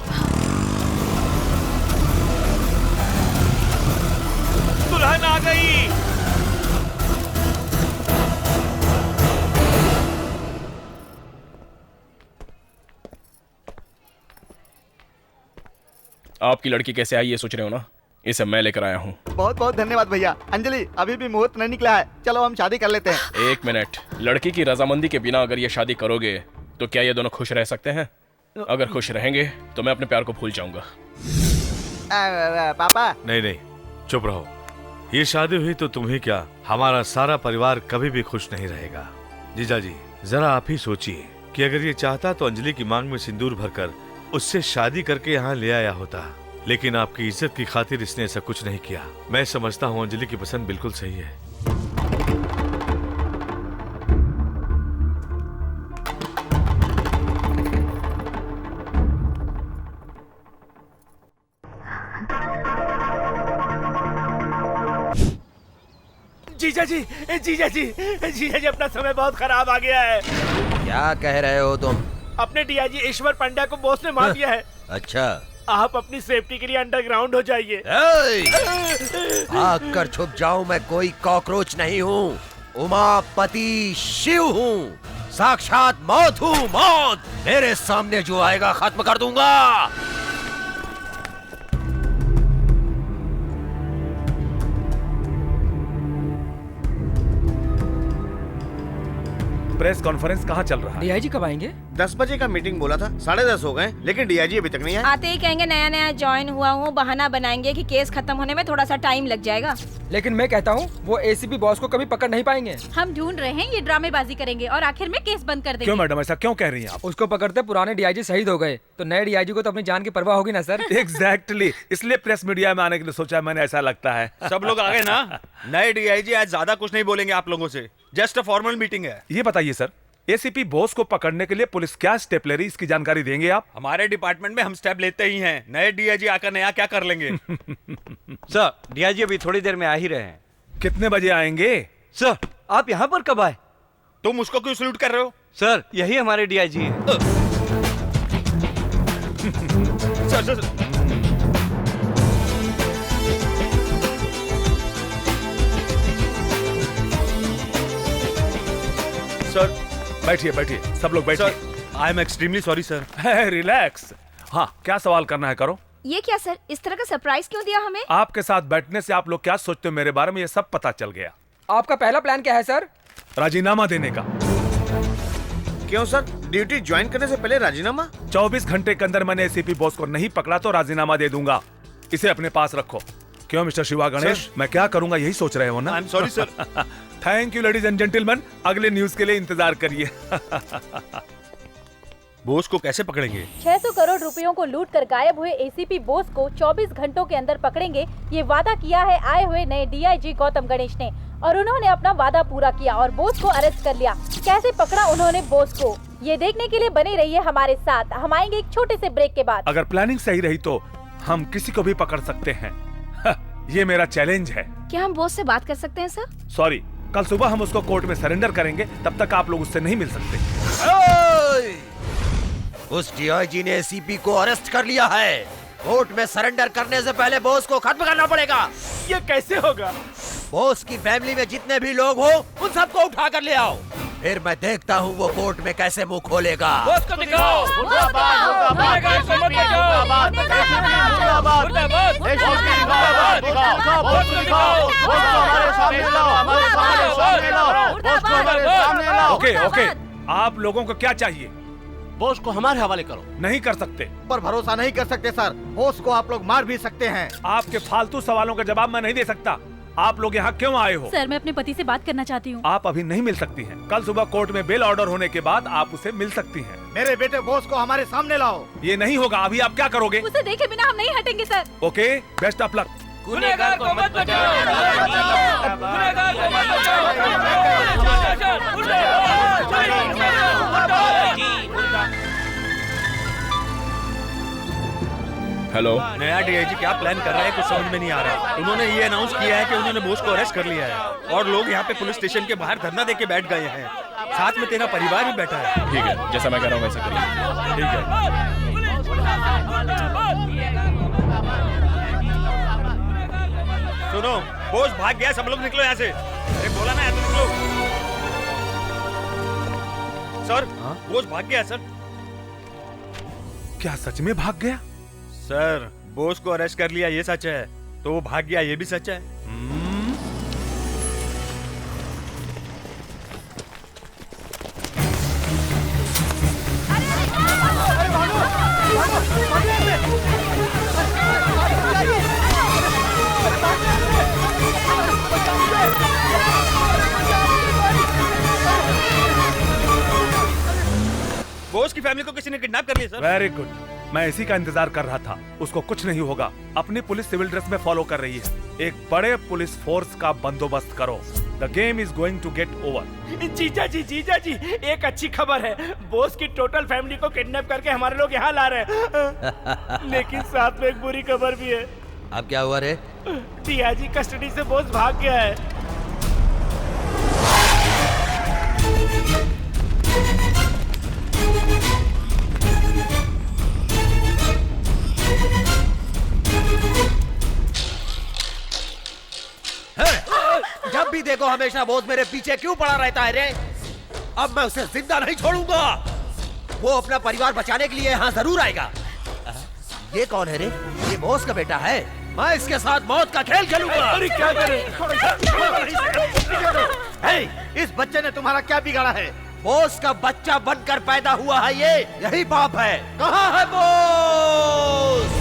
Speaker 5: दुल्हन आ गई।
Speaker 1: आपकी लड़की कैसे आई ये सोच रहे हो ना? इसे मैं लेकर आया हूँ।
Speaker 4: बहुत बहुत धन्यवाद भैया। अंजलि, अभी भी मुहूर्त नहीं निकला है, चलो हम शादी कर लेते हैं।
Speaker 1: एक मिनट, लड़की की रजामंदी के बिना अगर ये शादी करोगे तो क्या ये दोनों खुश रह सकते हैं? अगर खुश रहेंगे तो मैं अपने प्यार को भूल जाऊंगा।
Speaker 4: पापा।
Speaker 12: नहीं नहीं, चुप रहो। ये शादी हुई तो तुम्हें क्या, हमारा सारा परिवार कभी भी खुश नहीं रहेगा। जीजा जी, जरा आप ही सोचिए कि अगर ये चाहता तो अंजलि की मांग में सिंदूर भरकर उससे शादी करके यहाँ ले आया होता, लेकिन आपकी इज्जत की खातिर इसने ऐसा कुछ नहीं किया। मैं समझता हूँ अंजलि की पसंद बिल्कुल सही है।
Speaker 5: जीजा जी, जीजा जी, जीजा जी, अपना समय बहुत खराब आ गया है।
Speaker 17: क्या कह रहे हो तुम?
Speaker 5: अपने डीआईजी ईश्वर पंड्या को बॉस ने मार दिया है।
Speaker 17: अच्छा,
Speaker 21: आप अपनी सेफ्टी के लिए अंडरग्राउंड हो जाइए।
Speaker 17: भाग कर छुप जाऊं मैं कोई कॉकरोच नहीं हूँ, उमापति शिव हूँ, साक्षात मौत हूँ, मौत। मेरे सामने जो आएगा खत्म कर दूंगा।
Speaker 22: प्रेस कॉन्फ्रेंस कहाँ चल रहा है?
Speaker 14: डीआईजी कब आएंगे?
Speaker 13: 10 बजे का मीटिंग बोला था, 10:30 हो गए, लेकिन डीआईजी अभी तक नहीं आए।
Speaker 16: आते ही कहेंगे नया नया ज्वाइन हुआ हूँ, बहाना बनाएंगे कि केस खत्म होने में थोड़ा सा टाइम लग जाएगा।
Speaker 14: लेकिन मैं कहता हूँ वो एसीपी बॉस को कभी पकड़ नहीं पाएंगे।
Speaker 15: हम ढूंढ रहे हैं, ये ड्रामेबाजी करेंगे और आखिर में केस बंद कर देंगे।
Speaker 22: क्यों मैडम, ऐसा क्यों कह रही हैं आप?
Speaker 14: उसको पकड़ते पुराने डीआईजी शहीद हो गए, तो नए डीआईजी को तो अपनी जान की परवाह होगी ना सर।
Speaker 22: एग्जैक्टली, इसलिए प्रेस मीडिया में आने के लिए सोचा मैंने, ऐसा लगता है।
Speaker 5: सब लोग आ गए ना? नए डीआईजी आज ज्यादा कुछ नहीं बोलेंगे आप लोगों से, जस्ट अ फॉर्मल मीटिंग है।
Speaker 22: ये बताइए सर, एसीपी बोस को पकड़ने के लिए पुलिस क्या स्टेप ले रही, इसकी जानकारी देंगे आप?
Speaker 5: हमारे डिपार्टमेंट में हम स्टेप लेते ही हैं, नए डीआईजी आकर नया क्या कर लेंगे?
Speaker 20: सर, डीआईजी अभी थोड़ी देर में आ ही रहे हैं।
Speaker 22: कितने बजे आएंगे?
Speaker 20: सर, आप यहाँ पर कब आए?
Speaker 5: तुम उसको क्यों सल्यूट कर रहे हो?
Speaker 20: सर, यही हमारे डीआईजी हैं।
Speaker 5: सर, सर
Speaker 22: बैठिए बैठिए, सब लोग बैठिए।
Speaker 5: I am extremely sorry sir.
Speaker 22: Relax. हाँ, क्या सवाल करना है करो।
Speaker 16: ये क्या सर, इस तरह का सरप्राइज क्यों दिया हमें?
Speaker 22: आपके साथ बैठने से आप लोग क्या सोचते हो मेरे बारे में, ये सब पता चल गया।
Speaker 14: आपका पहला प्लान क्या है सर?
Speaker 22: राजीनामा देने का।
Speaker 13: क्यों सर, ड्यूटी ज्वाइन करने से पहले राजीनामा?
Speaker 22: 24 घंटे के अंदर मैंने एसीपी बॉस को नहीं पकड़ा तो राजीनामा दे दूंगा। इसे अपने पास रखो। क्यों मिस्टर शिवा गणेश, मैं क्या करूंगा यही सोच रहे हो ना?
Speaker 5: I am sorry sir.
Speaker 22: Thank you ladies and gentleman, अगले न्यूज के लिए इंतजार करिए।
Speaker 5: बोस को कैसे पकड़ेंगे?
Speaker 19: 600 करोड़ रुपयों को लूट कर गायब हुए एसीपी बोस को 24 घंटों के अंदर पकड़ेंगे, ये वादा किया है आए हुए नए डीआईजी गौतम गणेश ने, और उन्होंने अपना वादा पूरा किया और बोस को अरेस्ट कर लिया। कैसे पकड़ा उन्होंने बोस को, ये देखने के लिए बने रहिए हमारे साथ। हम आएंगे एक छोटे से ब्रेक के बाद।
Speaker 22: अगर प्लानिंग सही रही तो हम किसी को भी पकड़ सकते हैं। ये मेरा चैलेंज है।
Speaker 16: क्या हम बॉस से बात कर सकते हैं सर?
Speaker 22: सॉरी, कल सुबह हम उसको कोर्ट में सरेंडर करेंगे, तब तक आप लोग उससे नहीं मिल सकते।
Speaker 17: उस डीआईजी ने एसीपी को अरेस्ट कर लिया है। कोर्ट में सरेंडर करने से पहले बॉस को खत्म करना पड़ेगा।
Speaker 21: ये कैसे होगा?
Speaker 17: बॉस की फैमिली में जितने भी लोग हो उन सबको उठा कर ले आओ, फिर मैं देखता हूँ वो कोर्ट में कैसे मुंह खोलेगा।
Speaker 21: बॉस को दिखाओ।
Speaker 22: ओके ओके, आप लोगों को क्या चाहिए?
Speaker 7: बॉस को हमारे हवाले करो।
Speaker 22: नहीं कर सकते।
Speaker 2: पर भरोसा नहीं कर सकते सर, बॉस को आप लोग मार भी सकते हैं।
Speaker 22: आपके फालतू सवालों का जवाब मैं नहीं दे सकता। आप लोग यहाँ क्यों आए हो?
Speaker 15: सर, मैं अपने पति से बात करना चाहती हूँ।
Speaker 22: आप अभी नहीं मिल सकती हैं। कल सुबह कोर्ट में बेल ऑर्डर होने के बाद आप उसे मिल सकती हैं।
Speaker 2: मेरे बेटे बॉस को हमारे सामने लाओ।
Speaker 22: ये नहीं होगा। अभी आप क्या करोगे?
Speaker 15: उसे देखे बिना हम नहीं हटेंगे sir.
Speaker 22: Okay, best of luck.
Speaker 21: गुनहगार को मत बचाओ। गुनहगार को मत बचाओ।
Speaker 1: हेलो,
Speaker 5: नया डीआईजी क्या प्लान कर रहा है कुछ समझ में नहीं आ रहा। उन्होंने ये अनाउंस किया है कि उन्होंने बोस को अरेस्ट कर लिया है और लोग यहाँ पे पुलिस स्टेशन के बाहर धरना देके बैठ गए हैं। साथ में तेरा परिवार भी बैठा है।
Speaker 1: ठीक है, जैसा मैं कह रहा हूँ वैसा करिए।
Speaker 5: ठीक है। सुनो, बोस भाग गया, सब लोग निकलो यहाँ से। अरे बोला ना, यहाँ से निकलो। सर, बोस भाग गया सर।
Speaker 22: क्या सच में भाग गया?
Speaker 5: सर, बोस को अरेस्ट कर लिया ये सच है, तो वो भाग गया ये भी सच है। बोस की फैमिली को किसी ने किडनैप कर लिया सर।
Speaker 22: वेरी गुड, मैं इसी का इंतजार कर रहा था। उसको कुछ नहीं होगा। अपनी पुलिस सिविल ड्रेस में फॉलो कर रही है। एक बड़े पुलिस फोर्स का बंदोबस्त करो। The game is going to get over.
Speaker 21: जीजा जी, एक अच्छी खबर है। बोस की टोटल फैमिली को किडनैप करके हमारे लोग यहाँ ला रहे हैं। लेकिन साथ में एक बुरी खबर भी है।
Speaker 17: अब क्या हुआ रे?
Speaker 21: डीआईजी कस्टडी से बोस भाग गया है।
Speaker 17: भी देखो हमेशा बॉस मेरे पीछे क्यों पड़ा रहता है रे? अब मैं उसे जिंदा नहीं छोड़ूंगा। वो अपना परिवार बचाने के लिए यहाँ जरूर आएगा। ये कौन है रे? ये बॉस का बेटा है। मैं इसके साथ मौत का खेल खेलूंगा।
Speaker 2: अरे क्या करें? इस बच्चे ने तुम्हारा क्या बिगाड़ा है?
Speaker 17: बॉस का बच्चा बनकर पैदा हुआ है ये, यही पाप है। कहाँ है बॉस?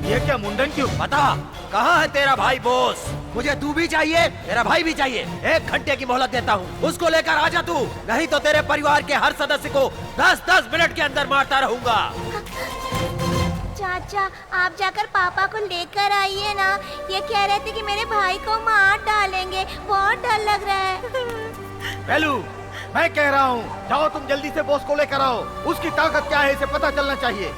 Speaker 2: ये क्या मुंडन क्यों?
Speaker 17: बता, कहाँ है तेरा भाई बॉस? मुझे तू भी चाहिए, तेरा भाई भी चाहिए। 1 घंटे की मोहलत देता हूँ, उसको लेकर आ जा तू, नहीं तो तेरे परिवार के हर सदस्य को 10-10 मिनट के अंदर मारता रहूंगा।
Speaker 8: चाचा, आप जाकर पापा को लेकर आइए ना। ये कह रहे थे कि मेरे भाई को मार डालेंगे, बहुत डर लग रहा है।
Speaker 2: वेलू, मैं कह रहा हूँ, जाओ तुम जल्दी से बॉस को लेकर आओ। उसकी ताकत क्या है इसे पता चलना चाहिए।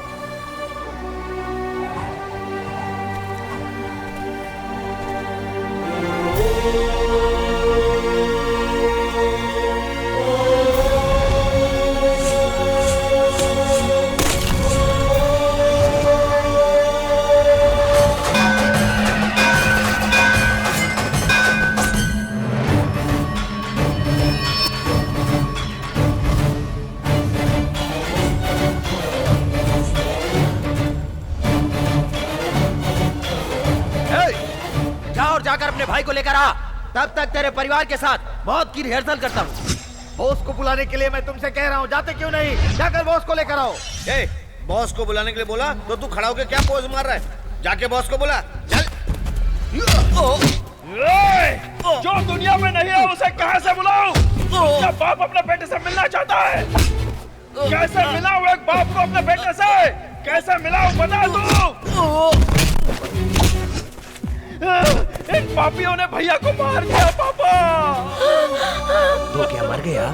Speaker 17: जाकर अपने भाई को लेकर आ, तब तक तेरे परिवार के साथ मौत की रिहर्सल करता हूँ।
Speaker 2: बॉस को बुलाने के लिए मैं तुमसे कह रहा हूँ, जाते क्यों नहीं? जाकर बॉस को लेकर आओ।
Speaker 13: बॉस को बुलाने के लिए बोला तो तू खड़ा होकर क्या पोज मार रहा है? जाके बॉस को बुला, चल।
Speaker 1: जो दुनिया में नहीं है उसे कहां से बुलाऊं? क्या बाप अपने बेटे से मिलना चाहता है? कैसे मिलाऊं एक बाप को अपने बेटे से? कैसे मिलाऊं बता दो। इन पापियों ने भैया को मार दिया पापा।
Speaker 17: तो क्या मर गया?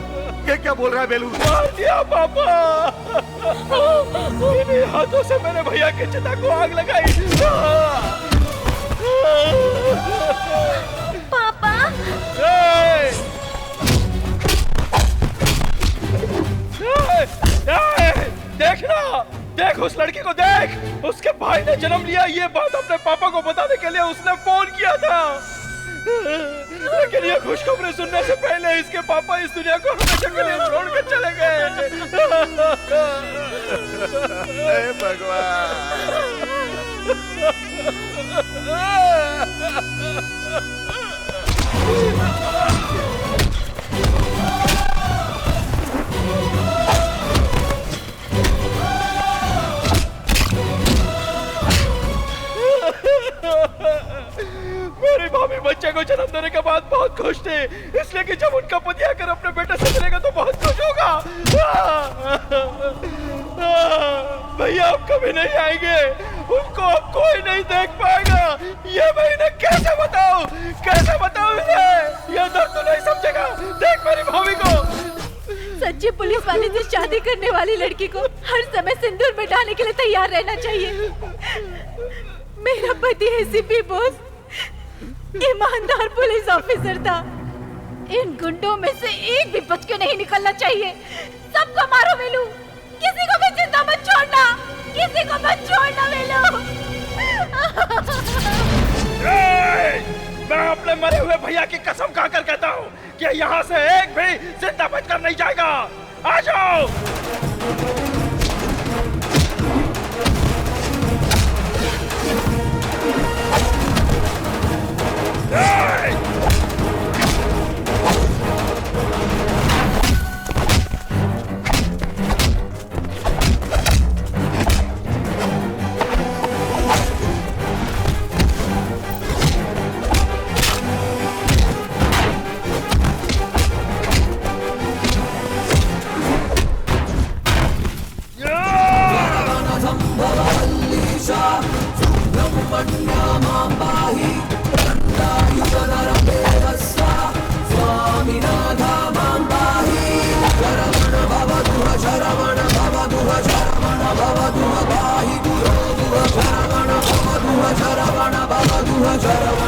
Speaker 2: ये क्या बोल रहा है बेलू?
Speaker 1: मार दिया पापा। इन्हीं हाथों से मैंने भैया की चिता को आग लगाई।
Speaker 8: पापा,
Speaker 1: देखना, देख उस लड़की को देख। उसके भाई ने जन्म लिया, ये बात अपने पापा को बताने के लिए उसने फोन किया था। लेकिन ये खुशखबरी सुनने से पहले इसके पापा इस दुनिया को हमेशा के लिए छोड़ कर चले गए।
Speaker 2: हे भगवान।
Speaker 1: मेरी भाभी बच्चे को जन्म देने के बाद बहुत खुश थे, इसलिए कि जब उनका पति आकर अपने बेटे से मिलेगा तो बहुत खुश होगा। भैया अब कभी नहीं आएंगे, उनको अब कोई नहीं देख पाएगा। ये मैं इन्हें कैसे बताऊं? कैसे बताऊं इन्हें? ये दर्द तो नहीं समझेगा। देख मेरी भाभी को।
Speaker 15: सच्ची पुलिस वाले से शादी करने वाली लड़की को हर समय सिंदूर में डालने के लिए तैयार रहना चाहिए। मेरा पति एसीपी बॉस ईमानदार पुलिस ऑफिसर था। इन गुंडों में से एक भी बच के नहीं निकलना चाहिए। सबको मारो वेलू, किसी को भी जिंदा मत छोड़ना, किसी को मत छोड़ना वेलू।
Speaker 1: मैं अपने मरे हुए भैया की कसम खाकर कहता हूँ कि यहाँ से एक भी जिंदा बचकर नहीं जाएगा। आ जाओ।
Speaker 10: Sharavan,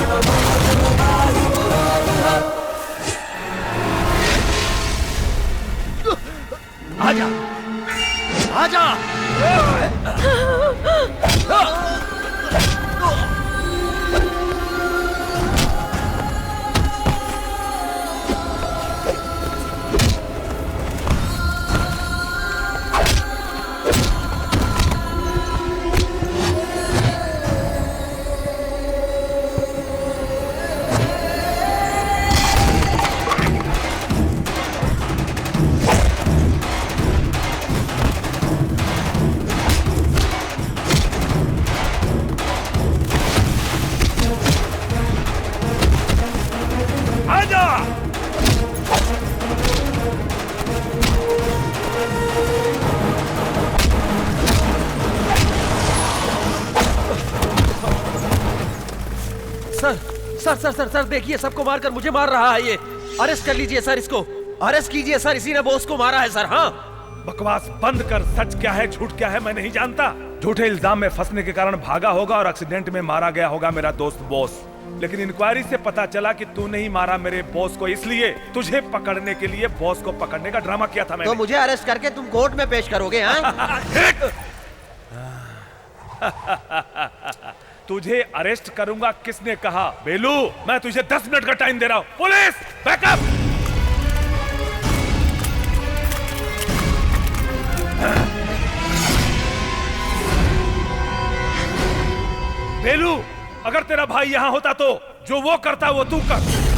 Speaker 17: sir sir sir sir sir देखिए, सबको मारकर मुझे मार रहा है ये। अरेस्ट कर लीजिए सर इसको, अरेस्ट कीजिए सर, इसी ने बॉस को मारा है सर। हाँ,
Speaker 22: बकवास बंद कर। सच क्या है झूठ क्या है मैं नहीं जानता। झूठे इल्जाम में फंसने के कारण भागा होगा और एक्सीडेंट में मारा गया होगा मेरा दोस्त बॉस। लेकिन इंक्वायरी से पता चला कि तू नहीं मारा मेरे बॉस को, इसलिए तुझे पकड़ने के लिए बॉस को पकड़ने का ड्रामा किया था मैंने।
Speaker 17: तो मुझे अरेस्ट करके तुम कोर्ट में पेश करोगे?
Speaker 22: तुझे अरेस्ट करूंगा किसने कहा? बेलू, मैं तुझे 10 मिनट का टाइम दे रहा हूं। Police backup. बेलू, अगर तेरा भाई यहां होता तो जो वो करता वो तू कर।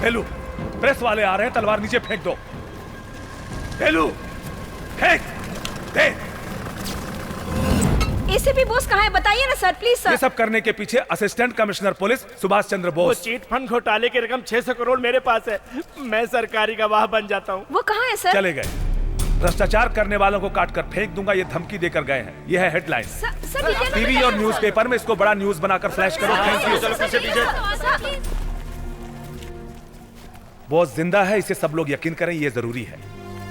Speaker 22: बेलू, प्रेस वाले आ रहे हैं, तलवार नीचे फेंक दो। बेलू, फेंक दे।
Speaker 16: एसीपी बॉस कहाँ है? बताइए ना सर, प्लीज सर।
Speaker 22: ये सब करने के पीछे assistant commissioner police Subhash Chandra
Speaker 21: वो
Speaker 22: बोस।
Speaker 21: चीट फंड घोटाले की रकम 600 करोड़ मेरे पास है, मैं सरकारी गवाह बन जाता हूँ।
Speaker 16: वो कहाँ है सर?
Speaker 22: चले गए। भ्रष्टाचार करने वालों को काट कर फेंक दूंगा, ये धमकी देकर गए हैं। ये है हेडलाइन। टीवी और न्यूज़पेपर में इसको बड़ा न्यूज बनाकर फ्लैश करो। Thank you. बॉस जिंदा है, इसे सब लोग यकीन करें, ये जरूरी है।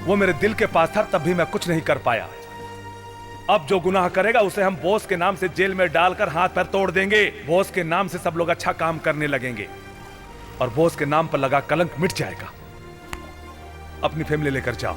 Speaker 22: वो मेरे दिल के पास था, तब भी मैं कुछ नहीं कर पाया। अब जो गुनाह करेगा उसे हम बॉस के नाम से जेल में डालकर हाथ पैर तोड़ देंगे। बॉस के नाम से सब लोग अच्छा काम करने लगेंगे और बॉस के नाम पर लगा कलंक मिट जाएगा। अपनी फैमिली लेकर जाओ।